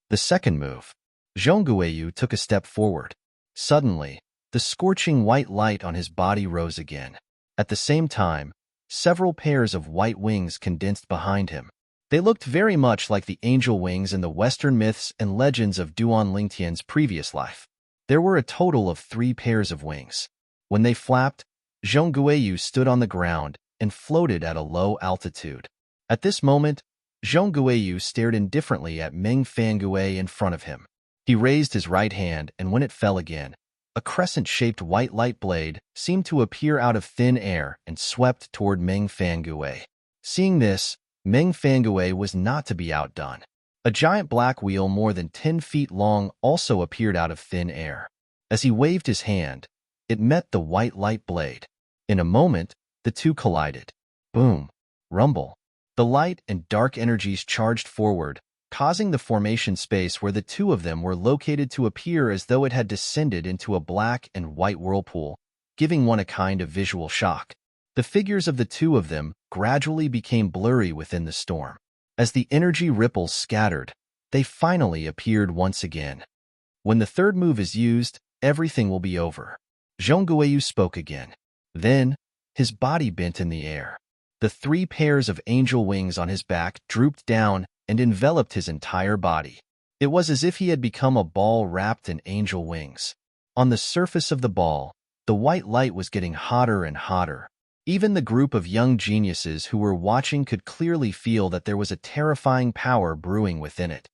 The second move. Zhongguoyu took a step forward. Suddenly, the scorching white light on his body rose again. At the same time, several pairs of white wings condensed behind him. They looked very much like the angel wings in the Western myths and legends of Duan Lingtian's previous life. There were a total of 3 pairs of wings. When they flapped, Zhongguoyu stood on the ground and floated at a low altitude. At this moment, Zhongguoyu stared indifferently at Meng Fangue in front of him. He raised his right hand, and when it fell again, a crescent-shaped white light blade seemed to appear out of thin air and swept toward Meng Fangue. Seeing this, Meng Fangue was not to be outdone. A giant black wheel more than 10 feet long also appeared out of thin air. As he waved his hand, it met the white light blade. In a moment, the two collided. Boom! Rumble! The light and dark energies charged forward, causing the formation space where the two of them were located to appear as though it had descended into a black and white whirlpool, giving one a kind of visual shock. The figures of the two of them gradually became blurry within the storm. As the energy ripples scattered, they finally appeared once again. When the third move is used, everything will be over. Zhong Guiyu spoke again. Then, his body bent in the air. The 3 pairs of angel wings on his back drooped down and enveloped his entire body. It was as if he had become a ball wrapped in angel wings. On the surface of the ball, the white light was getting hotter and hotter. Even the group of young geniuses who were watching could clearly feel that there was a terrifying power brewing within it.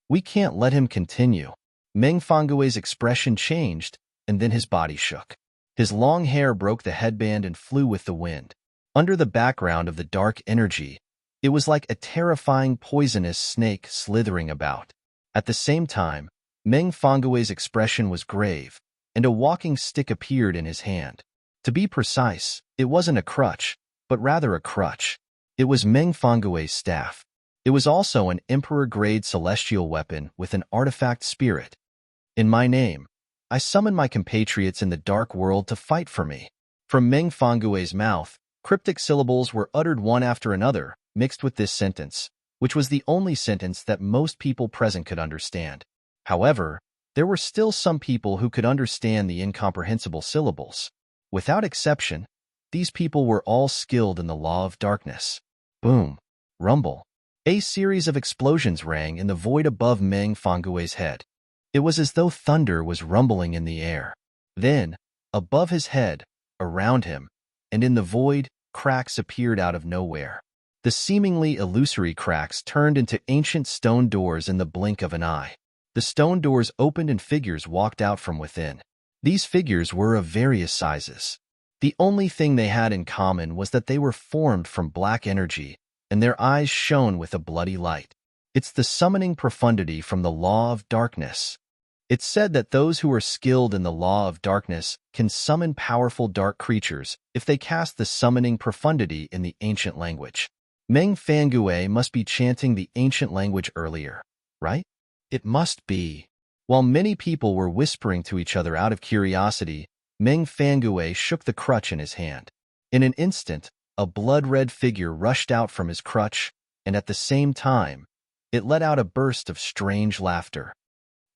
We can't let him continue. Meng Fangui's expression changed, and then his body shook. His long hair broke the headband and flew with the wind. Under the background of the dark energy, it was like a terrifying poisonous snake slithering about. At the same time, Meng Fangui's expression was grave, and a walking stick appeared in his hand. To be precise, it wasn't a crutch, but rather a crutch. It was Meng Fangui's staff. It was also an Emperor-grade celestial weapon with an artifact spirit. In my name, I summon my compatriots in the dark world to fight for me. From Meng Fangui's mouth, cryptic syllables were uttered one after another, mixed with this sentence, which was the only sentence that most people present could understand. However, there were still some people who could understand the incomprehensible syllables. Without exception, these people were all skilled in the law of darkness. Boom. Rumble. A series of explosions rang in the void above Meng Fangui's head. It was as though thunder was rumbling in the air. Then, above his head, around him, and in the void, cracks appeared out of nowhere. The seemingly illusory cracks turned into ancient stone doors in the blink of an eye. The stone doors opened and figures walked out from within. These figures were of various sizes. The only thing they had in common was that they were formed from black energy, and their eyes shone with a bloody light. It's the summoning profundity from the law of darkness. It's said that those who are skilled in the law of darkness can summon powerful dark creatures if they cast the summoning profundity in the ancient language. Meng Fangui must be chanting the ancient language earlier, right? It must be. While many people were whispering to each other out of curiosity, Meng Fangui shook the crutch in his hand. In an instant, a blood-red figure rushed out from his crutch, and at the same time, it let out a burst of strange laughter.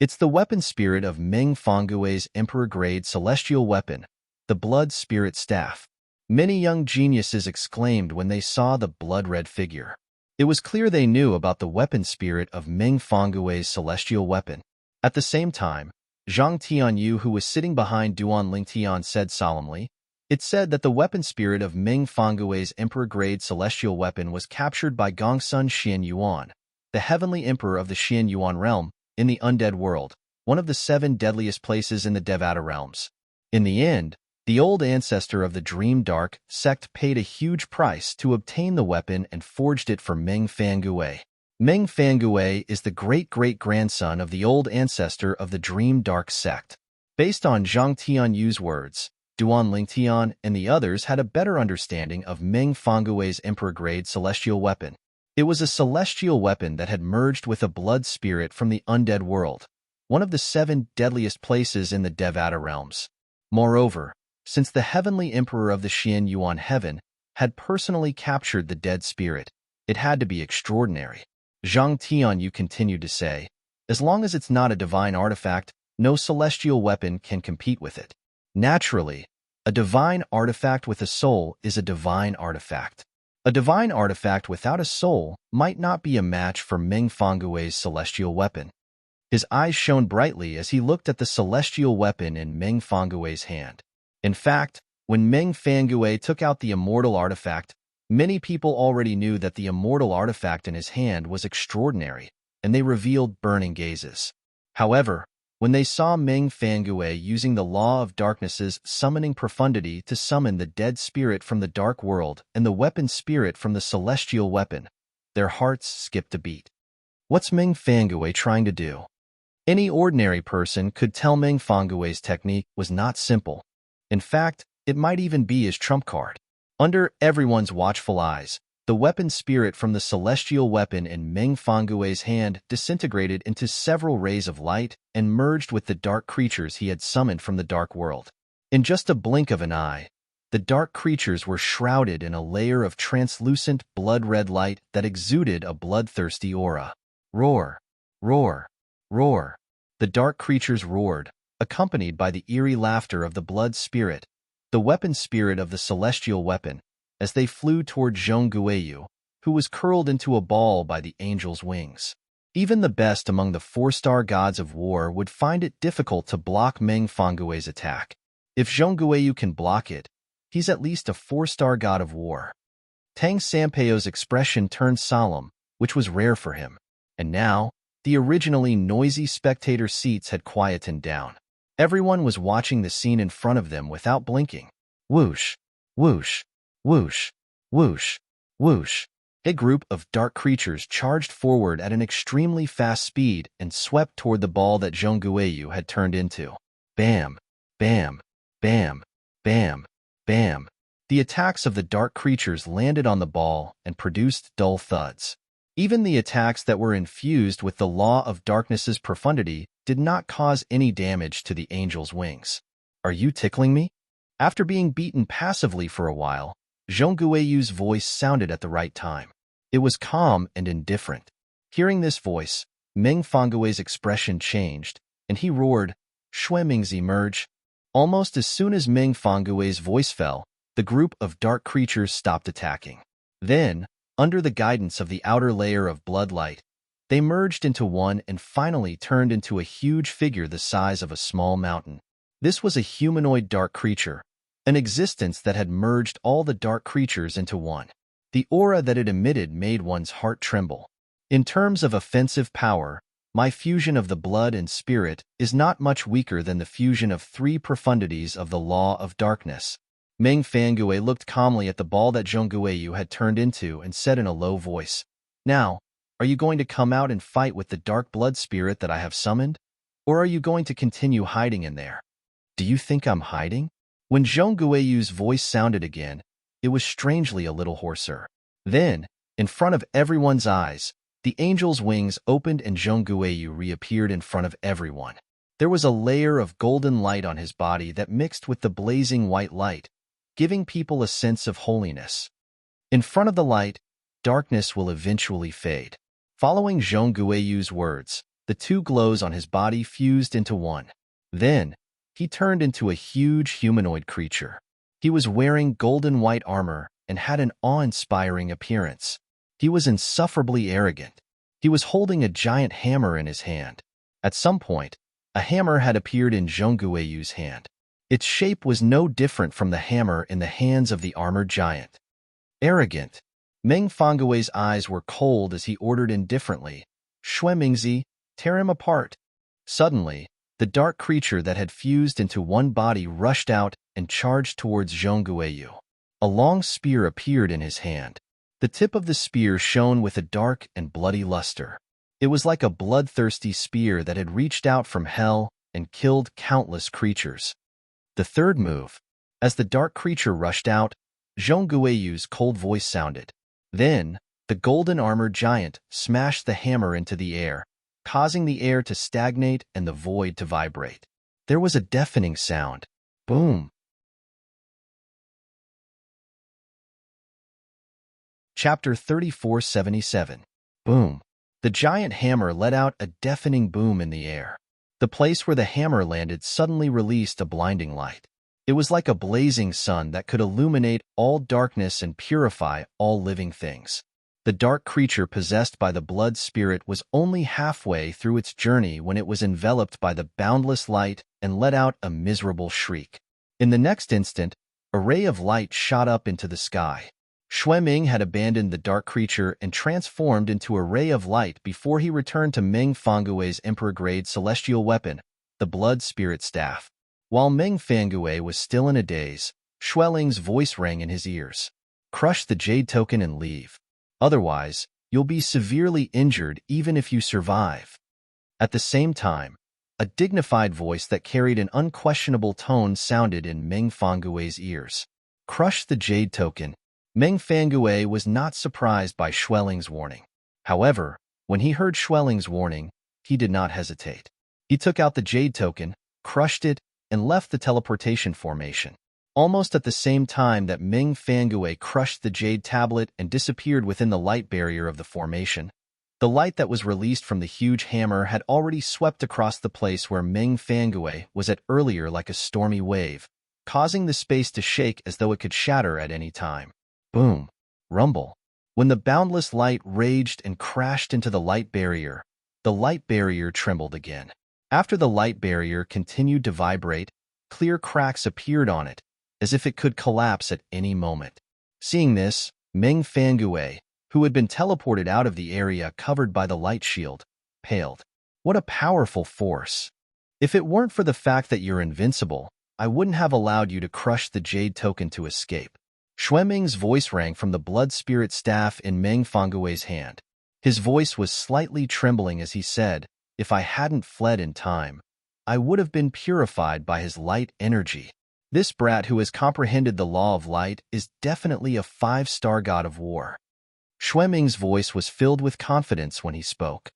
It's the weapon spirit of Meng Fangui's Emperor-grade celestial weapon, the Blood Spirit Staff. Many young geniuses exclaimed when they saw the blood-red figure. It was clear they knew about the weapon spirit of Meng Fangui's celestial weapon. At the same time, Zhang Tianyu, who was sitting behind Duan Lingtian, said solemnly, "It's said that the weapon spirit of Meng Fangui's Emperor-grade celestial weapon was captured by Gongsun Xian Yuan, the heavenly emperor of the Xian Yuan realm, in the undead world, one of the 7 deadliest places in the Devata realms. In the end, the old ancestor of the Dream Dark sect paid a huge price to obtain the weapon and forged it for Meng Fangui. Meng Fangui is the great-great-grandson of the old ancestor of the Dream Dark sect." Based on Zhang Tianyu's words, Duan Lingtian and the others had a better understanding of Meng Fangui's Emperor-grade celestial weapon. It was a celestial weapon that had merged with a blood spirit from the undead world, one of the 7 deadliest places in the Devata realms. Moreover, since the heavenly emperor of the Xian Yuan heaven had personally captured the dead spirit, it had to be extraordinary. Zhang Tianyu continued to say, "As long as it's not a divine artifact, no celestial weapon can compete with it. Naturally, a divine artifact with a soul is a divine artifact. A divine artifact without a soul might not be a match for Meng Fangui's celestial weapon." His eyes shone brightly as he looked at the celestial weapon in Meng Fangui's hand. In fact, when Meng Fangui took out the immortal artifact, many people already knew that the immortal artifact in his hand was extraordinary, and they revealed burning gazes. However, when they saw Meng Fangui using the law of darkness's summoning profundity to summon the dead spirit from the dark world and the weapon spirit from the celestial weapon, their hearts skipped a beat. What's Meng Fangui trying to do? Any ordinary person could tell Meng Fangui's technique was not simple. In fact, it might even be his trump card. Under everyone's watchful eyes, The weapon spirit from the celestial weapon in Meng Fangue's hand disintegrated into several rays of light and merged with the dark creatures he had summoned from the dark world. In just a blink of an eye, the dark creatures were shrouded in a layer of translucent blood-red light that exuded a bloodthirsty aura. Roar! Roar! Roar! The dark creatures roared, accompanied by the eerie laughter of the blood spirit, the weapon spirit of the celestial weapon, as they flew toward Zhong Guiyu, who was curled into a ball by the angel's wings. Even the best among the four-star gods of war would find it difficult to block Meng Fangue's attack. If Zhong Guiyu can block it, he's at least a four-star god of war. Tang Sampeo's expression turned solemn, which was rare for him. And now, the originally noisy spectator seats had quietened down. Everyone was watching the scene in front of them without blinking. Whoosh! Whoosh! Whoosh! Whoosh! Whoosh! A group of dark creatures charged forward at an extremely fast speed and swept toward the ball that Zhong Guiyu had turned into. Bam! Bam! Bam! Bam! Bam! The attacks of the dark creatures landed on the ball and produced dull thuds. Even the attacks that were infused with the law of darkness's profundity did not cause any damage to the angel's wings. Are you tickling me? After being beaten passively for a while, Zhong Guiyu's voice sounded at the right time. It was calm and indifferent. Hearing this voice, Meng Fangue's expression changed, and he roared, "Shuemingzi emerge." Almost as soon as Meng Fangue's voice fell, the group of dark creatures stopped attacking. Then, under the guidance of the outer layer of blood light, they merged into one and finally turned into a huge figure the size of a small mountain. This was a humanoid dark creature, an existence that had merged all the dark creatures into one. The aura that it emitted made one's heart tremble. In terms of offensive power, my fusion of the blood and spirit is not much weaker than the fusion of three profundities of the law of darkness. Meng Fangue looked calmly at the ball that Zhong Guiyu had turned into and said in a low voice, "Now, are you going to come out and fight with the dark blood spirit that I have summoned? Or are you going to continue hiding in there?" "Do you think I'm hiding?" When Zhong Guiyu's voice sounded again, it was strangely a little hoarser. Then, in front of everyone's eyes, the angel's wings opened and Zhong Guiyu reappeared in front of everyone. There was a layer of golden light on his body that mixed with the blazing white light, giving people a sense of holiness. In front of the light, darkness will eventually fade. Following Zhong Guiyu's words, the two glows on his body fused into one. Then, he turned into a huge humanoid creature. He was wearing golden white armor and had an awe-inspiring appearance. He was insufferably arrogant. He was holding a giant hammer in his hand. At some point, a hammer had appeared in Zhong Guiyu's hand. Its shape was no different from the hammer in the hands of the armored giant. Arrogant. Meng Fangue's eyes were cold as he ordered indifferently, "Shuemingzi, tear him apart." Suddenly, the dark creature that had fused into one body rushed out and charged towards Zhong Guiyu. A long spear appeared in his hand. The tip of the spear shone with a dark and bloody luster. It was like a bloodthirsty spear that had reached out from hell and killed countless creatures. The third move. As the dark creature rushed out, Zhong Guiyu's cold voice sounded. Then, the golden armored giant smashed the hammer into the air, causing the air to stagnate and the void to vibrate. There was a deafening sound. Boom! Chapter 3477. Boom! The giant hammer let out a deafening boom in the air. The place where the hammer landed suddenly released a blinding light. It was like a blazing sun that could illuminate all darkness and purify all living things. The dark creature possessed by the blood spirit was only halfway through its journey when it was enveloped by the boundless light and let out a miserable shriek. In the next instant, a ray of light shot up into the sky. Shueming had abandoned the dark creature and transformed into a ray of light before he returned to Meng Fangue's emperor-grade celestial weapon, the blood spirit staff. While Meng Fangue was still in a daze, Shueling's voice rang in his ears. "Crush the jade token and leave. Otherwise, you'll be severely injured even if you survive." At the same time, a dignified voice that carried an unquestionable tone sounded in Meng Fangue's ears. "Crush the jade token. Meng Fangui was not surprised by Schwelling's warning. However, when he heard Schwelling's warning, he did not hesitate. He took out the jade token, crushed it, and left the teleportation formation. Almost at the same time that Meng Fangui crushed the jade tablet and disappeared within the light barrier of the formation, the light that was released from the huge hammer had already swept across the place where Meng Fangui was at earlier like a stormy wave, causing the space to shake as though it could shatter at any time. Boom. Rumble. When the boundless light raged and crashed into the light barrier trembled again. After the light barrier continued to vibrate, clear cracks appeared on it, as if it could collapse at any moment. Seeing this, Meng Fangui, who had been teleported out of the area covered by the light shield, paled. What a powerful force! If it weren't for the fact that you're invincible, I wouldn't have allowed you to crush the jade token to escape. Xueming's voice rang from the blood spirit staff in Meng Fangui's hand. His voice was slightly trembling as he said, "If I hadn't fled in time, I would have been purified by his light energy. This brat who has comprehended the law of light is definitely a 5-star god of war." Xueming's voice was filled with confidence when he spoke.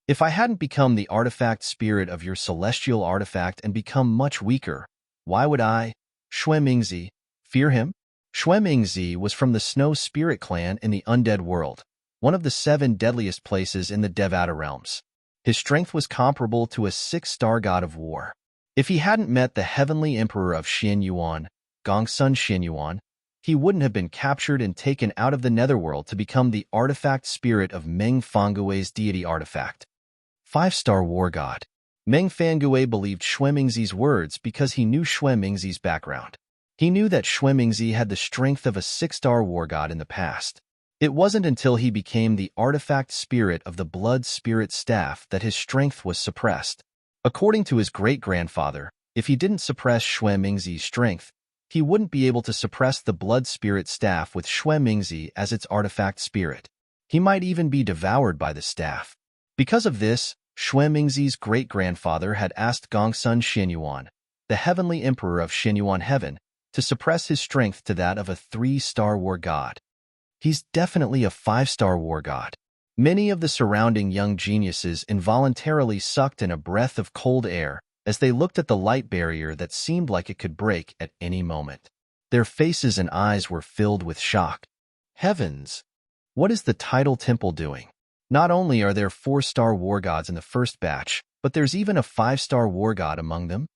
"If I hadn't become the artifact spirit of your celestial artifact and become much weaker, why would I, Xuemingzi, fear him?" Xuemingzi was from the Snow Spirit clan in the undead world, one of the 7 deadliest places in the Devata realms. His strength was comparable to a 6-star god of war. If he hadn't met the heavenly emperor of Xianyuan, Gongsun Xianyuan, he wouldn't have been captured and taken out of the netherworld to become the artifact spirit of Meng Fangui's deity artifact. 5-star war god. Meng Fangui believed Xuemingzi's words because he knew Xuemingzi's background. He knew that Xuemingzi had the strength of a 6-star war god in the past. It wasn't until he became the artifact spirit of the blood spirit staff that his strength was suppressed. According to his great-grandfather, if he didn't suppress Xuemingzi's strength, he wouldn't be able to suppress the blood spirit staff with Xuemingzi as its artifact spirit. He might even be devoured by the staff. Because of this, Xuemingzi's great-grandfather had asked Gongsun Xianyuan, the heavenly emperor of Xianyuan heaven, to suppress his strength to that of a 3-star war god. He's definitely a 5-star war god. Many of the surrounding young geniuses involuntarily sucked in a breath of cold air as they looked at the light barrier that seemed like it could break at any moment. Their faces and eyes were filled with shock. Heavens! What is the Tidal Temple doing? Not only are there 4-star war gods in the first batch, but there's even a 5-star war god among them?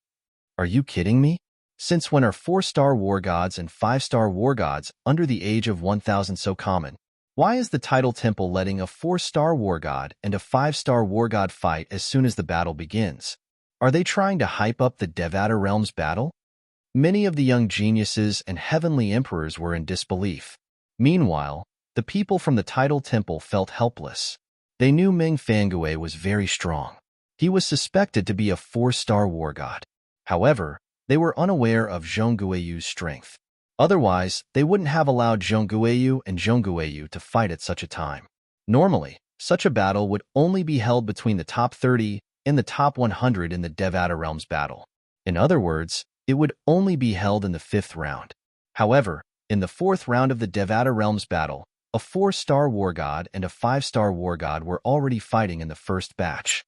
Are you kidding me? Since when are 4-star war gods and 5-star war gods under the age of 1000 so common? Why is the Tidal Temple letting a 4-star war god and a 5-star war god fight as soon as the battle begins? Are they trying to hype up the Devata realm's battle? Many of the young geniuses and heavenly emperors were in disbelief. Meanwhile, the people from the Tidal Temple felt helpless. They knew Meng Fangui was very strong. He was suspected to be a 4-star war god. However, they were unaware of Zhongguiyu's strength. Otherwise, they wouldn't have allowed Zhongguiyu and Zhongguiyu to fight at such a time. Normally, such a battle would only be held between the top 30 and the top 100 in the Devata realm's battle. In other words, it would only be held in the 5th round. However, in the 4th round of the Devata realm's battle, a 4-star war god and a 5-star war god were already fighting in the first batch.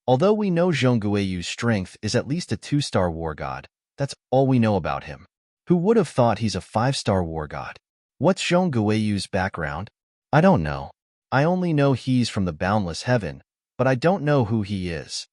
Although we know Zhongguiyu's strength is at least a 2-star war god, that's all we know about him. Who would have thought he's a 5-star war god? What's Zhongguiyu's background? I don't know. I only know he's from the boundless heaven, but I don't know who he is.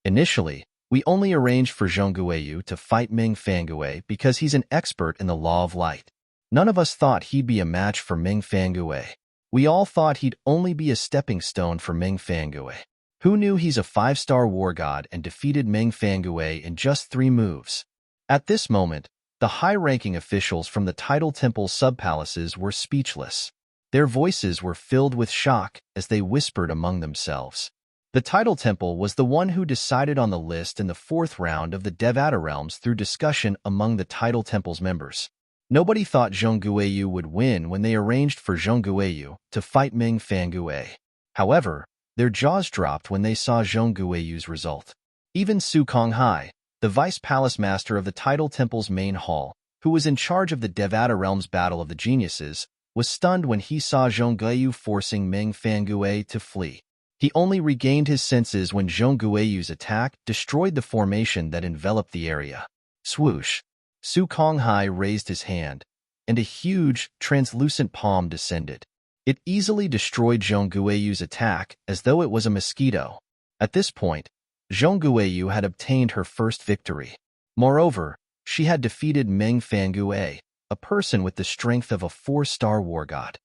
Initially, we only arranged for Zhongguiyu to fight Meng Fangui because he's an expert in the law of light. None of us thought he'd be a match for Meng Fangui. We all thought he'd only be a stepping stone for Meng Fangui. Who knew he's a 5-star war god and defeated Meng Fangui in just 3 moves? At this moment, the high-ranking officials from the Tidal Temple sub-palaces were speechless. Their voices were filled with shock as they whispered among themselves. The Tidal Temple was the one who decided on the list in the 4th round of the Devata realms through discussion among the Tidal Temple's members. Nobody thought Zhongguiyu would win when they arranged for Zhongguiyu to fight Meng Fangui. However, their jaws dropped when they saw Zhongguiyu's result. Even Su Konghai, the vice palace master of the Tidal Temple's main hall, who was in charge of the Devata Realm's Battle of the Geniuses, was stunned when he saw Zhong Guiyu forcing Meng Fangue to flee. He only regained his senses when Zhong Guiyu's attack destroyed the formation that enveloped the area. Swoosh! Su Konghai raised his hand, and a huge, translucent palm descended. It easily destroyed Zhong Guiyu's attack as though it was a mosquito. At this point, Zhong Guiyu had obtained her first victory. Moreover, she had defeated Meng Fangue, a person with the strength of a 4-star war god.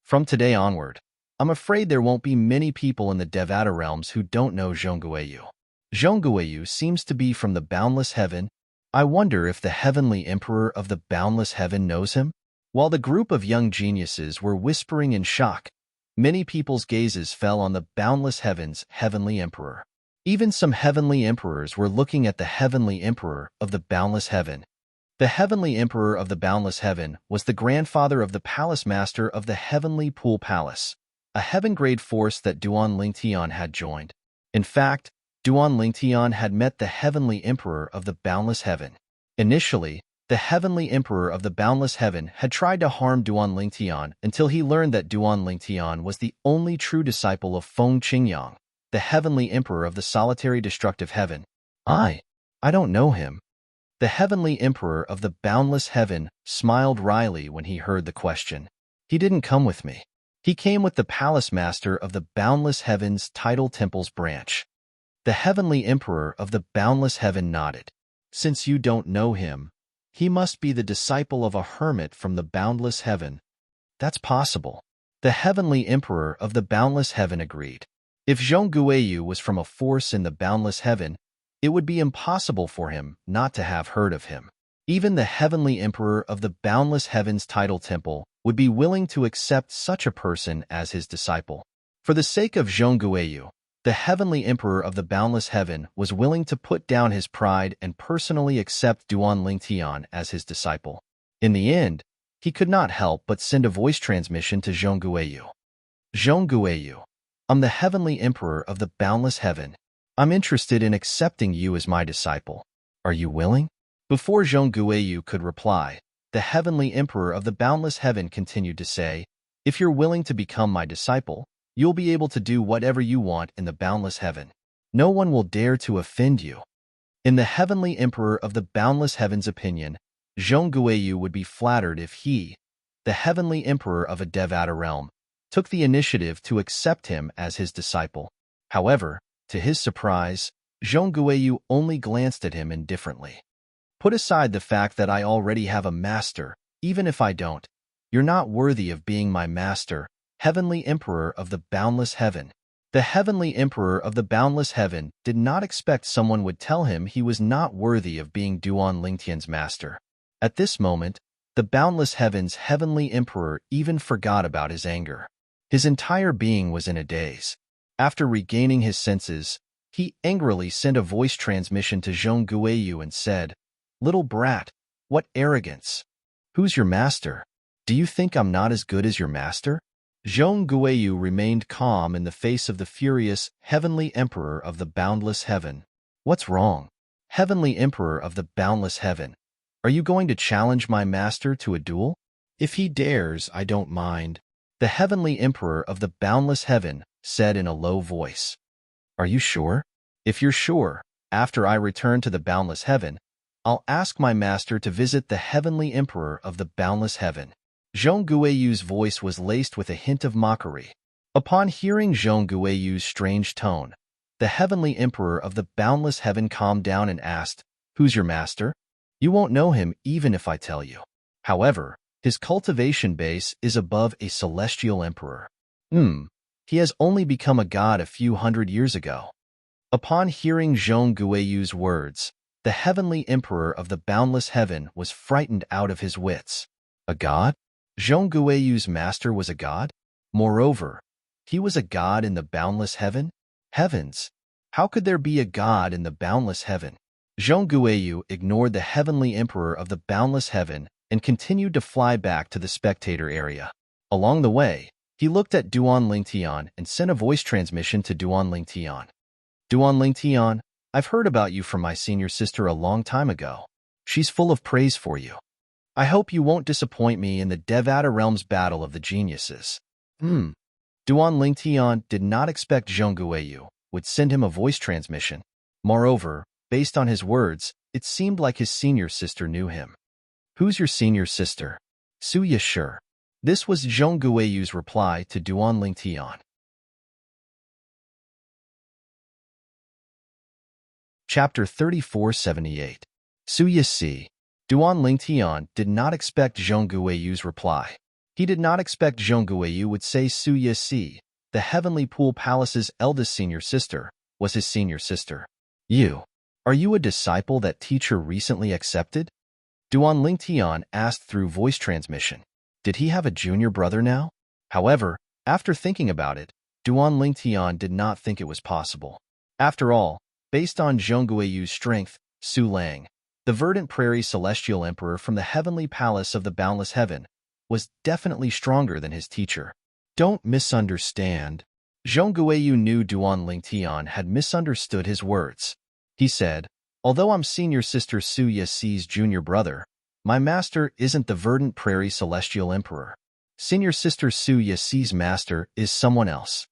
From today onward, I'm afraid there won't be many people in the Devata realms who don't know Zhong Guiyu. Zhong Guiyu seems to be from the boundless heaven. I wonder if the heavenly emperor of the boundless heaven knows him? While the group of young geniuses were whispering in shock, many people's gazes fell on the boundless heaven's heavenly emperor. Even some heavenly emperors were looking at the heavenly emperor of the boundless heaven. The heavenly emperor of the boundless heaven was the grandfather of the palace master of the heavenly pool palace, a heaven-grade force that Duan Lingtian had joined. In fact, Duan Lingtian had met the heavenly emperor of the boundless heaven. Initially, the heavenly emperor of the boundless heaven had tried to harm Duan Lingtian until he learned that Duan Lingtian was the only true disciple of Feng Qingyang, the heavenly emperor of the solitary destructive heaven. I don't know him. The heavenly emperor of the boundless heaven smiled wryly when he heard the question. He didn't come with me. He came with the palace master of the boundless heaven's tidal temple's branch. The heavenly emperor of the boundless heaven nodded. Since you don't know him, he must be the disciple of a hermit from the boundless heaven. That's possible. The heavenly emperor of the boundless heaven agreed. If Zhong Guiyu was from a force in the boundless heaven, it would be impossible for him not to have heard of him. Even the heavenly emperor of the boundless heaven's tidal temple would be willing to accept such a person as his disciple. For the sake of Zhong Guiyu, the heavenly emperor of the boundless heaven was willing to put down his pride and personally accept Duan Lingtian as his disciple. In the end, he could not help but send a voice transmission to Zhong Guiyu. Zhong Guiyu, I'm the heavenly emperor of the boundless heaven. I'm interested in accepting you as my disciple. Are you willing? Before Zhong Guiyu could reply, the heavenly emperor of the boundless heaven continued to say, if you're willing to become my disciple, you'll be able to do whatever you want in the boundless heaven. No one will dare to offend you. In the heavenly emperor of the boundless heaven's opinion, Zhong Guiyu would be flattered if he, the heavenly emperor of a Devata realm, took the initiative to accept him as his disciple. However, to his surprise, Zhong Guiyu only glanced at him indifferently. Put aside the fact that I already have a master, even if I don't. You're not worthy of being my master, heavenly emperor of the boundless heaven. The heavenly emperor of the boundless heaven did not expect someone would tell him he was not worthy of being Duan Lingtian's master. At this moment, the boundless heaven's heavenly emperor even forgot about his anger. His entire being was in a daze. After regaining his senses, he angrily sent a voice transmission to Zhong Guiyu and said, Little brat, what arrogance! Who's your master? Do you think I'm not as good as your master? Zhong Guiyu remained calm in the face of the furious heavenly emperor of the boundless heaven. What's wrong? Heavenly emperor of the boundless heaven, are you going to challenge my master to a duel? If he dares, I don't mind. The heavenly emperor of the boundless heaven said in a low voice. Are you sure? If you're sure, after I return to the boundless heaven, I'll ask my master to visit the heavenly emperor of the boundless heaven. Zhong Guiyu's voice was laced with a hint of mockery. Upon hearing Zhong Guiyu's strange tone, the heavenly emperor of the boundless heaven calmed down and asked, Who's your master? You won't know him even if I tell you. However, his cultivation base is above a celestial emperor. He has only become a god a few hundred years ago. Upon hearing Zhong Guiyu's words, the heavenly emperor of the boundless heaven was frightened out of his wits. A god? Zhong Guiyu's master was a god? Moreover, he was a god in the boundless heaven? Heavens! How could there be a god in the boundless heaven? Zhong Guiyu ignored the heavenly emperor of the boundless heaven and continued to fly back to the spectator area. Along the way, he looked at Duan Lingtian and sent a voice transmission to Duan Lingtian. Duan Lingtian, I've heard about you from my senior sister a long time ago. She's full of praise for you. I hope you won't disappoint me in the Devata Realms Battle of the Geniuses. Duan Lingtian did not expect Zheng Guiyu would send him a voice transmission. Moreover, based on his words, it seemed like his senior sister knew him. Who's your senior sister? Su Yashur. This was Zheng Guiyu's reply to Duan Lingtian. Chapter 3478. Su Yasi. Duan Lingtian did not expect Zheng Guiyu's reply. He did not expect Zheng Guiyu would say Su Yasi, the Heavenly Pool Palace's eldest senior sister, was his senior sister. Are you a disciple that teacher recently accepted? Duan Lingtian asked through voice transmission. Did he have a junior brother now? However, after thinking about it, Duan Lingtian did not think it was possible. After all, based on Zheng Guiyu's strength, Su Lang, the verdant prairie celestial emperor from the heavenly palace of the boundless heaven, was definitely stronger than his teacher. Don't misunderstand. Zheng Guiyu knew Duan Lingtian had misunderstood his words. He said, although I'm senior sister Su Yasi's junior brother, my master isn't the verdant prairie celestial emperor. Senior sister Su Yasi's master is someone else.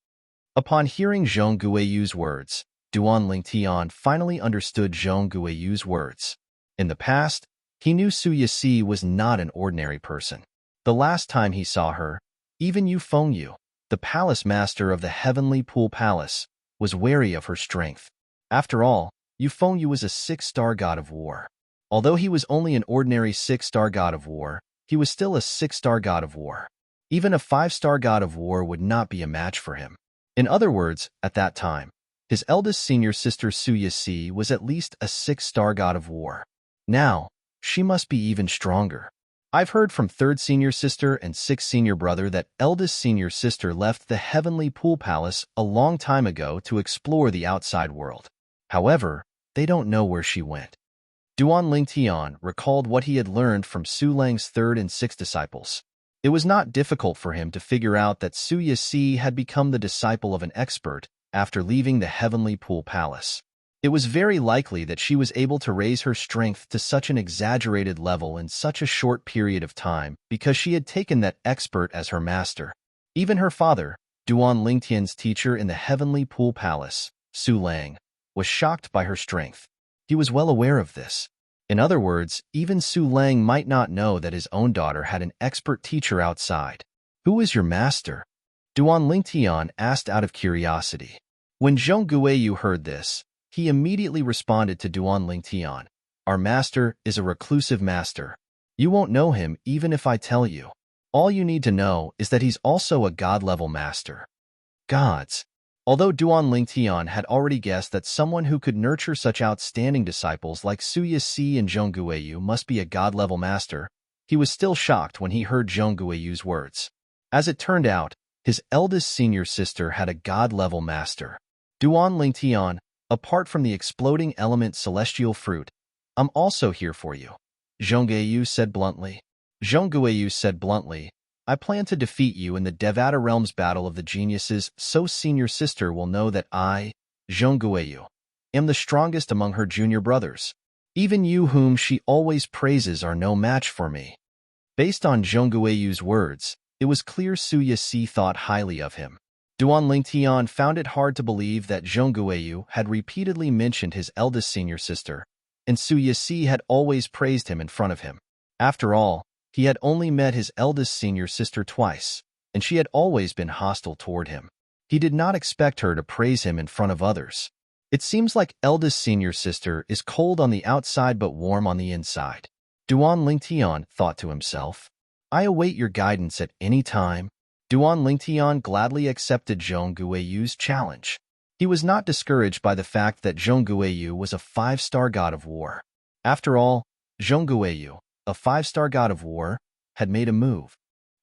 Upon hearing Zheng Guiyu's words, Duan Lingtian finally understood Zheng Guiyu's words. In the past, he knew Su Yasi was not an ordinary person. The last time he saw her, even Yu Fengyu, the palace master of the Heavenly Pool Palace, was wary of her strength. After all, Yu Fengyu was a 6-star god of war. Although he was only an ordinary 6-star god of war, he was still a 6-star god of war. Even a 5-star god of war would not be a match for him. In other words, at that time, his eldest senior sister Su Yasi was at least a 6-star god of war. Now, she must be even stronger. I've heard from 3rd senior sister and 6th senior brother that eldest senior sister left the Heavenly Pool Palace a long time ago to explore the outside world. However, they don't know where she went. Duan Lingtian recalled what he had learned from Su Lang's 3rd and 6th disciples. It was not difficult for him to figure out that Su Yasi had become the disciple of an expert after leaving the Heavenly Pool Palace. It was very likely that she was able to raise her strength to such an exaggerated level in such a short period of time because she had taken that expert as her master. Even her father, Duan Lingtian's teacher in the Heavenly Pool Palace, Su Lang, was shocked by her strength. He was well aware of this. In other words, even Su Lang might not know that his own daughter had an expert teacher outside. Who is your master? Duan Lingtian asked out of curiosity. When Zheng Guiyu heard this, he immediately responded to Duan Lingtian. Our master is a reclusive master. You won't know him even if I tell you. All you need to know is that he's also a god-level master. Gods. Although Duan Lingtian had already guessed that someone who could nurture such outstanding disciples like Su Yasi and Zheng Guiyu must be a god-level master, he was still shocked when he heard Zheng Guiyu's words. As it turned out, his eldest senior sister had a god-level master. Duan Lingtian, apart from the exploding element celestial fruit, I'm also here for you. Zheng Guiyu said bluntly. Zheng Guiyu said bluntly, I plan to defeat you in the Devata Realms Battle of the Geniuses so senior sister will know that I, Zheng Guiyu, am the strongest among her junior brothers. Even you whom she always praises are no match for me. Based on Zheng Guiyu's words, it was clear Su Yasi thought highly of him. Duan Lingtian found it hard to believe that Zheng Guiyu had repeatedly mentioned his eldest senior sister, and Su Yasi had always praised him in front of him. After all, he had only met his eldest senior sister twice, and she had always been hostile toward him. He did not expect her to praise him in front of others. It seems like eldest senior sister is cold on the outside but warm on the inside. Duan Lingtian thought to himself. I await your guidance at any time. Duan Lingtian gladly accepted Zheng Guiyu's challenge. He was not discouraged by the fact that Zheng Guiyu was a 5-star god of war. After all, Zheng Guiyu, a 5-star god of war, had made a move.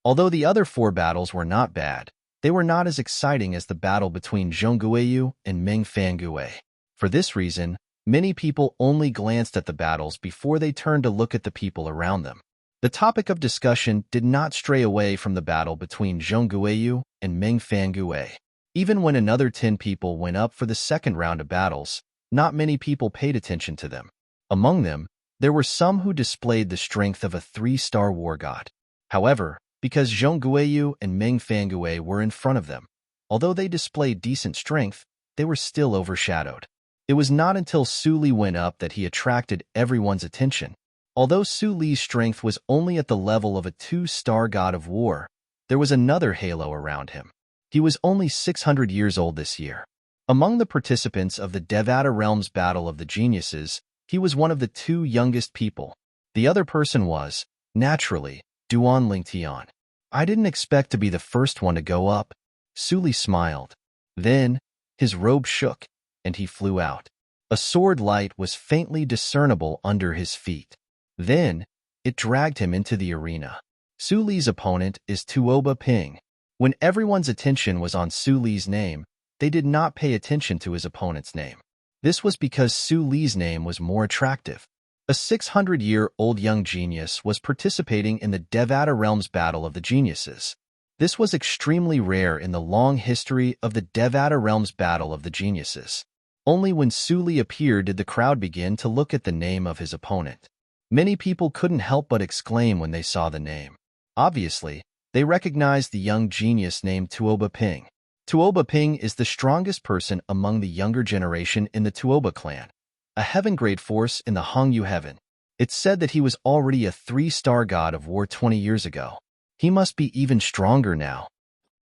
Although the other 4 battles were not bad, they were not as exciting as the battle between Zheng Guiyu and Meng Fangui. For this reason, many people only glanced at the battles before they turned to look at the people around them. The topic of discussion did not stray away from the battle between Zheng Guiyu and Meng Fangui. Even when another 10 people went up for the second round of battles, not many people paid attention to them. Among them, There were some who displayed the strength of a 3-star war god. However, because Zhong Guiyu and Meng Fangui were in front of them, although they displayed decent strength, they were still overshadowed. It was not until Su Li went up that he attracted everyone's attention. Although Su Li's strength was only at the level of a 2-star god of war, there was another halo around him. He was only 600 years old this year. Among the participants of the Devata Realms Battle of the Geniuses, he was one of the 2 youngest people. The other person was, naturally, Duan Lingtian. I didn't expect to be the first one to go up. Su Li smiled. Then, his robe shook, and he flew out. A sword light was faintly discernible under his feet. Then, it dragged him into the arena. Su Li's opponent is Tuoba Ping. When everyone's attention was on Su Li's name, they did not pay attention to his opponent's name. This was because Su Li's name was more attractive. A 600-year-old young genius was participating in the Devata Realms Battle of the Geniuses. This was extremely rare in the long history of the Devata Realms Battle of the Geniuses. Only when Su Li appeared did the crowd begin to look at the name of his opponent. Many people couldn't help but exclaim when they saw the name. Obviously, they recognized the young genius named Tuoba Ping. Tuoba Ping is the strongest person among the younger generation in the Tuoba clan, a heaven-grade force in the Hongyu heaven. It's said that he was already a 3-star god of war 20 years ago. He must be even stronger now.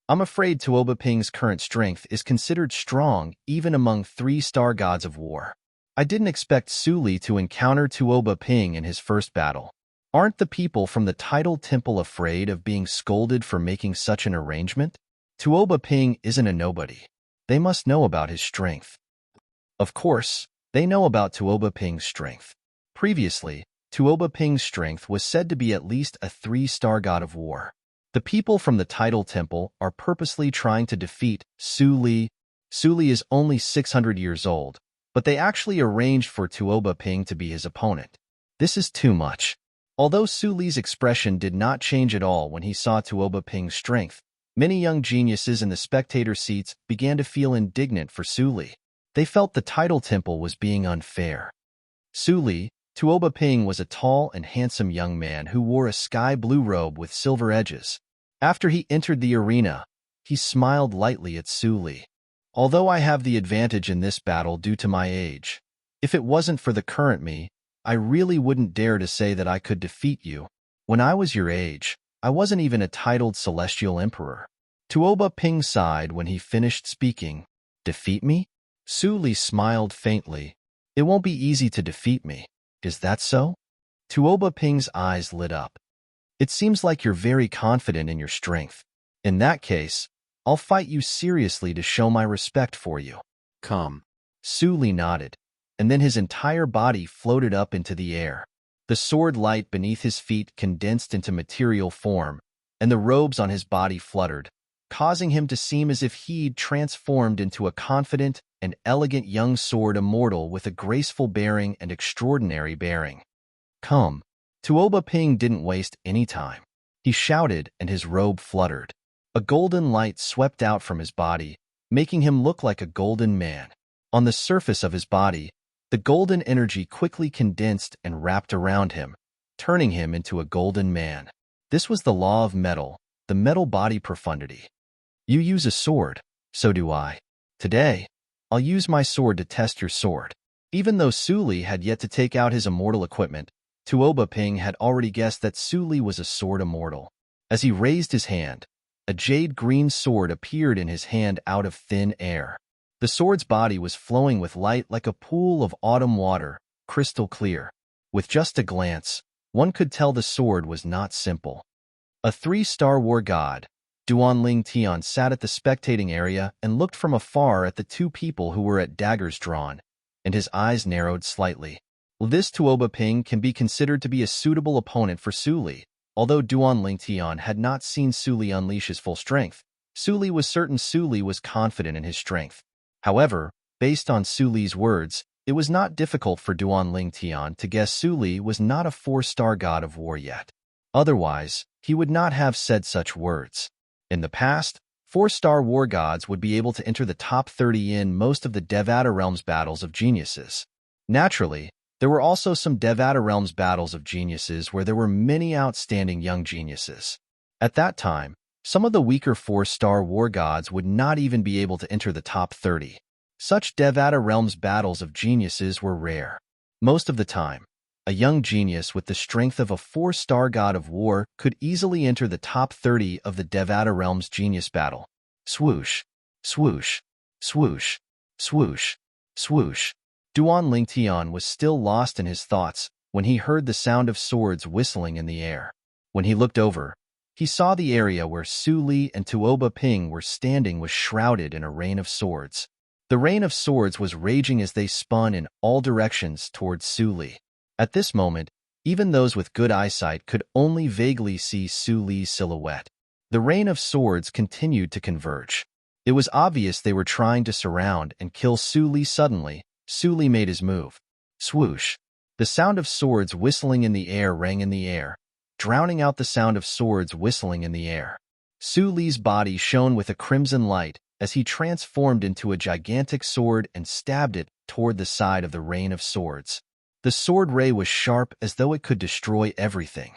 I'm afraid Tuoba Ping's current strength is considered strong even among 3-star gods of war. I didn't expect Su Li to encounter Tuoba Ping in his first battle. Aren't the people from the Tidal Temple afraid of being scolded for making such an arrangement? Tuoba Ping isn't a nobody. They must know about his strength. Of course, they know about Tuoba Ping's strength. Previously, Tuoba Ping's strength was said to be at least a 3-star god of war. The people from the Tidal Temple are purposely trying to defeat Su Li. Su Li is only 600 years old, but they actually arranged for Tuoba Ping to be his opponent. This is too much. Although Su Li's expression did not change at all when he saw Tuoba Ping's strength, many young geniuses in the spectator seats began to feel indignant for Su Li. They felt the Tidal Temple was being unfair. Su Li, Tuoba Ping was a tall and handsome young man who wore a sky-blue robe with silver edges. After he entered the arena, he smiled lightly at Su Li. Although I have the advantage in this battle due to my age, if it wasn't for the current me, I really wouldn't dare to say that I could defeat you. When I was your age, I wasn't even a titled celestial emperor. Tuoba Ping sighed when he finished speaking. Defeat me? Su Li smiled faintly. It won't be easy to defeat me. Is that so? Tuoba Ping's eyes lit up. It seems like you're very confident in your strength. In that case, I'll fight you seriously to show my respect for you. Come. Su Li nodded, and then his entire body floated up into the air. The sword light beneath his feet condensed into material form, and the robes on his body fluttered, causing him to seem as if he'd transformed into a confident and elegant young sword immortal with a graceful bearing and extraordinary bearing. Come. Tuoba Ping didn't waste any time. He shouted and his robe fluttered. A golden light swept out from his body, making him look like a golden man. On the surface of his body, the golden energy quickly condensed and wrapped around him, turning him into a golden man. This was the law of metal, the metal body profundity. You use a sword, so do I. Today, I'll use my sword to test your sword. Even though Su Li had yet to take out his immortal equipment, Tuoba Ping had already guessed that Su Li was a sword immortal. As he raised his hand, a jade-green sword appeared in his hand out of thin air. The sword's body was flowing with light like a pool of autumn water, crystal clear. With just a glance, one could tell the sword was not simple. A 3-star war god, Duan Lingtian sat at the spectating area and looked from afar at the 2 people who were at daggers drawn, and his eyes narrowed slightly. This Tuoba Ping can be considered to be a suitable opponent for Su Li. Although Duan Lingtian had not seen Su Li unleash his full strength, Su Li was certain Su Li was confident in his strength. However, based on Su Li's words, it was not difficult for Duan Lingtian to guess Su Li was not a 4-star god of war yet. Otherwise, he would not have said such words. In the past, 4-star war gods would be able to enter the top 30 in most of the Devata Realms battles of geniuses. Naturally, There were also some Devata Realms battles of geniuses where there were many outstanding young geniuses. At that time, some of the weaker 4-star war gods would not even be able to enter the top 30. Such Devata Realms battles of geniuses were rare. Most of the time, a young genius with the strength of a 4-star god of war could easily enter the top 30 of the Devata Realms genius battle. Swoosh, swoosh, swoosh, swoosh, swoosh. Duan Lingtian was still lost in his thoughts when he heard the sound of swords whistling in the air. When he looked over, he saw the area where Su Li and Tuoba Ping were standing was shrouded in a rain of swords. The rain of swords was raging as they spun in all directions towards Su Li. At this moment, even those with good eyesight could only vaguely see Su Li's silhouette. The rain of swords continued to converge. It was obvious they were trying to surround and kill Su Li. Suddenly, Su Li made his move. Swoosh! The sound of swords whistling in the air rang in the air, drowning out the sound of swords whistling in the air. Su Li's body shone with a crimson light as he transformed into a gigantic sword and stabbed it toward the side of the rain of swords. The sword ray was sharp as though it could destroy everything.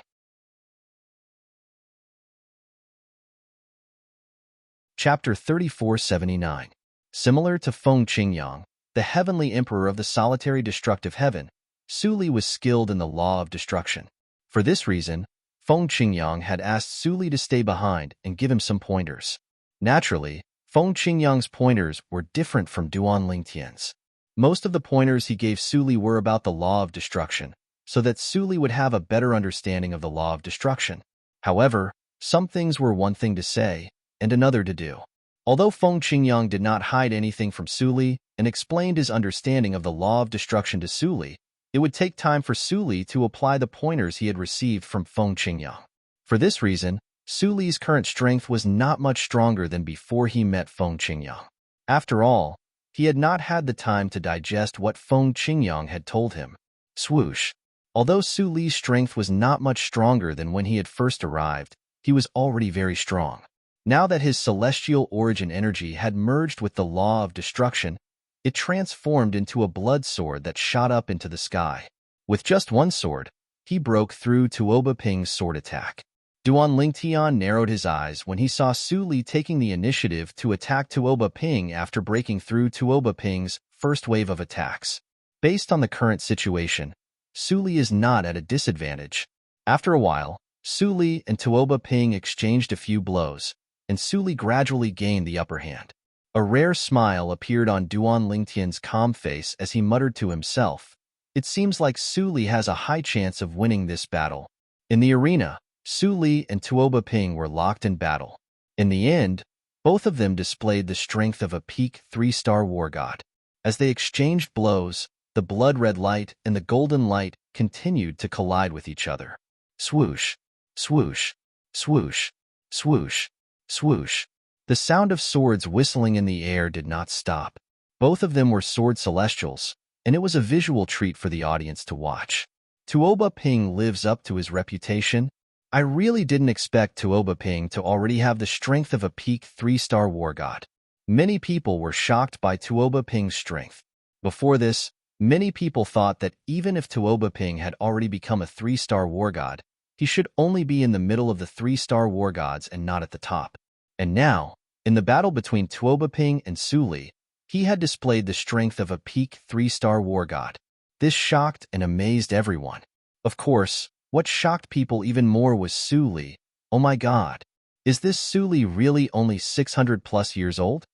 Chapter 3479. Similar to Feng Qingyang, the heavenly emperor of the solitary destructive heaven, Su Li was skilled in the law of destruction. For this reason, Feng Qingyang had asked Su Li to stay behind and give him some pointers. Naturally, Feng Qingyang's pointers were different from Duan Lingtian's. Most of the pointers he gave Su Li were about the law of destruction, so that Su Li would have a better understanding of the law of destruction. However, some things were one thing to say and another to do. Although Feng Qingyang did not hide anything from Su Li and explained his understanding of the law of destruction to Su Li, it would take time for Su Li to apply the pointers he had received from Feng Qingyang. For this reason, Su Li's current strength was not much stronger than before he met Feng Qingyang. After all, he had not had the time to digest what Feng Qingyang had told him. Swoosh! Although Su Li's strength was not much stronger than when he had first arrived, he was already very strong. Now that his celestial origin energy had merged with the law of destruction, it transformed into a blood sword that shot up into the sky. With just one sword, he broke through Tuoba Ping's sword attack. Duan Lingtian narrowed his eyes when he saw Su Li taking the initiative to attack Tuoba Ping after breaking through Tuoba Ping's first wave of attacks. Based on the current situation, Su Li is not at a disadvantage. After a while, Su Li and Tuoba Ping exchanged a few blows, and Su Li gradually gained the upper hand. A rare smile appeared on Duan Lingtian's calm face as he muttered to himself, "It seems like Su Li has a high chance of winning this battle." In the arena, Su Li and Tuoba Ping were locked in battle. In the end, both of them displayed the strength of a peak 3-star war god. As they exchanged blows, the blood-red light and the golden light continued to collide with each other. Swoosh, swoosh, swoosh, swoosh, swoosh. The sound of swords whistling in the air did not stop. Both of them were sword celestials, and it was a visual treat for the audience to watch. Tuoba Ping lives up to his reputation. I really didn't expect Tuoba Ping to already have the strength of a peak 3-star war god. Many people were shocked by Tuoba Ping's strength. Before this, many people thought that even if Tuoba Ping had already become a 3-star war god, he should only be in the middle of the 3-star war gods and not at the top. And now, in the battle between Tuoba Ping and Su Li, he had displayed the strength of a peak 3-star war god. This shocked and amazed everyone. Of course, what shocked people even more was Su Li. Oh my god, is this Su Li really only 600 plus years old?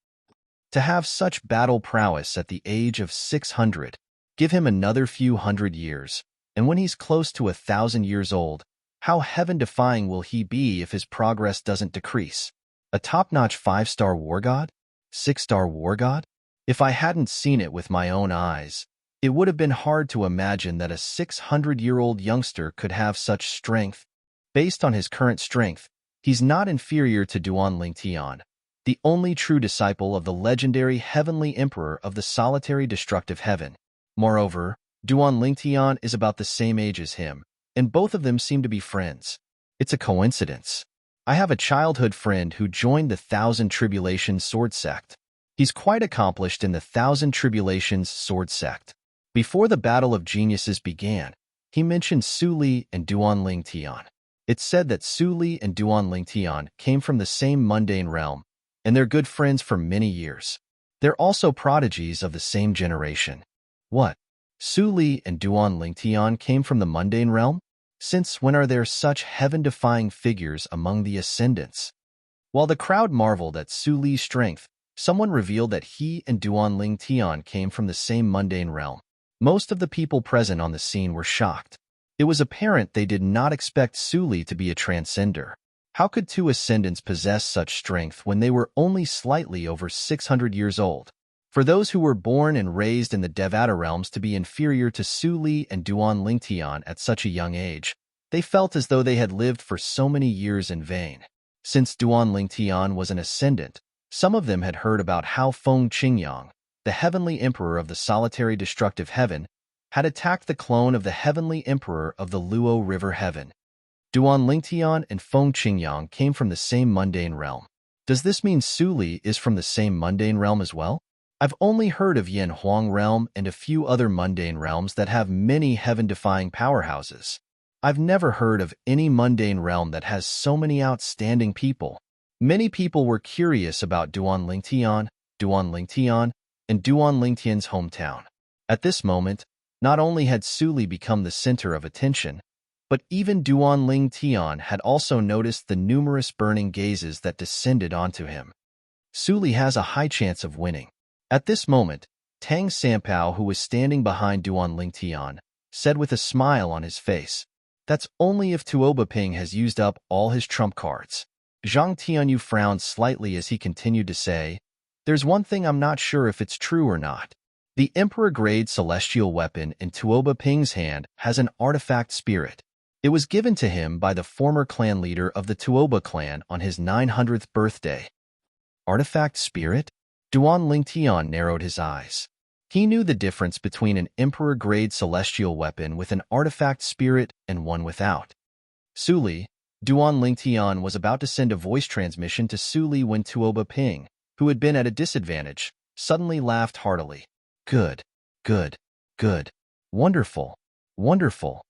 To have such battle prowess at the age of 600, give him another few hundred years, and when he's close to 1,000 years old, how heaven-defying will he be if his progress doesn't decrease? A top-notch 5-star war god? 6-star war god? If I hadn't seen it with my own eyes, it would have been hard to imagine that a 600-year-old youngster could have such strength. Based on his current strength, he's not inferior to Duan Lingtian, the only true disciple of the legendary heavenly emperor of the solitary destructive heaven. Moreover, Duan Lingtian is about the same age as him, and both of them seem to be friends. It's a coincidence. I have a childhood friend who joined the Thousand Tribulations sword sect. He's quite accomplished in the Thousand Tribulations sword sect. Before the Battle of Geniuses began, he mentioned Su Li and Duan Ling Tian. It's said that Su Li and Duan Ling Tian came from the same mundane realm, and they're good friends for many years. They're also prodigies of the same generation. What? Su Li and Duan Ling Tian came from the mundane realm? Since when are there such heaven-defying figures among the ascendants? While the crowd marveled at Su Li's strength, someone revealed that he and Duan Ling Tian came from the same mundane realm. Most of the people present on the scene were shocked. It was apparent they did not expect Su Li to be a transcender. How could two ascendants possess such strength when they were only slightly over 600 years old? For those who were born and raised in the Devata realms to be inferior to Su Li and Duan Ling Tian at such a young age, they felt as though they had lived for so many years in vain. Since Duan Ling Tian was an ascendant, some of them had heard about how Feng Qingyang, the heavenly emperor of the solitary destructive heaven, had attacked the clone of the heavenly emperor of the Luo River heaven. Duan Lingtian and Feng Qingyang came from the same mundane realm. Does this mean Su Li is from the same mundane realm as well? I've only heard of Yan Huang realm and a few other mundane realms that have many heaven-defying powerhouses. I've never heard of any mundane realm that has so many outstanding people. Many people were curious about Duan Lingtian, and Duan Lingtian's hometown. At this moment, not only had Su Li become the center of attention, but even Duan Ling Tian had also noticed the numerous burning gazes that descended onto him. Su Li has a high chance of winning. At this moment, Tang Sanpao, who was standing behind Duan Ling Tian, said with a smile on his face, "That's only if Tuoba Ping has used up all his trump cards." Zhang Tianyu frowned slightly as he continued to say, "There's one thing I'm not sure if it's true or not. The Emperor-grade celestial weapon in Tuoba Ping's hand has an artifact spirit. It was given to him by the former clan leader of the Tuoba clan on his 900th birthday." Artifact spirit? Duan Lingtian narrowed his eyes. He knew the difference between an Emperor-grade celestial weapon with an artifact spirit and one without. Su Li, Duan Lingtian was about to send a voice transmission to Su Li when Tuoba Ping, who had been at a disadvantage, suddenly laughed heartily. Good, good, good. Wonderful, wonderful.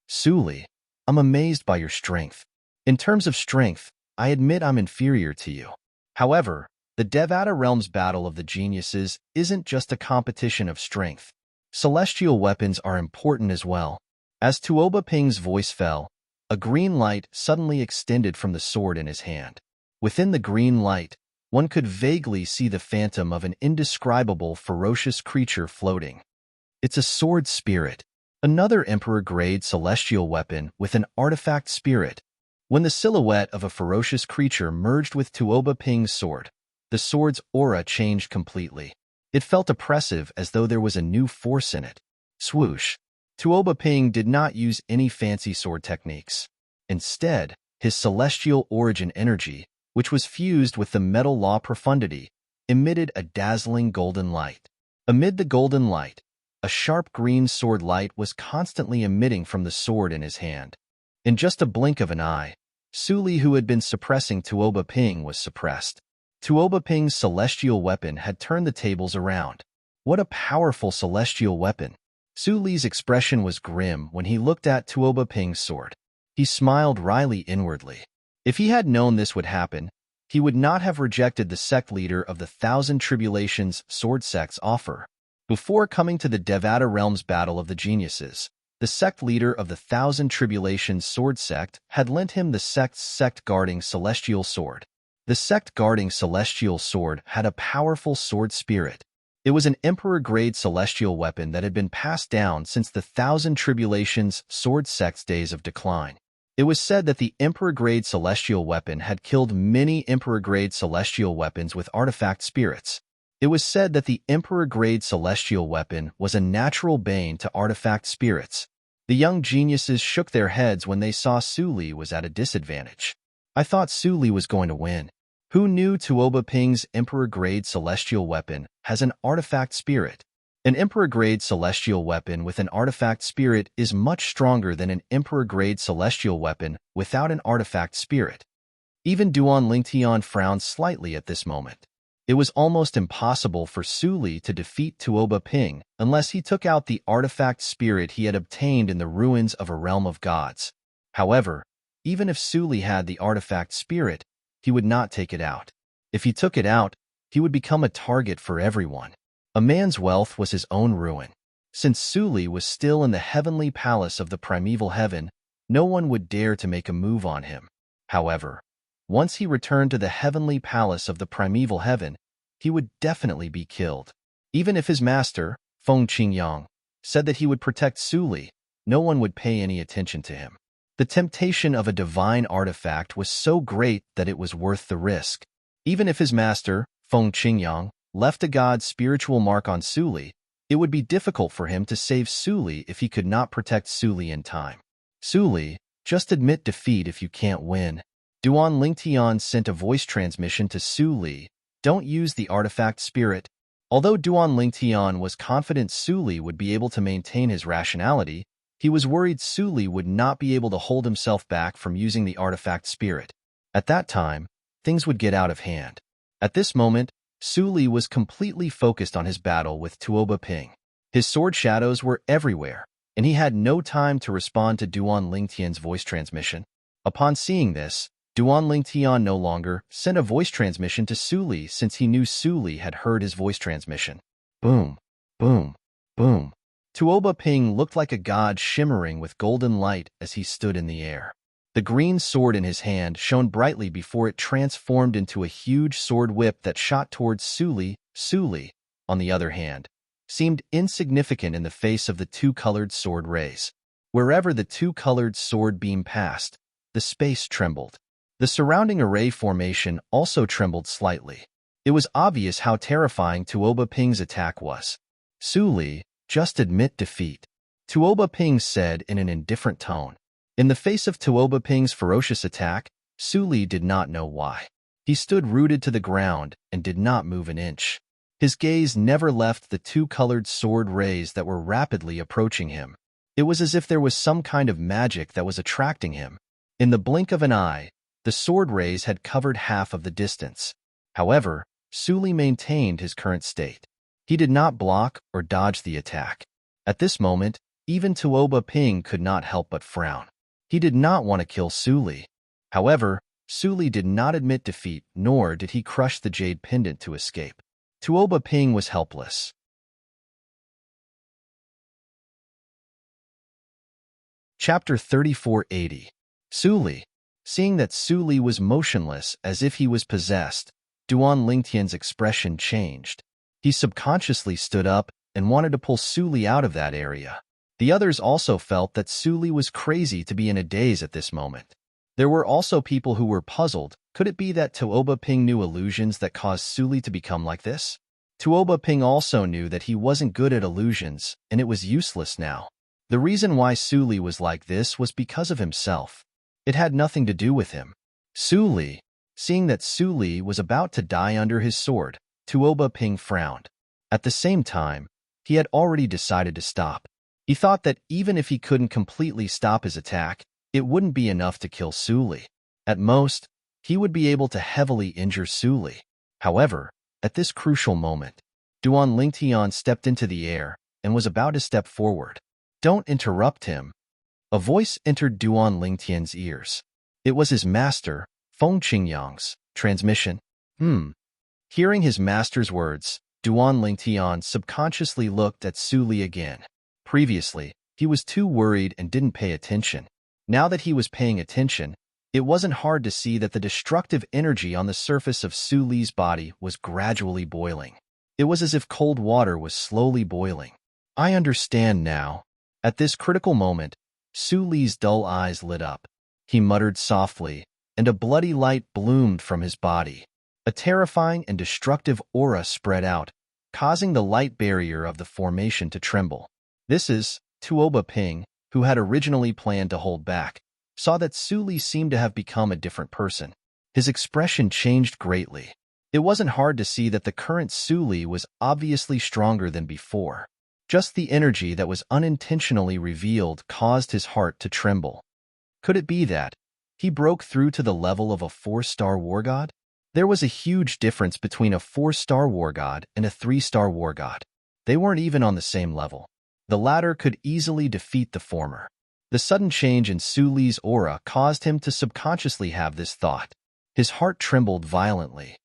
Su Li, I'm amazed by your strength. In terms of strength, I admit I'm inferior to you. However, the Devata Realm's Battle of the Geniuses isn't just a competition of strength. Celestial weapons are important as well. As Tuoba Ping's voice fell, a green light suddenly extended from the sword in his hand. Within the green light, one could vaguely see the phantom of an indescribable, ferocious creature floating. It's a sword spirit, another Emperor-grade celestial weapon with an artifact spirit. When the silhouette of a ferocious creature merged with Tuoba Ping's sword, the sword's aura changed completely. It felt oppressive, as though there was a new force in it. Swoosh. Tuoba Ping did not use any fancy sword techniques. Instead, his celestial origin energy, which was fused with the metal law profundity, emitted a dazzling golden light. Amid the golden light, a sharp green sword light was constantly emitting from the sword in his hand. In just a blink of an eye, Su Li, who had been suppressing Tuoba Ping, was suppressed. Tuoba Ping's celestial weapon had turned the tables around. What a powerful celestial weapon! Su Li's expression was grim when he looked at Tuoba Ping's sword. He smiled wryly inwardly. If he had known this would happen, he would not have rejected the sect leader of the Thousand Tribulations sword sect's offer. Before coming to the Devata Realm's Battle of the Geniuses, the sect leader of the Thousand Tribulations sword sect had lent him the sect's sect-guarding celestial sword. The sect-guarding celestial sword had a powerful sword spirit. It was an Emperor-grade celestial weapon that had been passed down since the Thousand Tribulations sword sect's days of decline. It was said that the Emperor-grade celestial weapon had killed many Emperor-grade celestial weapons with artifact spirits. It was said that the Emperor-grade celestial weapon was a natural bane to artifact spirits. The young geniuses shook their heads when they saw Su Li was at a disadvantage. I thought Su Li was going to win. Who knew Tuoba Ping's Emperor-grade celestial weapon has an artifact spirit? An Emperor-grade celestial weapon with an artifact spirit is much stronger than an Emperor-grade celestial weapon without an artifact spirit. Even Duan Lingtian frowned slightly at this moment. It was almost impossible for Su Li to defeat Tuoba Ping unless he took out the artifact spirit he had obtained in the ruins of a realm of gods. However, even if Su Li had the artifact spirit, he would not take it out. If he took it out, he would become a target for everyone. A man's wealth was his own ruin. Since Su Li was still in the heavenly palace of the primeval heaven, no one would dare to make a move on him. However, once he returned to the heavenly palace of the primeval heaven, he would definitely be killed. Even if his master, Feng Qingyang, said that he would protect Su Li, no one would pay any attention to him. The temptation of a divine artifact was so great that it was worth the risk. Even if his master, Feng Qingyang, left a god's spiritual mark on Su Li, it would be difficult for him to save Su Li if he could not protect Su Li in time. Su Li, just admit defeat if you can't win. Duan Lingtian sent a voice transmission to Su Li. Don't use the artifact spirit. Although Duan Lingtian was confident Su Li would be able to maintain his rationality, he was worried Su Li would not be able to hold himself back from using the artifact spirit. At that time, things would get out of hand. At this moment, Su Li was completely focused on his battle with Tuoba Ping. His sword shadows were everywhere, and he had no time to respond to Duan Lingtian's voice transmission. Upon seeing this, Duan Lingtian no longer sent a voice transmission to Su Li since he knew Su Li had heard his voice transmission. Boom, boom, boom. Tuoba Ping looked like a god shimmering with golden light as he stood in the air. The green sword in his hand shone brightly before it transformed into a huge sword whip that shot towards Su Li. Su Li, on the other hand, seemed insignificant in the face of the two-colored sword rays. Wherever the two-colored sword beam passed, the space trembled. The surrounding array formation also trembled slightly. It was obvious how terrifying Tuoba Ping's attack was. Su Li, just admit defeat, Tuoba Ping said in an indifferent tone. In the face of Tuoba Ping's ferocious attack, Su Li did not know why. He stood rooted to the ground and did not move an inch. His gaze never left the two-colored sword rays that were rapidly approaching him. It was as if there was some kind of magic that was attracting him. In the blink of an eye, the sword rays had covered half of the distance. However, Su Li maintained his current state. He did not block or dodge the attack. At this moment, even Tuoba Ping could not help but frown. He did not want to kill Su Li. However, Su Li did not admit defeat, nor did he crush the jade pendant to escape. Tuoba Ping was helpless. Chapter 3480. Su Li. Seeing that Su Li was motionless as if he was possessed, Duan Lingtian's expression changed. He subconsciously stood up and wanted to pull Su Li out of that area. The others also felt that Su Li was crazy to be in a daze at this moment. There were also people who were puzzled. Could it be that Tuoba Ping knew illusions that caused Su Li to become like this? Tuoba Ping also knew that he wasn't good at illusions, and it was useless now. The reason why Su Li was like this was because of himself. It had nothing to do with him. Su Li. Seeing that Su Li was about to die under his sword, Tuoba Ping frowned. At the same time, he had already decided to stop. He thought that even if he couldn't completely stop his attack, it wouldn't be enough to kill Su Li. At most, he would be able to heavily injure Su Li. However, at this crucial moment, Duan Lingtian stepped into the air and was about to step forward. Don't interrupt him. A voice entered Duan Lingtian's ears. It was his master, Feng Qingyang's transmission. Hearing his master's words, Duan Lingtian subconsciously looked at Su Li again. Previously, he was too worried and didn't pay attention. Now that he was paying attention, it wasn't hard to see that the destructive energy on the surface of Su Li's body was gradually boiling. It was as if cold water was slowly boiling. I understand now. At this critical moment, Su Li's dull eyes lit up. He muttered softly, and a bloody light bloomed from his body. A terrifying and destructive aura spread out, causing the light barrier of the formation to tremble. This is Tuoba Ping, who had originally planned to hold back, saw that Su Li seemed to have become a different person. His expression changed greatly. It wasn't hard to see that the current Su Li was obviously stronger than before. Just the energy that was unintentionally revealed caused his heart to tremble. Could it be that he broke through to the level of a 4-star war god? There was a huge difference between a 4-star war god and a 3-star war god. They weren't even on the same level. The latter could easily defeat the former. The sudden change in Su Li's aura caused him to subconsciously have this thought. His heart trembled violently.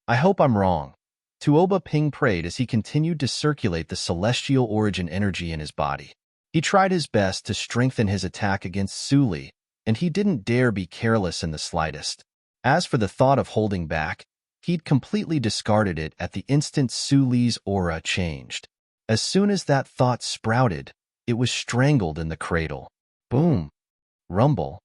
I hope I'm wrong. Tuoba Ping prayed as he continued to circulate the celestial origin energy in his body. He tried his best to strengthen his attack against Su Li, and he didn't dare be careless in the slightest. As for the thought of holding back, he'd completely discarded it at the instant Su Li's aura changed. As soon as that thought sprouted, it was strangled in the cradle. Boom! Rumble!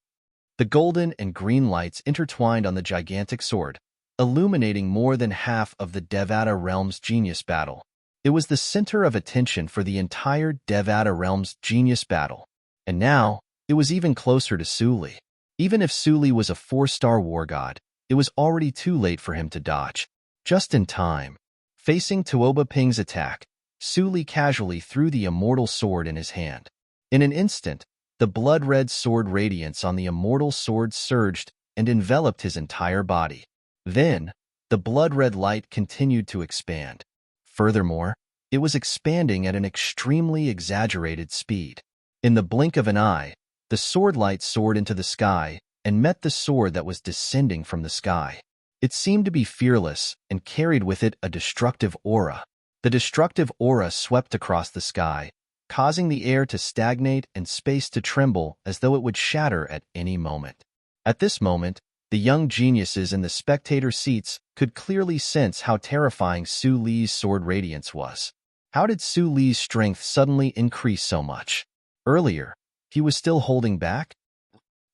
The golden and green lights intertwined on the gigantic sword, illuminating more than half of the Devata realm's genius battle. It was the center of attention for the entire Devata realm's genius battle. And now, it was even closer to Su Li. Even if Su Li was a 4-star war god, it was already too late for him to dodge. Just in time. Facing Tuoba Ping's attack, Su Li casually threw the immortal sword in his hand. In an instant, the blood-red sword radiance on the immortal sword surged and enveloped his entire body. Then, the blood-red light continued to expand. Furthermore, it was expanding at an extremely exaggerated speed. In the blink of an eye, the sword light soared into the sky and met the sword that was descending from the sky. It seemed to be fearless and carried with it a destructive aura. The destructive aura swept across the sky, causing the air to stagnate and space to tremble as though it would shatter at any moment. At this moment, the young geniuses in the spectator seats could clearly sense how terrifying Su Li's sword radiance was. How did Su Li's strength suddenly increase so much? Earlier, he was still holding back?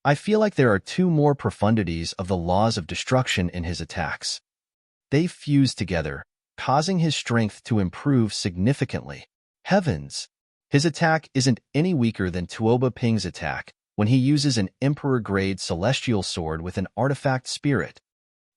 I feel like there are 2 more profundities of the laws of destruction in his attacks. They fused together, causing his strength to improve significantly. Heavens! His attack isn't any weaker than Tuoba Ping's attack when he uses an Emperor-grade celestial sword with an artifact spirit.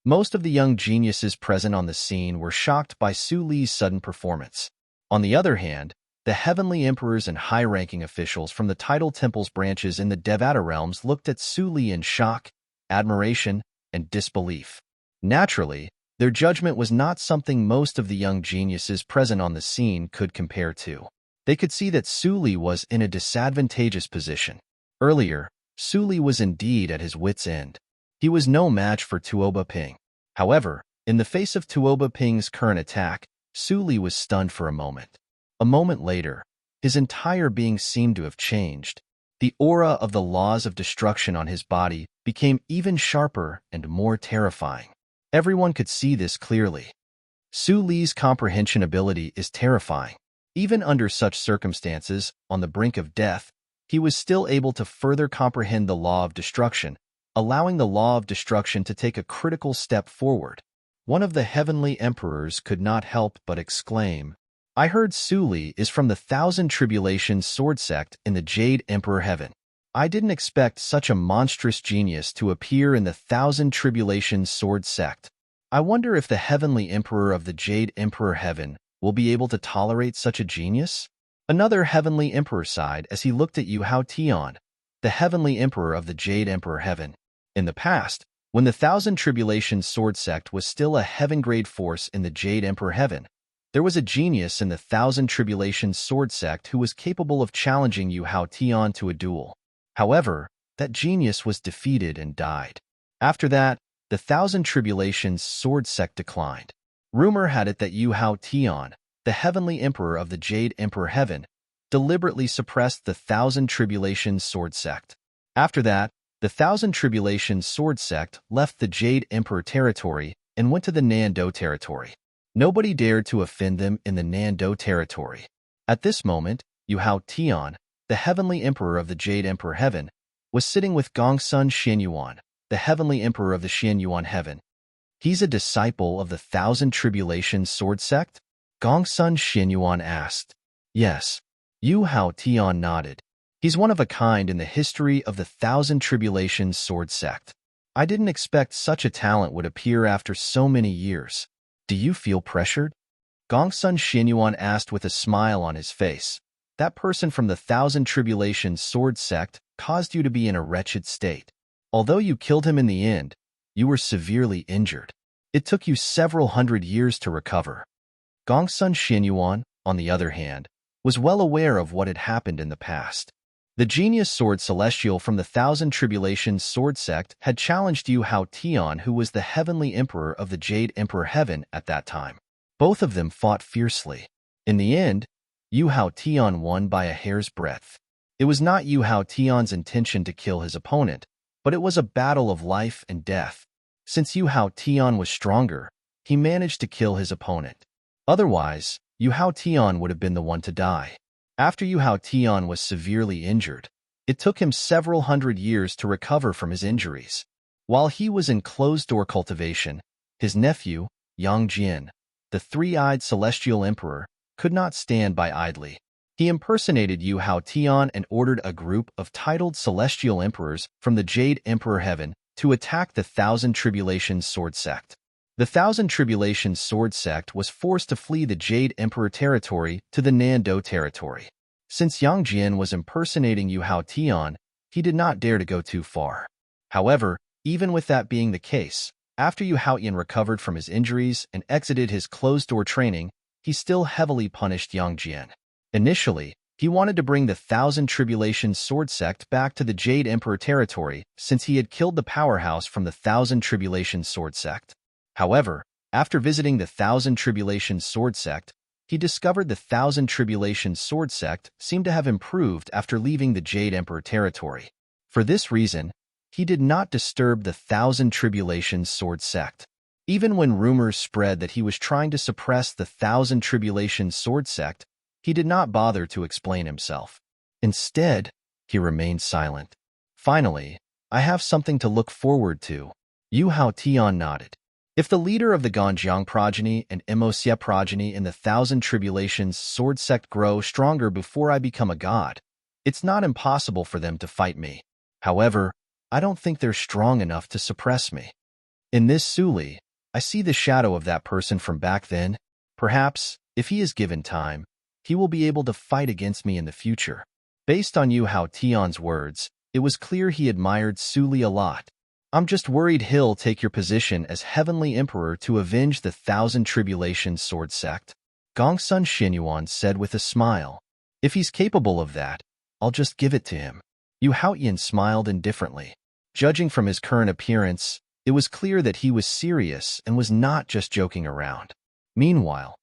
Most of the young geniuses present on the scene were shocked by Su Li's sudden performance. On the other hand, the heavenly emperors and high-ranking officials from the tidal temple's branches in the Devata realms looked at Su Li in shock, admiration, and disbelief. Naturally, their judgment was not something most of the young geniuses present on the scene could compare to. They could see that Su Li was in a disadvantageous position. Earlier, Su Li was indeed at his wit's end. He was no match for Tuoba Ping. However, in the face of Tuoba Ping's current attack, Su Li was stunned for a moment. A moment later, his entire being seemed to have changed. The aura of the laws of destruction on his body became even sharper and more terrifying. Everyone could see this clearly. Su Li's comprehension ability is terrifying. Even under such circumstances, on the brink of death, he was still able to further comprehend the law of destruction, allowing the law of destruction to take a critical step forward. One of the heavenly emperors could not help but exclaim, I heard Su Li is from the Thousand Tribulations sword sect in the Jade Emperor Heaven. I didn't expect such a monstrous genius to appear in the Thousand Tribulations sword sect. I wonder if the heavenly emperor of the Jade Emperor Heaven will be able to tolerate such a genius? Another heavenly emperor sighed as he looked at Yu Hao Tian, the heavenly emperor of the Jade Emperor Heaven. In the past, when the Thousand Tribulations sword sect was still a heaven-grade force in the Jade Emperor Heaven, there was a genius in the Thousand Tribulations sword sect who was capable of challenging Yu Hao Tian to a duel. However, that genius was defeated and died. After that, the Thousand Tribulations sword sect declined. Rumor had it that Yu Hao Tian, the heavenly emperor of the Jade Emperor Heaven, deliberately suppressed the Thousand Tribulations sword sect. After that, the Thousand Tribulations sword sect left the Jade Emperor territory and went to the Nando territory. Nobody dared to offend them in the Nando territory. At this moment, Yu Hao Tian, the heavenly emperor of the Jade Emperor Heaven, was sitting with Gongsun Xianyuan, the heavenly emperor of the Xianyuan Heaven. He's a disciple of the Thousand Tribulations sword sect? Gongsun Xianyuan asked. Yes. Yu Hao Tian nodded. He's one of a kind in the history of the Thousand Tribulations sword sect. I didn't expect such a talent would appear after so many years. Do you feel pressured? Gongsun Xianyuan asked with a smile on his face. That person from the Thousand Tribulations sword sect caused you to be in a wretched state. Although you killed him in the end, you were severely injured. It took you several hundred years to recover. Gongsun Xinyuan, on the other hand, was well aware of what had happened in the past. The genius sword celestial from the Thousand Tribulations sword sect had challenged Yu Hao Tian, who was the heavenly emperor of the Jade Emperor Heaven at that time. Both of them fought fiercely. In the end, Yu Hao Tian won by a hair's breadth. It was not Yu Hao Tian's intention to kill his opponent, but it was a battle of life and death. Since Yu Hao Tian was stronger, he managed to kill his opponent. Otherwise, Yu Hao Tian would have been the one to die. After Yu Hao Tian was severely injured, it took him several hundred years to recover from his injuries. While he was in closed-door cultivation, his nephew, Yang Jin, the three-eyed celestial emperor, could not stand by idly. He impersonated Yu Hao Tian and ordered a group of titled celestial emperors from the Jade Emperor Heaven to attack the Thousand Tribulations sword sect. The Thousand Tribulations sword sect was forced to flee the Jade Emperor territory to the Nando territory. Since Yang Jin was impersonating Yu Hao Tian, he did not dare to go too far. However, even with that being the case, after Yu Hao Tian recovered from his injuries and exited his closed-door training, he still heavily punished Yang Jin. Initially, he wanted to bring the Thousand Tribulations sword sect back to the Jade Emperor territory since he had killed the powerhouse from the Thousand Tribulations sword sect. However, after visiting the Thousand Tribulations sword sect, he discovered the Thousand Tribulations sword sect seemed to have improved after leaving the Jade Emperor territory. For this reason, he did not disturb the Thousand Tribulations sword sect. Even when rumors spread that he was trying to suppress the Thousand Tribulations sword sect, he did not bother to explain himself. Instead, he remained silent. Finally, I have something to look forward to. Yu Hao Tian nodded. If the leader of the Ganjiang progeny and Emosia progeny in the Thousand Tribulations sword sect grow stronger before I become a god, it's not impossible for them to fight me. However, I don't think they're strong enough to suppress me. In this Suli, I see the shadow of that person from back then. Perhaps, if he is given time, he will be able to fight against me in the future. Based on Yu Hao Tian's words, it was clear he admired Suli a lot. I'm just worried he'll take your position as Heavenly Emperor to avenge the Thousand Tribulations sword sect. Gongsun Xinyuan said with a smile. If he's capable of that, I'll just give it to him. Yu Hao Tian smiled indifferently. Judging from his current appearance, it was clear that he was serious and was not just joking around. Meanwhile,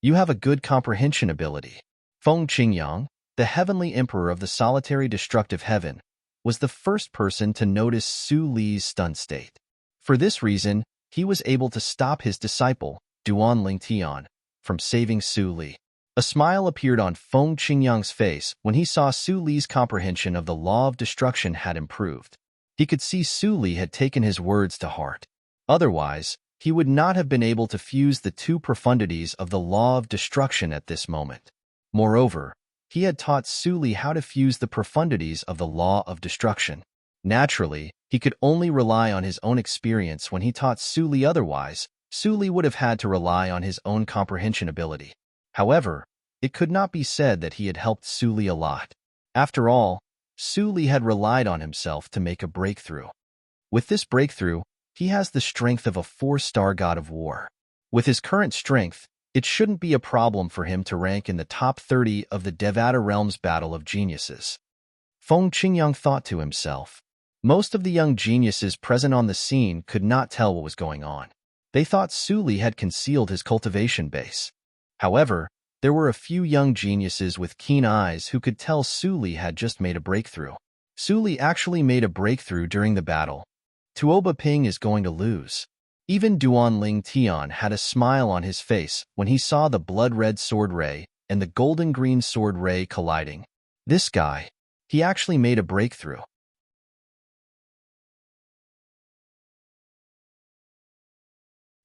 you have a good comprehension ability. Feng Qingyang, the Heavenly Emperor of the Solitary Destructive Heaven, was the first person to notice Su Li's stunned state. For this reason, he was able to stop his disciple, Duan Lingtian, from saving Su Li. A smile appeared on Feng Qingyang's face when he saw Su Li's comprehension of the law of destruction had improved. He could see Su Li had taken his words to heart. Otherwise, he would not have been able to fuse the two profundities of the law of destruction at this moment. Moreover, he had taught Su Li how to fuse the profundities of the law of destruction. Naturally, he could only rely on his own experience when he taught Su Li. Otherwise, Su Li would have had to rely on his own comprehension ability. However, it could not be said that he had helped Su Li a lot. After all, Su Li had relied on himself to make a breakthrough. With this breakthrough, he has the strength of a 4-star god of war. With his current strength, it shouldn't be a problem for him to rank in the top 30 of the Devata Realm's Battle of Geniuses. Feng Qingyang thought to himself. Most of the young geniuses present on the scene could not tell what was going on. They thought Su Li had concealed his cultivation base. However, there were a few young geniuses with keen eyes who could tell Su Li had just made a breakthrough. Su Li actually made a breakthrough during the battle. Tuoba Ping is going to lose. Even Duan Ling Tian had a smile on his face when he saw the blood-red sword ray and the golden-green sword ray colliding. This guy, he actually made a breakthrough.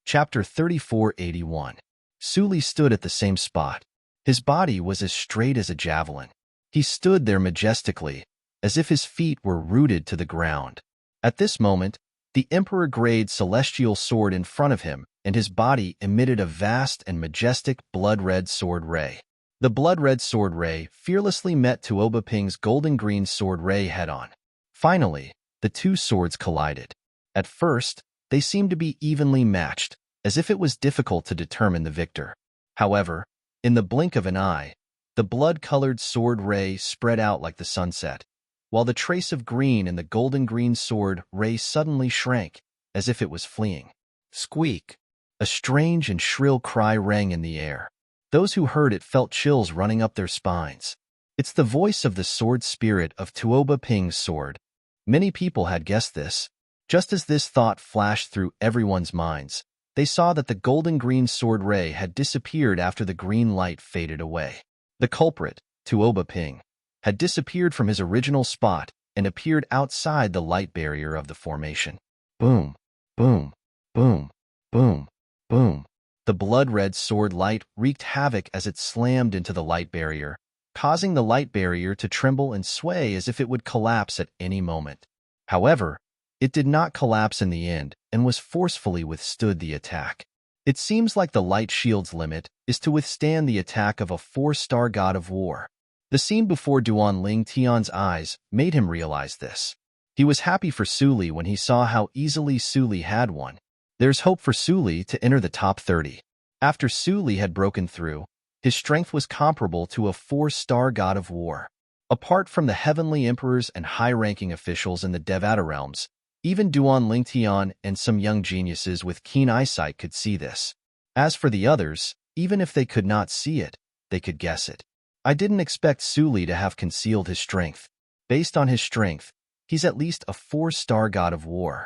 Chapter 3481. Su Li stood at the same spot. His body was as straight as a javelin. He stood there majestically, as if his feet were rooted to the ground. At this moment, the Emperor-grade celestial sword in front of him and his body emitted a vast and majestic blood-red sword ray. The blood-red sword ray fearlessly met Tuoba Ping's golden-green sword ray head-on. Finally, the two swords collided. At first, they seemed to be evenly matched, as if it was difficult to determine the victor. However, in the blink of an eye, the blood-colored sword ray spread out like the sunset, while the trace of green in the golden-green sword ray suddenly shrank, as if it was fleeing. Squeak! A strange and shrill cry rang in the air. Those who heard it felt chills running up their spines. It's the voice of the sword spirit of Tuoba Ping's sword. Many people had guessed this. Just as this thought flashed through everyone's minds, they saw that the golden-green sword ray had disappeared after the green light faded away. The culprit, Tuoba Ping, had disappeared from his original spot and appeared outside the light barrier of the formation. Boom, boom, boom, boom, boom. The blood-red sword light wreaked havoc as it slammed into the light barrier, causing the light barrier to tremble and sway as if it would collapse at any moment. However, it did not collapse in the end and was forcefully withstood the attack. It seems like the light shield's limit is to withstand the attack of a 4-star god of war. The scene before Duan Ling Tian's eyes made him realize this. He was happy for Su Li when he saw how easily Su Li had won. There's hope for Su Li to enter the top 30. After Su Li had broken through, his strength was comparable to a 4-star god of war. Apart from the heavenly emperors and high-ranking officials in the Devata realms, even Duan Ling Tian and some young geniuses with keen eyesight could see this. As for the others, even if they could not see it, they could guess it. I didn't expect Su Li to have concealed his strength. Based on his strength, he's at least a 4-star god of war.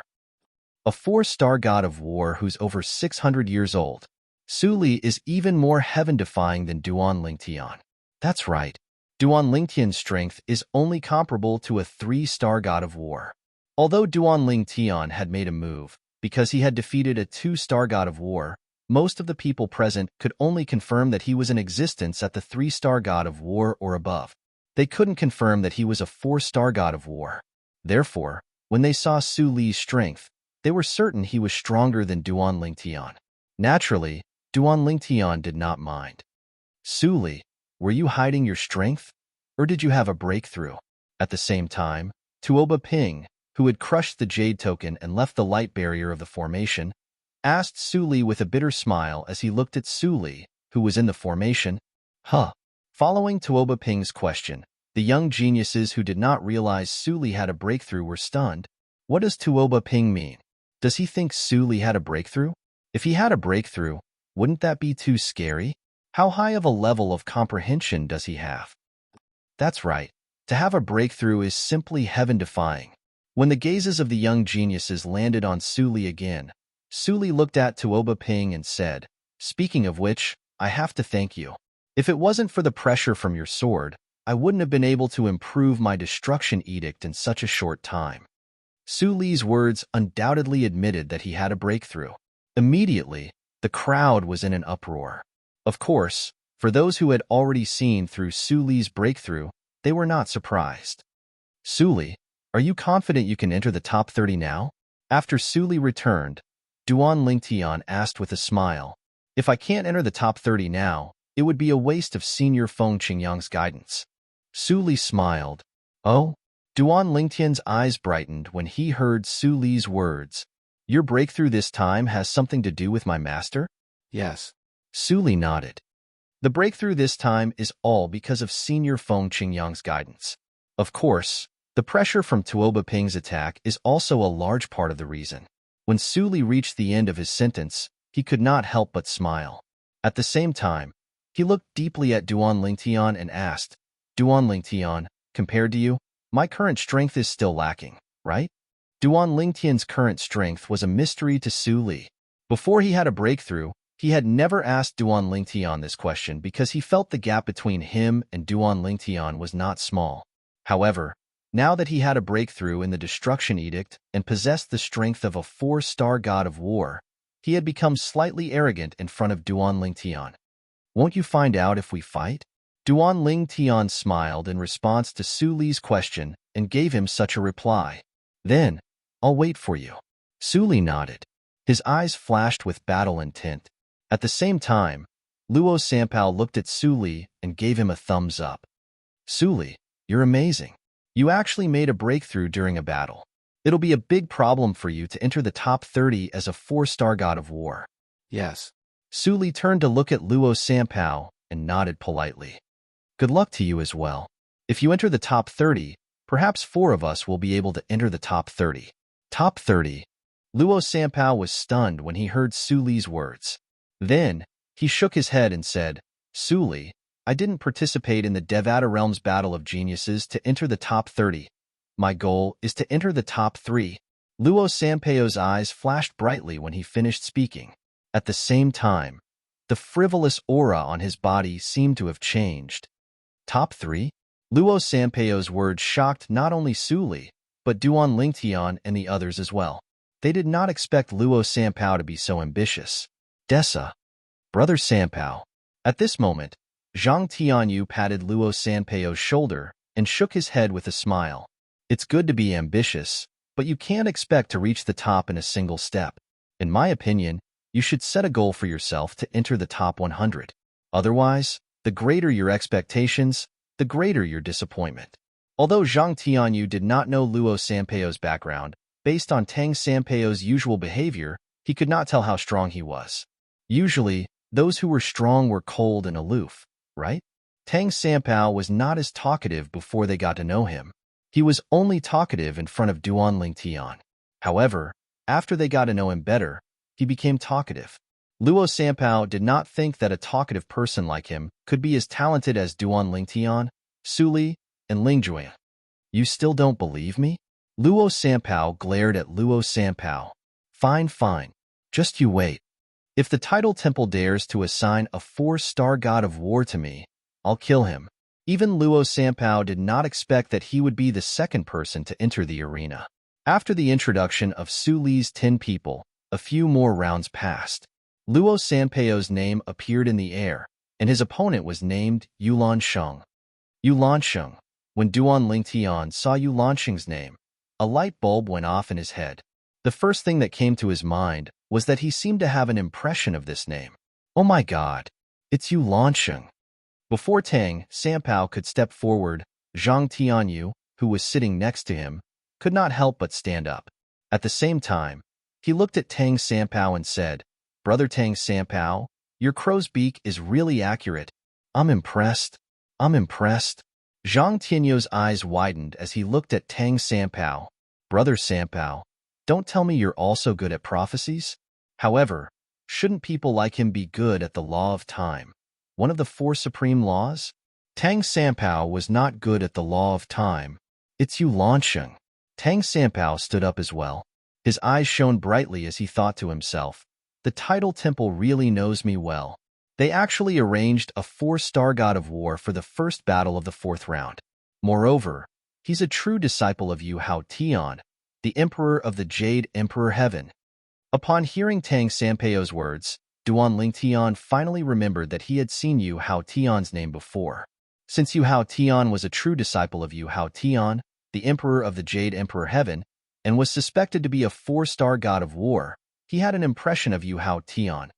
A 4-star god of war who's over 600 years old. Su Li is even more heaven-defying than Duan Ling Tian. That's right. Duan Ling Tian's strength is only comparable to a 3-star god of war. Although Duan Ling Tian had made a move, because he had defeated a 2-star god of war, most of the people present could only confirm that he was in existence at the 3-star god of war or above. They couldn't confirm that he was a 4-star god of war. Therefore, when they saw Su Li's strength, they were certain he was stronger than Duan Ling Tian. Naturally, Duan Ling Tian did not mind. Su Li, were you hiding your strength? Or did you have a breakthrough? At the same time, Tuoba Ping, who had crushed the jade token and left the light barrier of the formation, asked Su Li with a bitter smile as he looked at Su Li, who was in the formation. Huh. Following Tuoba Ping's question, the young geniuses who did not realize Su Li had a breakthrough were stunned. What does Tuoba Ping mean? Does he think Su Li had a breakthrough? If he had a breakthrough, wouldn't that be too scary? How high of a level of comprehension does he have? That's right. To have a breakthrough is simply heaven-defying. When the gazes of the young geniuses landed on Su Li again, Su Li looked at Tuoba Ping and said, "Speaking of which, I have to thank you. If it wasn't for the pressure from your sword, I wouldn't have been able to improve my destruction edict in such a short time." Su Li's words undoubtedly admitted that he had a breakthrough. Immediately, the crowd was in an uproar. Of course, for those who had already seen through Su Li's breakthrough, they were not surprised. Su Li, are you confident you can enter the top 30 now? After Su Li returned, Duan Ling Tian asked with a smile, "If I can't enter the top 30 now, it would be a waste of Senior Feng Qingyang's guidance." Su Li smiled. Oh? Duan Ling Tian's eyes brightened when he heard Su Li's words. Your breakthrough this time has something to do with my master? Yes. Su Li nodded. The breakthrough this time is all because of Senior Feng Qingyang's guidance. Of course, the pressure from Tuoba Ping's attack is also a large part of the reason. When Su Li reached the end of his sentence, he could not help but smile. At the same time, he looked deeply at Duan Ling Tian and asked, Duan Ling Tian, compared to you, my current strength is still lacking, right? Duan Ling Tian's current strength was a mystery to Su Li. Before he had a breakthrough, he had never asked Duan Ling Tian this question because he felt the gap between him and Duan Ling Tian was not small. However, now that he had a breakthrough in the Destruction Edict and possessed the strength of a 4-star god of war, he had become slightly arrogant in front of Duan Ling Tian. Won't you find out if we fight? Duan Ling Tian smiled in response to Su Li's question and gave him such a reply. Then, I'll wait for you. Su Li nodded. His eyes flashed with battle intent. At the same time, Luo Sanpao looked at Su Li and gave him a thumbs up. Su Li, you're amazing. You actually made a breakthrough during a battle. It'll be a big problem for you to enter the top 30 as a 4-star god of war. Yes. Su Li turned to look at Luo Sanpao and nodded politely. Good luck to you as well. If you enter the top 30, perhaps 4 of us will be able to enter the top 30. Top 30. Luo Sanpao was stunned when he heard Su Li's words. Then, he shook his head and said, Su Li, I didn't participate in the Devata Realm's Battle of Geniuses to enter the top 30. My goal is to enter the top 3. Luo Sanpao's eyes flashed brightly when he finished speaking. At the same time, the frivolous aura on his body seemed to have changed. Top 3? Luo Sanpao's words shocked not only Su Li, but Duan Lingtian and the others as well. They did not expect Luo Sanpao to be so ambitious. Dessa. Brother Sanpao. At this moment, Zhang Tianyu patted Luo Sanpao's shoulder and shook his head with a smile. It's good to be ambitious, but you can't expect to reach the top in a single step. In my opinion, you should set a goal for yourself to enter the top 100. Otherwise, the greater your expectations, the greater your disappointment. Although Zhang Tianyu did not know Luo Sanpao's background, based on Tang Sanpao's usual behavior, he could not tell how strong he was. Usually, those who were strong were cold and aloof, right? Tang Sanpao was not as talkative before they got to know him. He was only talkative in front of Duan Lingtian. However, after they got to know him better, he became talkative. Luo Sanpao did not think that a talkative person like him could be as talented as Duan Lingtian, Su Li, and Lingjue. You still don't believe me? Luo Sanpao glared at Luo Sanpao. Fine, fine. Just you wait. If the Tidal Temple dares to assign a 4-star god of war to me, I'll kill him. Even Luo Sanpao did not expect that he would be the second person to enter the arena. After the introduction of Su Li's 10 people, a few more rounds passed. Luo Sanpao's name appeared in the air, and his opponent was named Yulan Sheng. Yulan Sheng. When Duan Lingtian saw Yulan Sheng's name, a light bulb went off in his head. The first thing that came to his mind was that he seemed to have an impression of this name. Oh my god, it's Yulan Sheng. Before Tang Sanpao could step forward, Zhang Tianyu, who was sitting next to him, could not help but stand up. At the same time, he looked at Tang Sanpao and said, Brother Tang Sanpao, your crow's beak is really accurate. I'm impressed. I'm impressed. Zhang Tianyu's eyes widened as he looked at Tang Sanpao. Brother Sanpao, don't tell me you're also good at prophecies? However, shouldn't people like him be good at the law of time, one of the 4 supreme laws? Tang Sanpao was not good at the law of time. It's Yulan Sheng. Tang Sanpao stood up as well. His eyes shone brightly as he thought to himself, the Tidal Temple really knows me well. They actually arranged a 4-star god of war for the first battle of the 4th round. Moreover, he's a true disciple of Yu Hao Tian, the Emperor of the Jade Emperor Heaven. Upon hearing Tang Sanpao's words, Duan Lingtian finally remembered that he had seen Yu Hao Tian's name before. Since Yu Hao Tian was a true disciple of Yu Hao Tian, the Emperor of the Jade Emperor Heaven, and was suspected to be a 4-star god of war, he had an impression of Yu Hao Tian.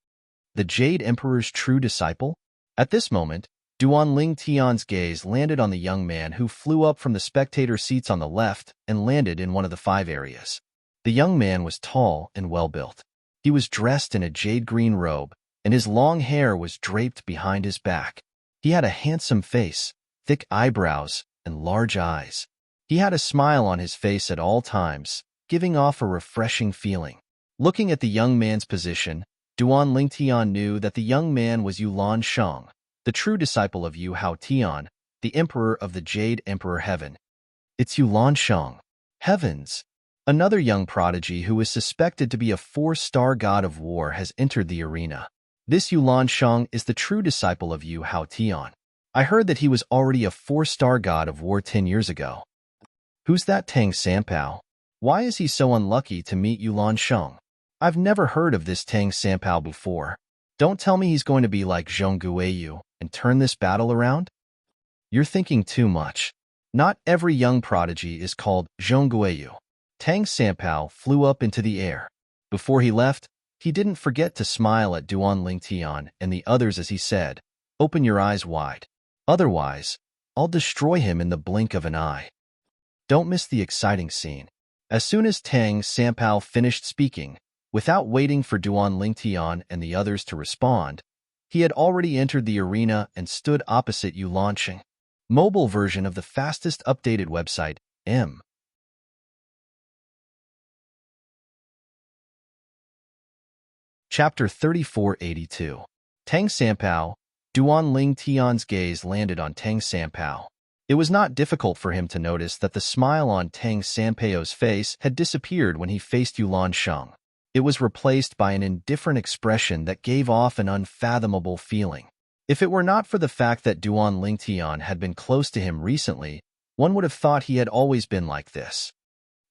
The Jade Emperor's true disciple? At this moment, Duan Lingtian's gaze landed on the young man who flew up from the spectator seats on the left and landed in one of the 5 areas. The young man was tall and well-built. He was dressed in a jade-green robe, and his long hair was draped behind his back. He had a handsome face, thick eyebrows, and large eyes. He had a smile on his face at all times, giving off a refreshing feeling. Looking at the young man's position, Duan Lingtian knew that the young man was Yulan Sheng, the true disciple of Yu Hao Tian, the Emperor of the Jade Emperor Heaven. It's Yulan Sheng. Heavens! Another young prodigy who is suspected to be a 4-star god of war has entered the arena. This Yulan Sheng is the true disciple of Yu Hao Tian. I heard that he was already a 4-star god of war 10 years ago. Who's that Tang Sanpao? Why is he so unlucky to meet Yulan Sheng? I've never heard of this Tang Sanpao before. Don't tell me he's going to be like Zhong Guiyu and turn this battle around? You're thinking too much. Not every young prodigy is called Zhong Guiyu. Tang Sanpao flew up into the air. Before he left, he didn't forget to smile at Duan Lingtian and the others as he said, Open your eyes wide. Otherwise, I'll destroy him in the blink of an eye. Don't miss the exciting scene. As soon as Tang Sanpao finished speaking, Without waiting for Duan Lingtian and the others to respond, he had already entered the arena and stood opposite Yu Lansheng. Mobile version of the fastest updated website, M. Chapter 3482. Tang Sanpao. Duan Ling Tian's gaze landed on Tang Sanpao. It was not difficult for him to notice that the smile on Tang Sanpao's face had disappeared when he faced Yu Lansheng. It was replaced by an indifferent expression that gave off an unfathomable feeling. If it were not for the fact that Duan Lingtian had been close to him recently, one would have thought he had always been like this.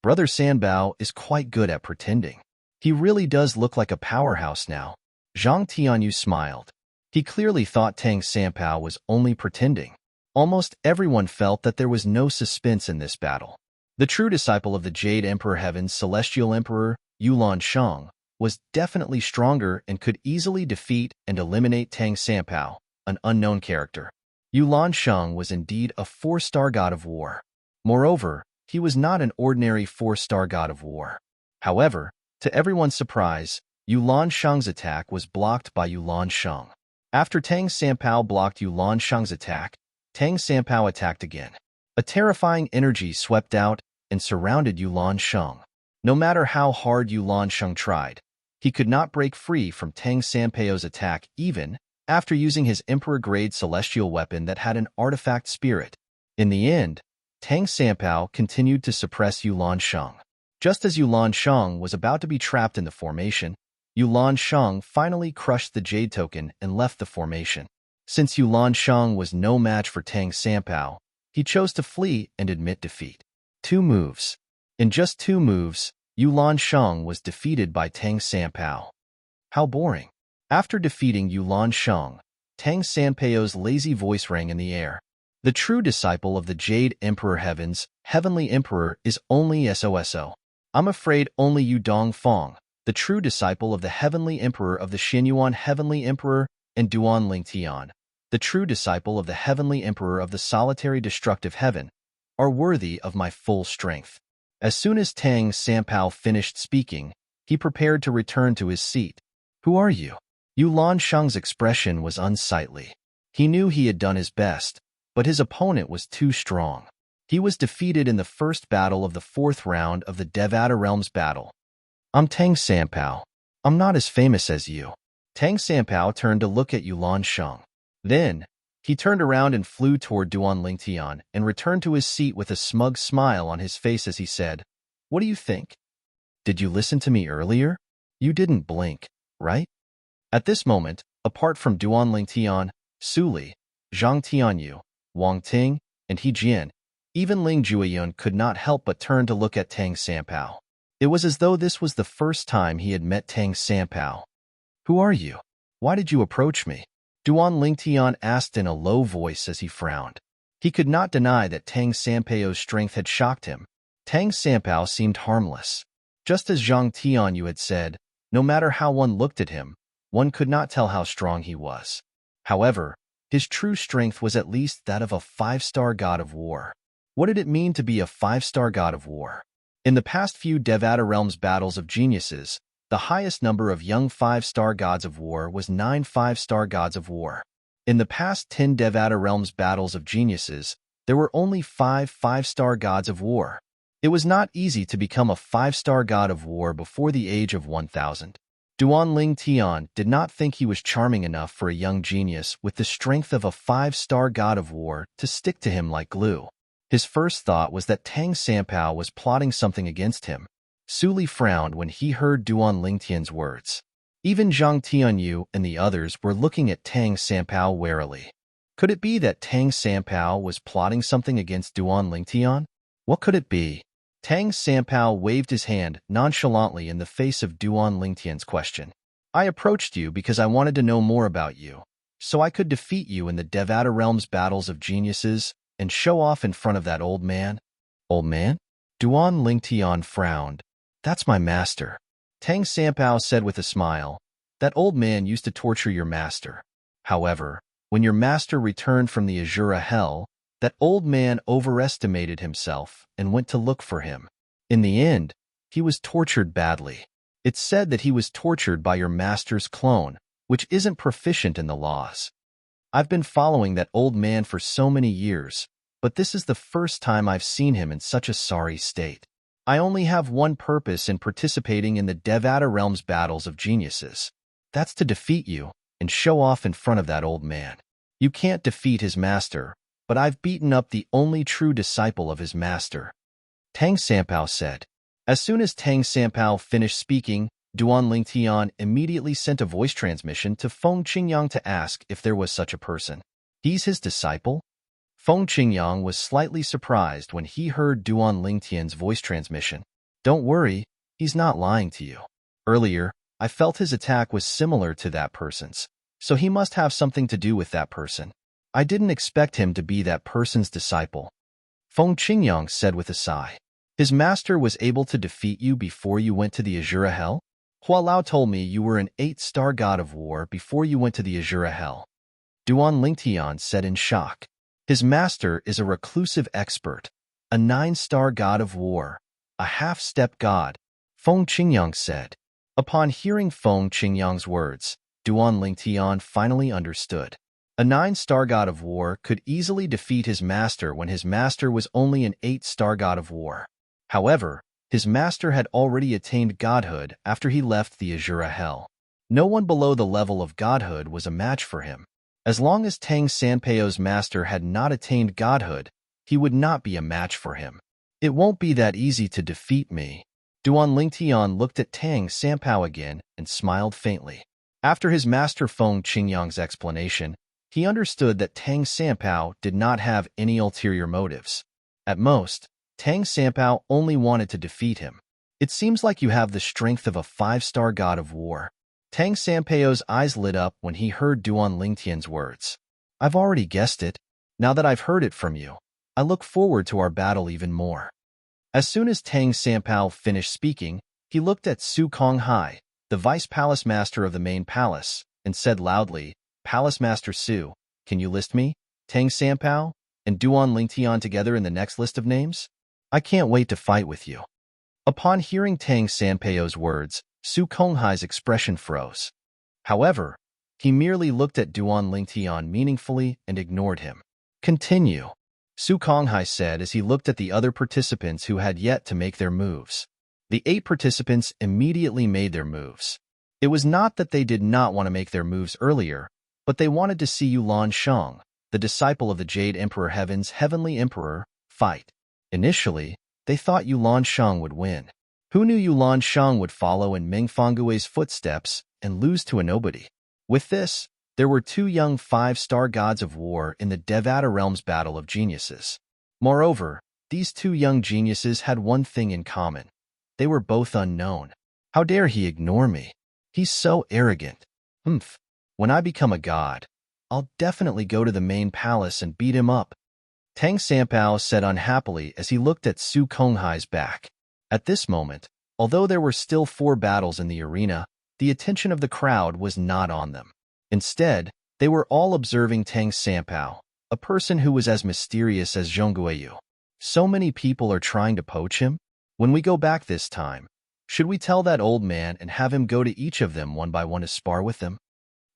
Brother Sanbao is quite good at pretending. He really does look like a powerhouse now. Zhang Tianyu smiled. He clearly thought Tang Sanpao was only pretending. Almost everyone felt that there was no suspense in this battle. The true disciple of the Jade Emperor Heaven's Celestial Emperor, Yu Lansheng, was definitely stronger and could easily defeat and eliminate Tang Sanpao, an unknown character. Yu Lansheng was indeed a 4-star god of war. Moreover, he was not an ordinary 4-star god of war. However, to everyone's surprise, Yu Lansheng's attack was blocked by Yu Lansheng. After Tang Sanpao blocked Yu Lansheng's attack, Tang Sanpao attacked again. A terrifying energy swept out and surrounded Yu Lansheng. No matter how hard Yu Lansheng tried, he could not break free from Tang Sanpao's attack even after using his Emperor-grade celestial weapon that had an artifact spirit. In the end, Tang Sanpao continued to suppress Yu Lansheng. Just as Yu Lansheng was about to be trapped in the formation, Yu Lansheng finally crushed the Jade Token and left the formation. Since Yu Lansheng was no match for Tang Sanpao, he chose to flee and admit defeat. 2 moves. In just 2 moves, Yu Lansheng was defeated by Tang Sanpao. How boring. After defeating Yu Lansheng, Tang Sanpao's lazy voice rang in the air. The true disciple of the Jade Emperor Heaven's Heavenly Emperor is only SOSO. I'm afraid only Yu Dongfang, the true disciple of the Heavenly Emperor of the Xinyuan Heavenly Emperor, and Duan Lingtian, the true disciple of the Heavenly Emperor of the Solitary Destructive Heaven, are worthy of my full strength. As soon as Tang Sanpao finished speaking, he prepared to return to his seat. Who are you? Yu Lansheng's expression was unsightly. He knew he had done his best, but his opponent was too strong. He was defeated in the first battle of the 4th round of the Devata Realms battle. I'm Tang Sanpao. I'm not as famous as you. Tang Sanpao turned to look at Yu Lansheng. Then, he turned around and flew toward Duan Lingtian and returned to his seat with a smug smile on his face as he said, "What do you think? Did you listen to me earlier? You didn't blink, right?" At this moment, apart from Duan Lingtian, Su Li, Zhang Tianyu, Wang Ting, and He Jian, even Ling Jueyun could not help but turn to look at Tang Sanpao. It was as though this was the first time he had met Tang Sanpao. Who are you? Why did you approach me? Duan Lingtian asked in a low voice as he frowned. He could not deny that Tang Sanpao's strength had shocked him. Tang Sanpao seemed harmless. Just as Zhang Tianyu had said, no matter how one looked at him, one could not tell how strong he was. However, his true strength was at least that of a 5-star god of war. What did it mean to be a 5-star god of war? In the past few Devata Realms battles of geniuses, the highest number of young 5-star gods of war was 9 5-star gods of war. In the past 10 Devata Realms battles of geniuses, there were only 5 5-star gods of war. It was not easy to become a 5-star god of war before the age of 1000. Duan Lingtian did not think he was charming enough for a young genius with the strength of a 5-star god of war to stick to him like glue. His first thought was that Tang Sanpao was plotting something against him. Su Li frowned when he heard Duan Lingtian's words. Even Zhang Tianyu and the others were looking at Tang Sanpao warily. Could it be that Tang Sanpao was plotting something against Duan Lingtian? What could it be? Tang Sanpao waved his hand nonchalantly in the face of Duan Lingtian's question. I approached you because I wanted to know more about you, so I could defeat you in the Devata Realms battles of geniuses and show off in front of that old man. Old man? Duan Lingtian frowned. That's my master. Tang Sanpao said with a smile. That old man used to torture your master. However, when your master returned from the Azura Hell, that old man overestimated himself and went to look for him. In the end, he was tortured badly. It's said that he was tortured by your master's clone, which isn't proficient in the laws. I've been following that old man for so many years, but this is the first time I've seen him in such a sorry state. I only have one purpose in participating in the Devata Realm's battles of geniuses. That's to defeat you and show off in front of that old man. You can't defeat his master, but I've beaten up the only true disciple of his master, Tang Sanpao said. As soon as Tang Sanpao finished speaking, Duan Lingtian immediately sent a voice transmission to Feng Qingyang to ask if there was such a person. He's his disciple? Feng Qingyang was slightly surprised when he heard Duan Lingtian's voice transmission. Don't worry, he's not lying to you. Earlier, I felt his attack was similar to that person's, so he must have something to do with that person. I didn't expect him to be that person's disciple, Feng Qingyang said with a sigh. His master was able to defeat you before you went to the Azura Hell? Hua Lao told me you were an 8-star god of war before you went to the Azura Hell, Duan Lingtian said in shock. His master is a reclusive expert, a 9-star god of war, a half-step god, Feng Qingyang said. Upon hearing Feng Qingyang's words, Duan Lingtian finally understood. A 9-star god of war could easily defeat his master when his master was only an 8-star god of war. However, his master had already attained godhood after he left the Azura Hell. No one below the level of godhood was a match for him. As long as Tang Sanpao's master had not attained godhood, he would not be a match for him. It won't be that easy to defeat me. Duan Lingtian looked at Tang Sanpao again and smiled faintly. After his master Feng Qingyang's explanation, he understood that Tang Sanpao did not have any ulterior motives. At most, Tang Sanpao only wanted to defeat him. It seems like you have the strength of a 5-star god of war. Tang Sanpao's eyes lit up when he heard Duan Lingtian's words. I've already guessed it. Now that I've heard it from you, I look forward to our battle even more. As soon as Tang Sanpao finished speaking, he looked at Su Konghai, the vice palace master of the main palace, and said loudly, Palace Master Su, can you list me, Tang Sanpao, and Duan Lingtian together in the next list of names? I can't wait to fight with you. Upon hearing Tang Sanpao's words, Su Konghai's expression froze. However, he merely looked at Duan Lingtian meaningfully and ignored him. Continue, Su Konghai said as he looked at the other participants who had yet to make their moves. The 8 participants immediately made their moves. It was not that they did not want to make their moves earlier, but they wanted to see Yulan Shang, the disciple of the Jade Emperor Heaven's Heavenly Emperor, fight. Initially, they thought Yulan Shang would win. Who knew Yulan Shang would follow in Meng Fanggui's footsteps and lose to a nobody? With this, there were 2 young 5-star gods of war in the Devata Realm's battle of geniuses. Moreover, these 2 young geniuses had one thing in common. They were both unknown. How dare he ignore me? He's so arrogant. When I become a god, I'll definitely go to the main palace and beat him up, Tang Sanpao said unhappily as he looked at Su Konghai's back. At this moment, although there were still 4 battles in the arena, the attention of the crowd was not on them. Instead, they were all observing Tang Sanpao, a person who was as mysterious as Zhongguoyu. So many people are trying to poach him? When we go back this time, should we tell that old man and have him go to each of them one by one to spar with them?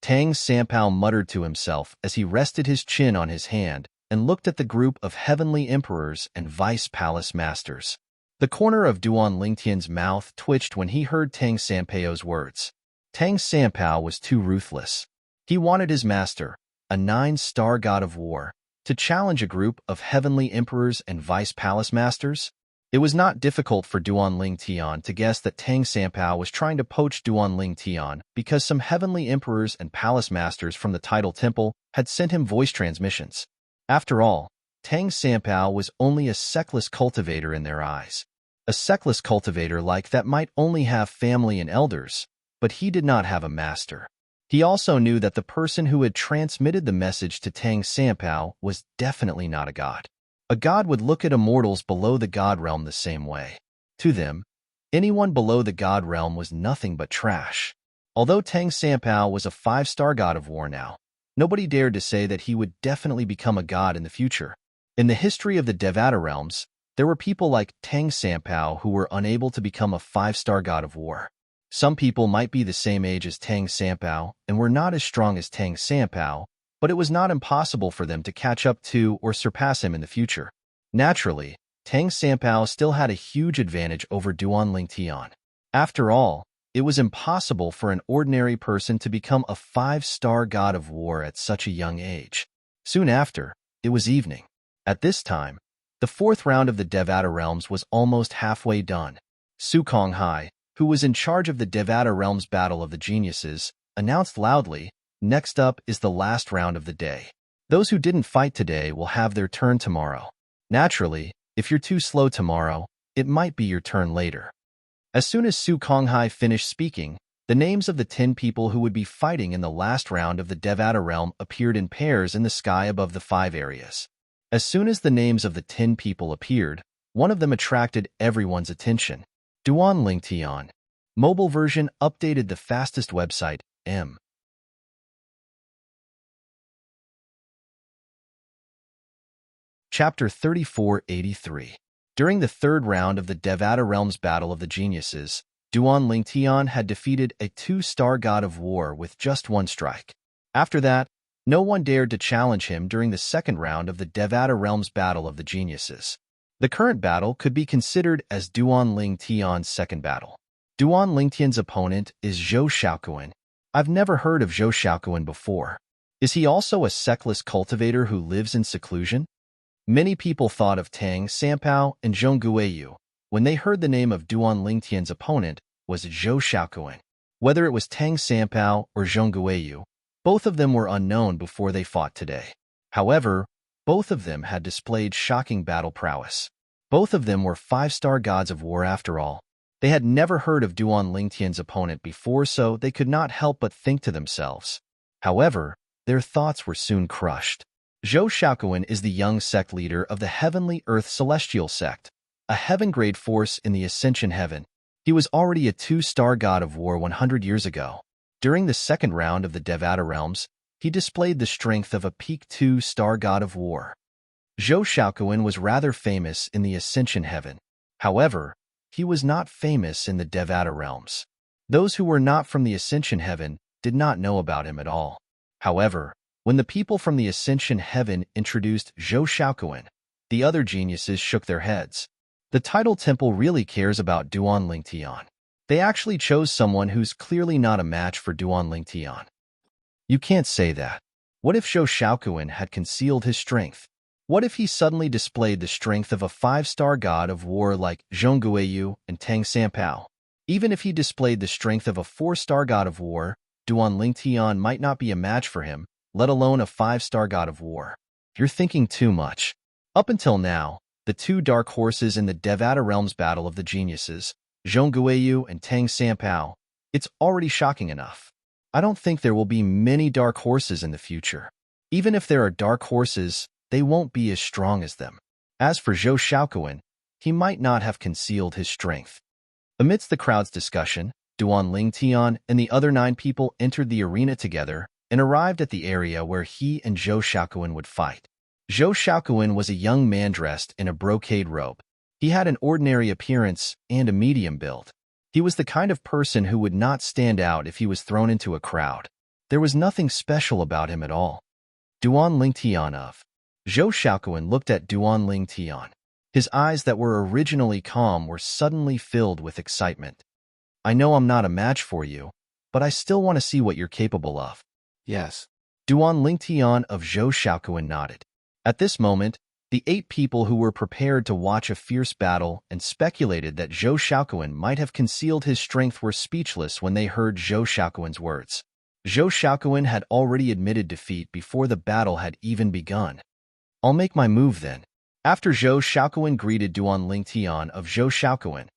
Tang Sanpao muttered to himself as he rested his chin on his hand and looked at the group of heavenly emperors and vice palace masters. The corner of Duan Lingtian's mouth twitched when he heard Tang Sanpao's words. Tang Sanpao was too ruthless. He wanted his master, a 9-star god of war, to challenge a group of heavenly emperors and vice palace masters. It was not difficult for Duan Lingtian to guess that Tang Sanpao was trying to poach Duan Lingtian because some heavenly emperors and palace masters from the Tidal Temple had sent him voice transmissions. After all, Tang Sanpao was only a seckless cultivator in their eyes. A seckless cultivator like that might only have family and elders, but he did not have a master. He also knew that the person who had transmitted the message to Tang Sanpao was definitely not a god. A god would look at immortals below the god realm the same way. To them, anyone below the god realm was nothing but trash. Although Tang Sanpao was a 5-star god of war now, nobody dared to say that he would definitely become a god in the future. In the history of the Devata realms, there were people like Tang Sanpao who were unable to become a 5-star god of war. Some people might be the same age as Tang Sanpao and were not as strong as Tang Sanpao, but it was not impossible for them to catch up to or surpass him in the future. Naturally, Tang Sanpao still had a huge advantage over Duan Lingtian. After all, it was impossible for an ordinary person to become a 5-star god of war at such a young age. Soon after, it was evening. At this time, the 4th round of the Devata realms was almost halfway done. Su Konghai, who was in charge of the Devata realms battle of the geniuses, announced loudly, "Next up is the last round of the day. Those who didn't fight today will have their turn tomorrow. Naturally, if you're too slow tomorrow, it might be your turn later." As soon as Su Konghai finished speaking, the names of the 10 people who would be fighting in the last round of the Devata realm appeared in pairs in the sky above the 5 areas. As soon as the names of the 10 people appeared, one of them attracted everyone's attention. Duan Lingtian. Mobile version updated the fastest website, M. Chapter 3483. During the 3rd round of the Devata Realms Battle of the Geniuses, Duan Lingtian had defeated a 2-star god of war with just 1 strike. After that, no one dared to challenge him during the 2nd round of the Devata Realms Battle of the Geniuses. The current battle could be considered as Duan Lingtian's 2nd battle. Duan Lingtian's opponent is Zhou Xiaoquan. I've never heard of Zhou Xiaoquan before. Is he also a sectless cultivator who lives in seclusion? Many people thought of Tang Sanpao and Zhong Guiyu when they heard the name of Duan Lingtian's opponent was Zhou Xiaoquan. Whether it was Tang Sanpao or Zhong Guiyu, both of them were unknown before they fought today. However, both of them had displayed shocking battle prowess. Both of them were 5-star gods of war after all. They had never heard of Duan Lingtian's opponent before, so they could not help but think to themselves. However, their thoughts were soon crushed. Zhou Xiaoquan is the young sect leader of the Heavenly Earth Celestial Sect, a heaven-grade force in the Ascension Heaven. He was already a 2-star god of war 100 years ago. During the 2nd round of the Devata Realms, he displayed the strength of a peak 2-star god of war. Zhou Xiaoquan was rather famous in the Ascension Heaven. However, he was not famous in the Devata Realms. Those who were not from the Ascension Heaven did not know about him at all. However, when the people from the Ascension Heaven introduced Zhou Xiaoquan, the other geniuses shook their heads. The Tidal Temple really cares about Duan Lingtian. They actually chose someone who's clearly not a match for Duan Lingtian. You can't say that. What if Zhou Xiaoquan had concealed his strength? What if he suddenly displayed the strength of a 5-star god of war like Zhong Guiyu and Tang Sanpao? Even if he displayed the strength of a 4-star god of war, Duan Lingtian might not be a match for him, let alone a 5-star god of war. You're thinking too much. Up until now, the 2 dark horses in the Devata Realms Battle of the Geniuses, Zhong Guiyu and Tang Sanpao, it's already shocking enough. I don't think there will be many dark horses in the future. Even if there are dark horses, they won't be as strong as them. As for Zhou Xiaoquan, he might not have concealed his strength. Amidst the crowd's discussion, Duan Lingtian and the other 9 people entered the arena together and arrived at the area where he and Zhou Xiaoquan would fight. Zhou Xiaoquan was a young man dressed in a brocade robe. He had an ordinary appearance and a medium build. He was the kind of person who would not stand out if he was thrown into a crowd. There was nothing special about him at all. Duan Lingtian of. Zhou Xiaoquan looked at Duan Lingtian. His eyes that were originally calm were suddenly filled with excitement. I know I'm not a match for you, but I still want to see what you're capable of. Yes. Duan Lingtian of Zhou Xiaoquan nodded. At this moment, the 8 people who were prepared to watch a fierce battle and speculated that Zhou Xiaoquan might have concealed his strength were speechless when they heard Zhou Xiaoquan's words. Zhou Xiaoquan had already admitted defeat before the battle had even begun. I'll make my move then. After Zhou Xiaoquan greeted Duan Lingtian of Zhou Xiaoquan,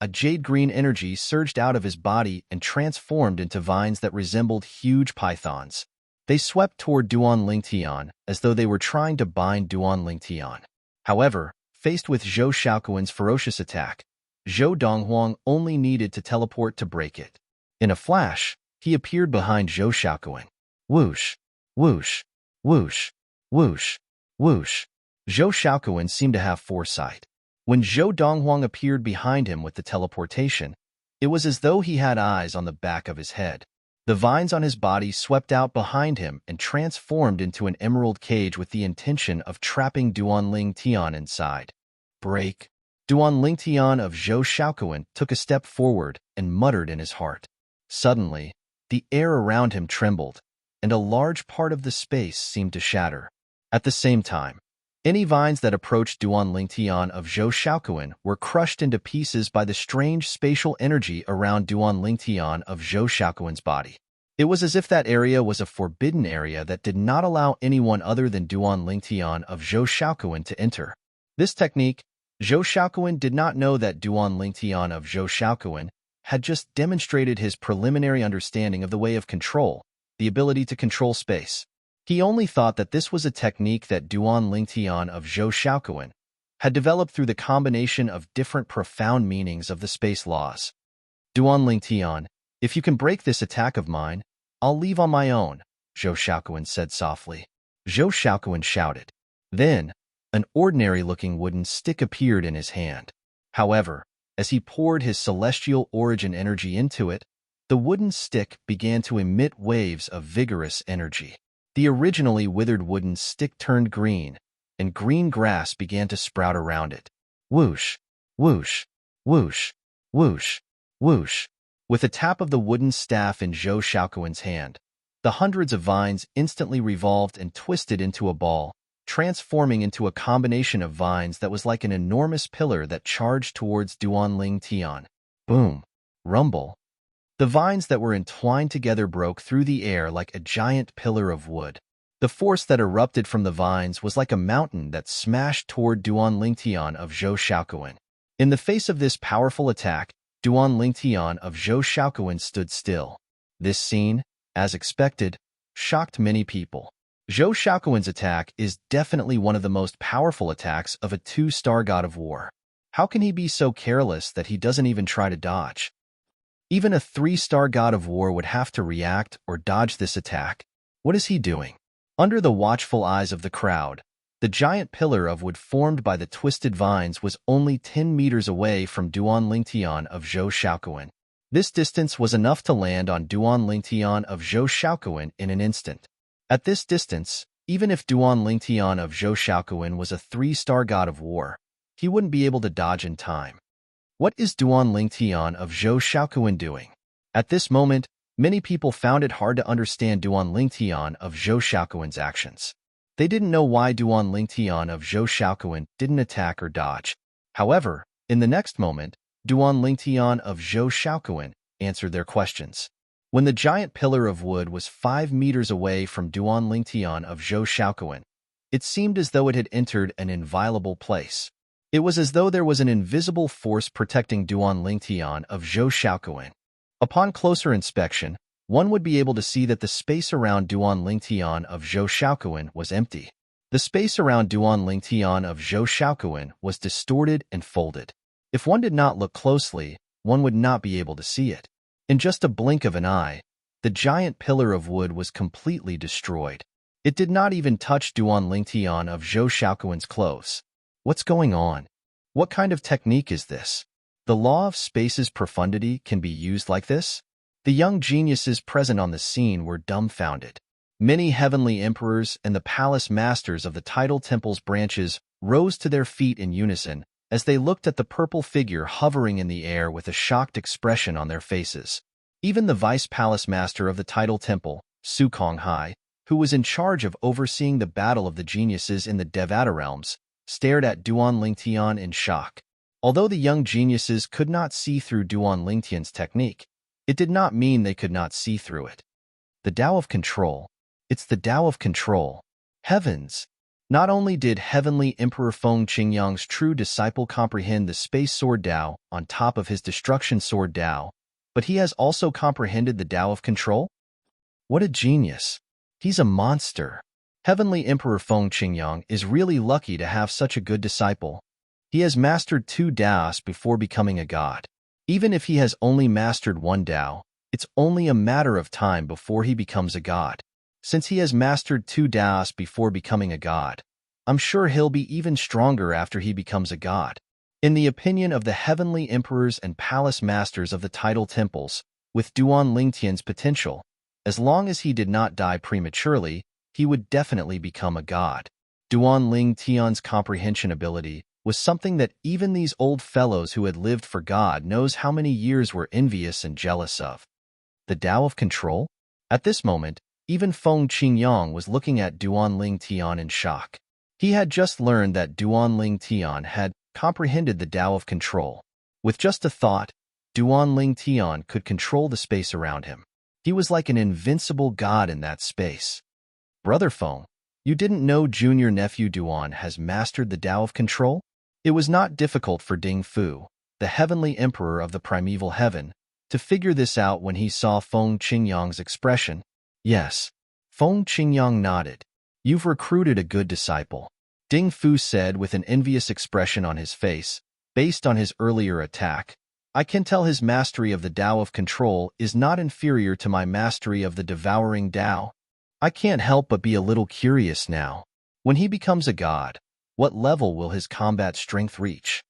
a jade-green energy surged out of his body and transformed into vines that resembled huge pythons. They swept toward Duan Lingtian as though they were trying to bind Duan Lingtian. However, faced with Zhou Xiaoquan's ferocious attack, Zhou Donghuang only needed to teleport to break it. In a flash, he appeared behind Zhou Xiaoquan. Whoosh, whoosh, whoosh, whoosh, whoosh. Zhou Xiaoquan seemed to have foresight. When Zhou Donghuang appeared behind him with the teleportation, It was as though he had eyes on the back of his head. The vines on his body swept out behind him and transformed into an emerald cage with the intention of trapping Duanling Tian inside. Break. Duanling Tian of Zhou Shaoquan took a step forward and muttered in his heart. Suddenly, the air around him trembled, and a large part of the space seemed to shatter. At the same time, any vines that approached Duanling Tian of Zhou Shaoquan were crushed into pieces by the strange spatial energy around Duanling Tian of Zhou Shaoquan's body. It was as if that area was a forbidden area that did not allow anyone other than Duanling Tian of Zhou Shaoquan to enter. This technique, Zhou Shaoquan did not know that Duanling Tian of Zhou Shaoquan had just demonstrated his preliminary understanding of the way of control, the ability to control space. He only thought that this was a technique that Duanling Tian of Zhou Shaoquan had developed through the combination of different profound meanings of the space laws. Duanling Tian, if you can break this attack of mine, I'll leave on my own, Zhou Shaoquan said softly. Zhou Shaoquan shouted. Then, an ordinary-looking wooden stick appeared in his hand. However, as he poured his celestial origin energy into it, the wooden stick began to emit waves of vigorous energy. The originally withered wooden stick turned green, and green grass began to sprout around it. Whoosh, whoosh, whoosh, whoosh, whoosh. With a tap of the wooden staff in Zhou Shaoquan's hand, the hundreds of vines instantly revolved and twisted into a ball, transforming into a combination of vines that was like an enormous pillar that charged towards Duanling Tian. Boom! Rumble! The vines that were entwined together broke through the air like a giant pillar of wood. The force that erupted from the vines was like a mountain that smashed toward Duanling Tian of Zhou Shaoquan. In the face of this powerful attack, Duanling Tian of Zhou Shaoquan stood still. This scene, as expected, shocked many people. Zhou Shaoquan's attack is definitely one of the most powerful attacks of a 2-star god of war. How can he be so careless that he doesn't even try to dodge? Even a 3-star god of war would have to react or dodge this attack. What is he doing? Under the watchful eyes of the crowd, the giant pillar of wood formed by the twisted vines was only 10 meters away from Duanling Tian of Zhou Shaoquan. This distance was enough to land on Duanling Tian of Zhou Shaoquan in an instant. At this distance, even if Duanling Tian of Zhou Shaoquan was a 3-star god of war, he wouldn't be able to dodge in time. What is Duanling Tian of Zhou Shaoquan doing? At this moment, many people found it hard to understand Duanling Tian of Zhou Shaoquan's actions. They didn't know why Duanling Tian of Zhou Shaoquan didn't attack or dodge. However, in the next moment, Duanling Tian of Zhou Shaoquan answered their questions. When the giant pillar of wood was 5 meters away from Duanling Tian of Zhou Shaoquan, it seemed as though it had entered an inviolable place. It was as though there was an invisible force protecting Duanling Tian of Zhou Shaoquan. Upon closer inspection, one would be able to see that the space around Duanling Tian of Zhou Shaoquan was empty. The space around Duanling Tian of Zhou Shaoquan was distorted and folded. If one did not look closely, one would not be able to see it. In just a blink of an eye, the giant pillar of wood was completely destroyed. It did not even touch Duanling Tian of Zhou Shaoquan's clothes. What's going on? What kind of technique is this? The law of space's profundity can be used like this? The young geniuses present on the scene were dumbfounded. Many heavenly emperors and the palace masters of the tidal temple's branches rose to their feet in unison as they looked at the purple figure hovering in the air with a shocked expression on their faces. Even the vice palace master of the tidal temple, Su Konghai, who was in charge of overseeing the battle of the geniuses in the Devata realms, stared at Duanling Tian in shock. Although the young geniuses could not see through Duanling Tian's technique, it did not mean they could not see through it. The Tao of Control. It's the Tao of Control. Heavens! Not only did Heavenly Emperor Feng Qingyang's true disciple comprehend the Space Sword Tao on top of his Destruction Sword Tao, but he has also comprehended the Tao of Control? What a genius! He's a monster. Heavenly Emperor Feng Qingyang is really lucky to have such a good disciple. He has mastered 2 Taos before becoming a god. Even if he has only mastered 1 Tao, it's only a matter of time before he becomes a god. Since he has mastered 2 Taos before becoming a god, I'm sure he'll be even stronger after he becomes a god. In the opinion of the heavenly emperors and palace masters of the tidal temples, with Duan Lingtian's potential, as long as he did not die prematurely, he would definitely become a god. Duan Lingtian's comprehension ability was something that even these old fellows who had lived for God knows how many years were envious and jealous of. The Tao of Control? At this moment, even Feng Qingyang was looking at Duan Lingtian in shock. He had just learned that Duan Lingtian had comprehended the Tao of Control. With just a thought, Duan Lingtian could control the space around him. He was like an invincible god in that space. Brother Feng, you didn't know junior nephew Duan has mastered the Tao of Control? It was not difficult for Ding Fu, the heavenly emperor of the primeval heaven, to figure this out when he saw Feng Qingyang's expression. Yes. Feng Qingyang nodded. You've recruited a good disciple. Ding Fu said with an envious expression on his face. Based on his earlier attack, I can tell his mastery of the Tao of Control is not inferior to my mastery of the devouring Tao. I can't help but be a little curious now. When he becomes a god, what level will his combat strength reach?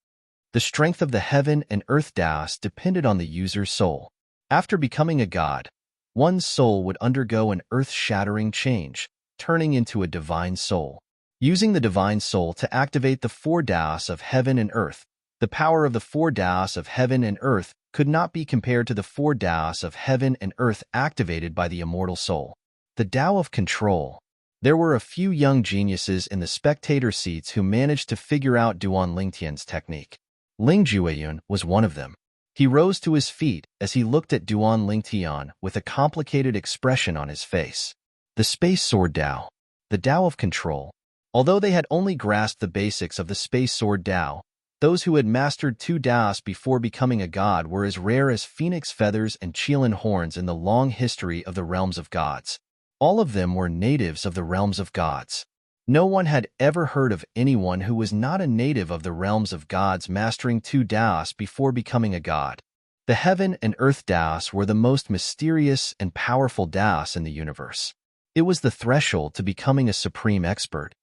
The strength of the heaven and earth Taos depended on the user's soul. After becoming a god, one's soul would undergo an earth-shattering change, turning into a divine soul. Using the divine soul to activate the four Taos of heaven and earth, the power of the four Taos of heaven and earth could not be compared to the four Taos of heaven and earth activated by the immortal soul. The Tao of Control. There were a few young geniuses in the spectator seats who managed to figure out Duan Lingtian's technique. Ling Jueyun was one of them. He rose to his feet as he looked at Duan Lingtian with a complicated expression on his face. The Space Sword Tao. The Tao of Control. Although they had only grasped the basics of the Space Sword Tao, those who had mastered two Taos before becoming a god were as rare as phoenix feathers and qilin horns in the long history of the realms of gods. All of them were natives of the realms of gods. No one had ever heard of anyone who was not a native of the realms of gods mastering two Taos before becoming a god. The heaven and earth Taos were the most mysterious and powerful Taos in the universe. It was the threshold to becoming a supreme expert.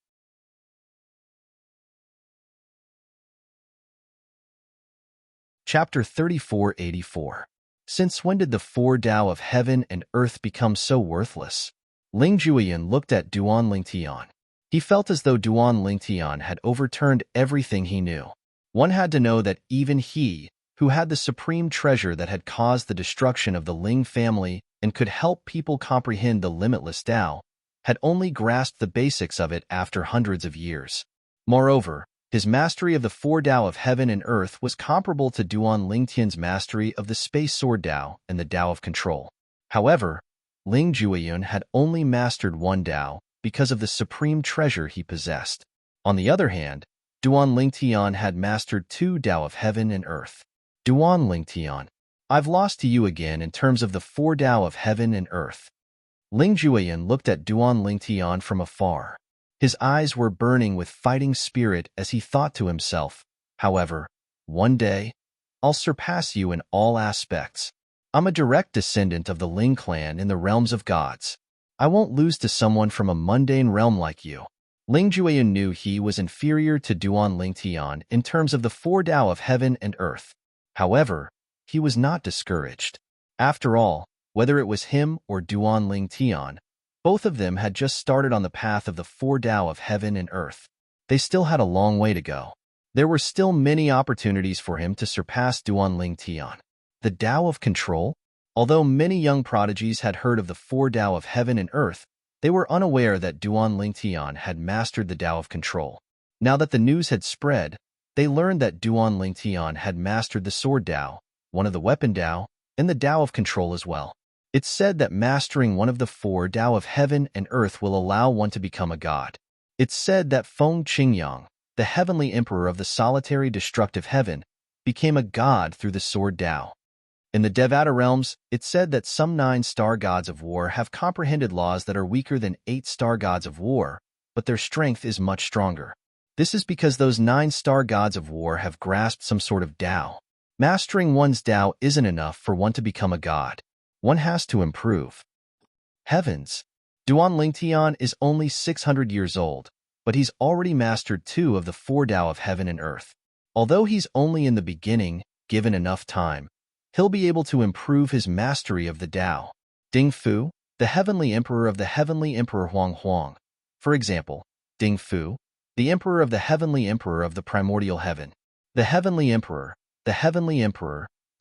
Chapter 3484. Since when did the four Tao of heaven and earth become so worthless? Ling Jueyun looked at Duan Lingtian. He felt as though Duan Lingtian had overturned everything he knew. One had to know that even he, who had the supreme treasure that had caused the destruction of the Ling family and could help people comprehend the limitless Tao, had only grasped the basics of it after hundreds of years. Moreover, his mastery of the four Tao of heaven and earth was comparable to Duan Lingtian's mastery of the Space Sword Tao and the Tao of Control. However, Ling Jueyun had only mastered one Tao because of the supreme treasure he possessed. On the other hand, Duan Lingtian had mastered two Tao of heaven and earth. Duan Lingtian, I've lost to you again in terms of the four Tao of heaven and earth. Ling Jueyun looked at Duan Lingtian from afar. His eyes were burning with fighting spirit as he thought to himself, however, one day, I'll surpass you in all aspects. I'm a direct descendant of the Ling clan in the realms of gods. I won't lose to someone from a mundane realm like you. Ling Jueyun knew he was inferior to Duan Lingtian in terms of the four Tao of heaven and earth. However, he was not discouraged. After all, whether it was him or Duan Lingtian, both of them had just started on the path of the four Tao of heaven and earth. They still had a long way to go. There were still many opportunities for him to surpass Duan Lingtian. The Tao of Control? Although many young prodigies had heard of the four Tao of heaven and earth, they were unaware that Duan Lingtian had mastered the Tao of Control. Now that the news had spread, they learned that Duan Lingtian had mastered the Sword Tao, one of the Weapon Tao, and the Tao of Control as well. It's said that mastering one of the four Tao of heaven and earth will allow one to become a god. It's said that Feng Qingyang, the heavenly emperor of the solitary destructive heaven, became a god through the Sword Tao. In the Devata realms, it's said that some 9-star gods of war have comprehended laws that are weaker than 8-star gods of war, but their strength is much stronger. This is because those 9-star gods of war have grasped some sort of Tao. Mastering one's Tao isn't enough for one to become a god. One has to improve. Heavens! Duan Lingtian is only 600 years old, but he's already mastered two of the four Tao of heaven and earth. Although he's only in the beginning, given enough time, he'll be able to improve his mastery of the Tao. Ding Fu, the heavenly emperor of the heavenly emperor Huang Huang. For example, Ding Fu, the emperor of the heavenly emperor of the primordial heaven. The heavenly emperor,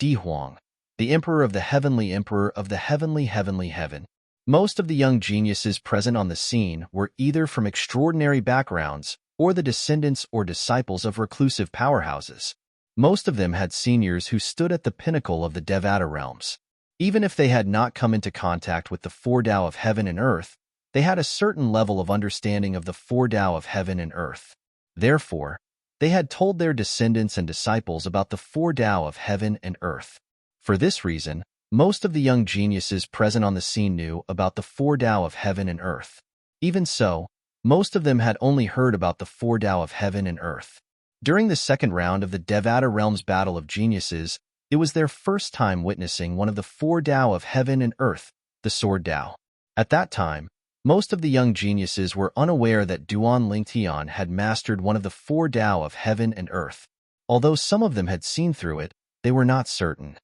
Di Huang, the emperor of the heavenly emperor of the heavenly heaven. Most of the young geniuses present on the scene were either from extraordinary backgrounds or the descendants or disciples of reclusive powerhouses. Most of them had seniors who stood at the pinnacle of the Devata realms. Even if they had not come into contact with the four Tao of heaven and earth, they had a certain level of understanding of the four Tao of heaven and earth. Therefore, they had told their descendants and disciples about the four Tao of heaven and earth. For this reason, most of the young geniuses present on the scene knew about the four Tao of heaven and earth. Even so, most of them had only heard about the four Tao of heaven and earth. During the second round of the Devata Realms Battle of Geniuses, it was their first time witnessing one of the four Tao of heaven and earth, the Sword Tao. At that time, most of the young geniuses were unaware that Duan Lingtian had mastered one of the four Tao of heaven and earth. Although some of them had seen through it, they were not certain.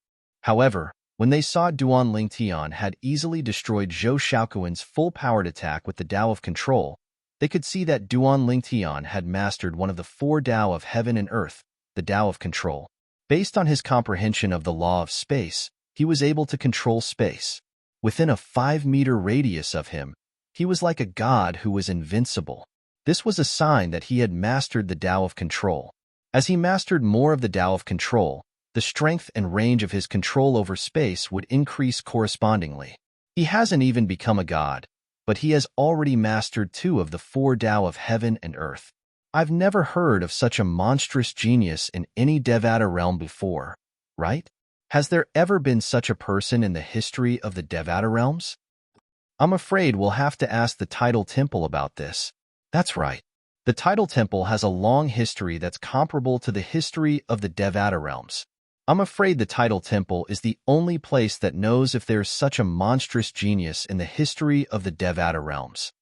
However, when they saw Duan Lingtian had easily destroyed Zhou Shaoquan's full-powered attack with the Tao of Control, they could see that Duan Lingtian had mastered one of the four Tao of heaven and earth, the Tao of Control. Based on his comprehension of the law of space, he was able to control space. Within a 5-meter radius of him, he was like a god who was invincible. This was a sign that he had mastered the Tao of Control. As he mastered more of the Tao of Control, the strength and range of his control over space would increase correspondingly. He hasn't even become a god, but he has already mastered 2 of the 4 Tao of heaven and earth. I've never heard of such a monstrous genius in any Devata realm before, right? Has there ever been such a person in the history of the Devata realms? I'm afraid we'll have to ask the Tidal Temple about this. That's right. The Tidal Temple has a long history that's comparable to the history of the Devata realms. I'm afraid the Tidal Temple is the only place that knows if there's such a monstrous genius in the history of the Devata realms.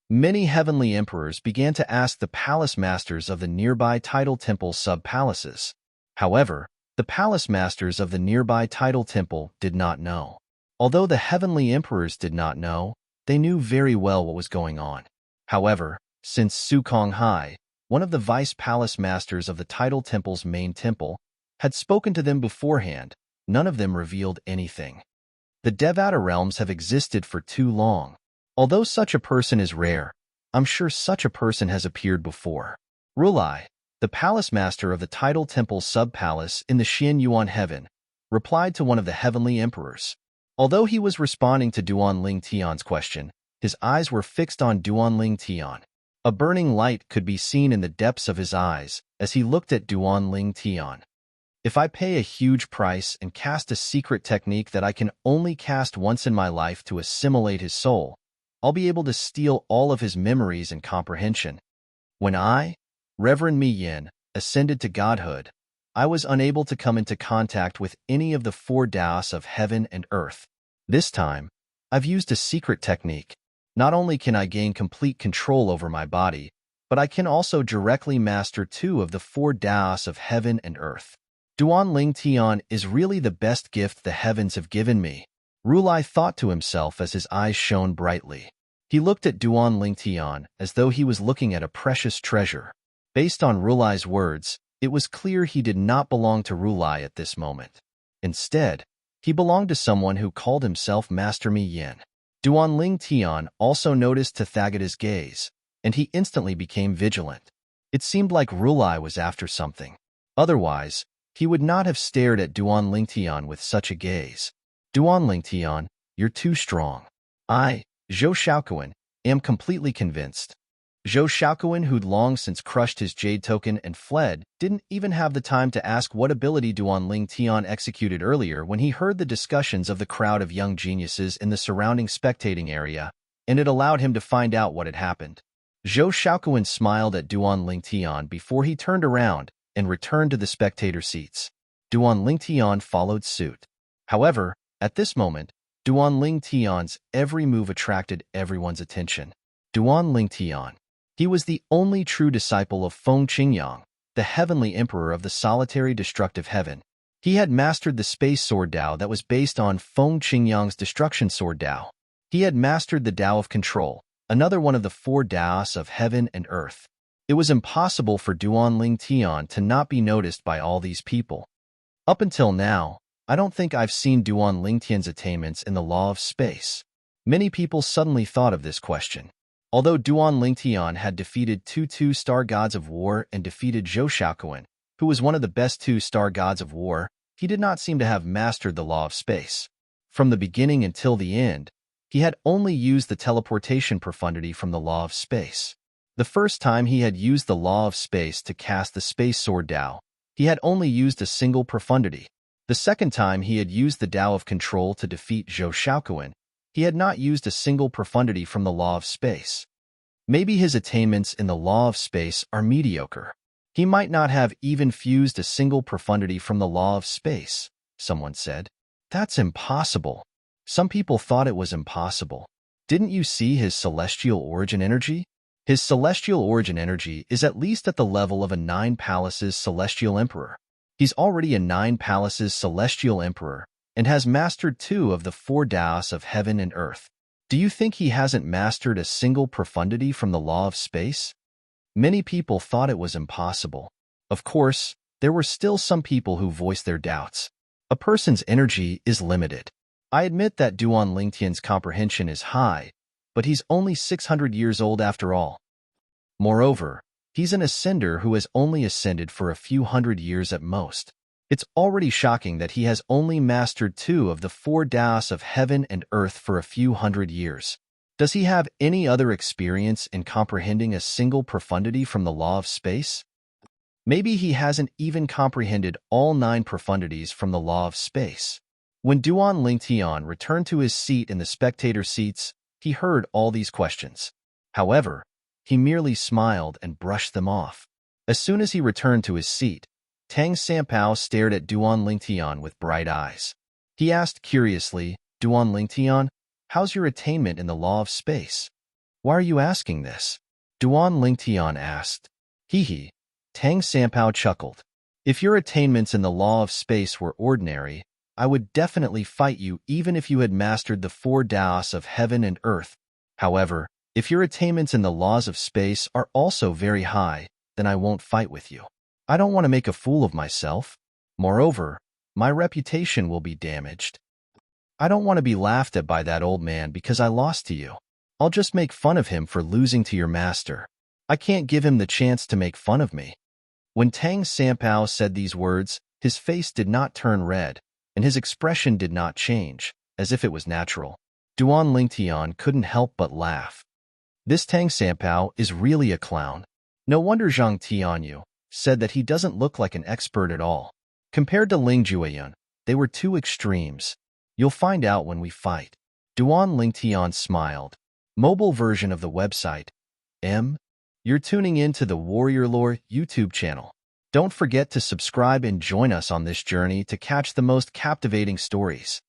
Many heavenly emperors began to ask the palace masters of the nearby Tidal Temple sub-palaces. However, the palace masters of the nearby Tidal Temple did not know. Although the heavenly emperors did not know, they knew very well what was going on. However, since Su Konghai, one of the vice palace masters of the Tidal Temple's main temple, had spoken to them beforehand, none of them revealed anything. The Devata realms have existed for too long. Although such a person is rare, I'm sure such a person has appeared before. Rulai, the palace master of the Tidal Temple sub-palace in the Xian Yuan heaven, replied to one of the heavenly emperors. Although he was responding to Duan Ling Tian's question, his eyes were fixed on Duan Ling Tian. A burning light could be seen in the depths of his eyes as he looked at Duan Ling Tian. If I pay a huge price and cast a secret technique that I can only cast once in my life to assimilate his soul, I'll be able to steal all of his memories and comprehension. When I, Reverend Mi Yin, ascended to godhood, I was unable to come into contact with any of the 4 Taos of heaven and earth. This time, I've used a secret technique. Not only can I gain complete control over my body, but I can also directly master 2 of the 4 Taos of heaven and earth. Duan Ling Tian is really the best gift the heavens have given me, Rulai thought to himself as his eyes shone brightly. He looked at Duan Ling Tian as though he was looking at a precious treasure. Based on Rulai's words, it was clear he did not belong to Rulai at this moment. Instead, he belonged to someone who called himself Master Mi Yin. Duan Ling Tian also noticed Tathagata's gaze, and he instantly became vigilant. It seemed like Rulai was after something. Otherwise, he would not have stared at Duan Ling Tian with such a gaze. Duan Ling Tian, you're too strong. I, Zhou Shaoquan, am completely convinced. Zhou Shaoquan, who'd long since crushed his jade token and fled, didn't even have the time to ask what ability Duan Ling Tian executed earlier when he heard the discussions of the crowd of young geniuses in the surrounding spectating area, and it allowed him to find out what had happened. Zhou Shaoquan smiled at Duan Ling Tian before he turned around and returned to the spectator seats. Duan Ling Tian followed suit. However, at this moment, Duan Ling Tian's every move attracted everyone's attention. Duan Ling Tian. He was the only true disciple of Feng Qingyang, the heavenly emperor of the solitary destructive heaven. He had mastered the space sword Dao that was based on Feng Qingyang's destruction sword Dao. He had mastered the Dao of control, another one of the four Daos of heaven and earth. It was impossible for Duan Ling Tian to not be noticed by all these people. Up until now, I don't think I've seen Duan Ling Tian's attainments in the law of space. Many people suddenly thought of this question. Although Duan Ling Tian had defeated two two-star gods of war and defeated Zhou Shaoquan, who was one of the best two-star gods of war, he did not seem to have mastered the law of space. From the beginning until the end, he had only used the teleportation profundity from the law of space. The first time he had used the law of space to cast the space sword Dao, he had only used a single profundity. The second time he had used the Dao of control to defeat Zhou Shaoquan, he had not used a single profundity from the law of space. Maybe his attainments in the law of space are mediocre. He might not have even fused a single profundity from the law of space, someone said. That's impossible. Some people thought it was impossible. Didn't you see his celestial origin energy? His celestial origin energy is at least at the level of a 9 palaces celestial emperor. He's already a 9 palaces celestial emperor and has mastered 2 of the 4 Daos of heaven and earth. Do you think he hasn't mastered a single profundity from the law of space? Many people thought it was impossible. Of course, there were still some people who voiced their doubts. A person's energy is limited. I admit that Duan Lingtian's comprehension is high, but he's only 600 years old after all. Moreover, he's an ascender who has only ascended for a few hundred years at most. It's already shocking that he has only mastered 2 of the 4 Daos of heaven and earth for a few hundred years. Does he have any other experience in comprehending a single profundity from the law of space? Maybe he hasn't even comprehended all 9 profundities from the law of space. When Duan Lingtian returned to his seat in the spectator seats, he heard all these questions. However, he merely smiled and brushed them off. As soon as he returned to his seat, Tang Sanpao stared at Duan Lingtian with bright eyes. He asked curiously, Duan Lingtian, how's your attainment in the law of space? Why are you asking this? Duan Lingtian asked. Hee. Tang Sanpao chuckled. If your attainments in the law of space were ordinary, I would definitely fight you even if you had mastered the 4 Daos of heaven and earth. However, if your attainments in the laws of space are also very high, then I won't fight with you. I don't want to make a fool of myself. Moreover, my reputation will be damaged. I don't want to be laughed at by that old man because I lost to you. I'll just make fun of him for losing to your master. I can't give him the chance to make fun of me. When Tang Sanpao said these words, his face did not turn red, and his expression did not change, as if it was natural. Duan Lingtian couldn't help but laugh. This Tang Sanpao is really a clown. No wonder Zhang Tianyu said that he doesn't look like an expert at all. Compared to Ling Jueyun, they were 2 extremes. You'll find out when we fight. Duan Lingtian smiled. Mobile version of the website. You're tuning in to the Warrior Lore YouTube channel. Don't forget to subscribe and join us on this journey to catch the most captivating stories.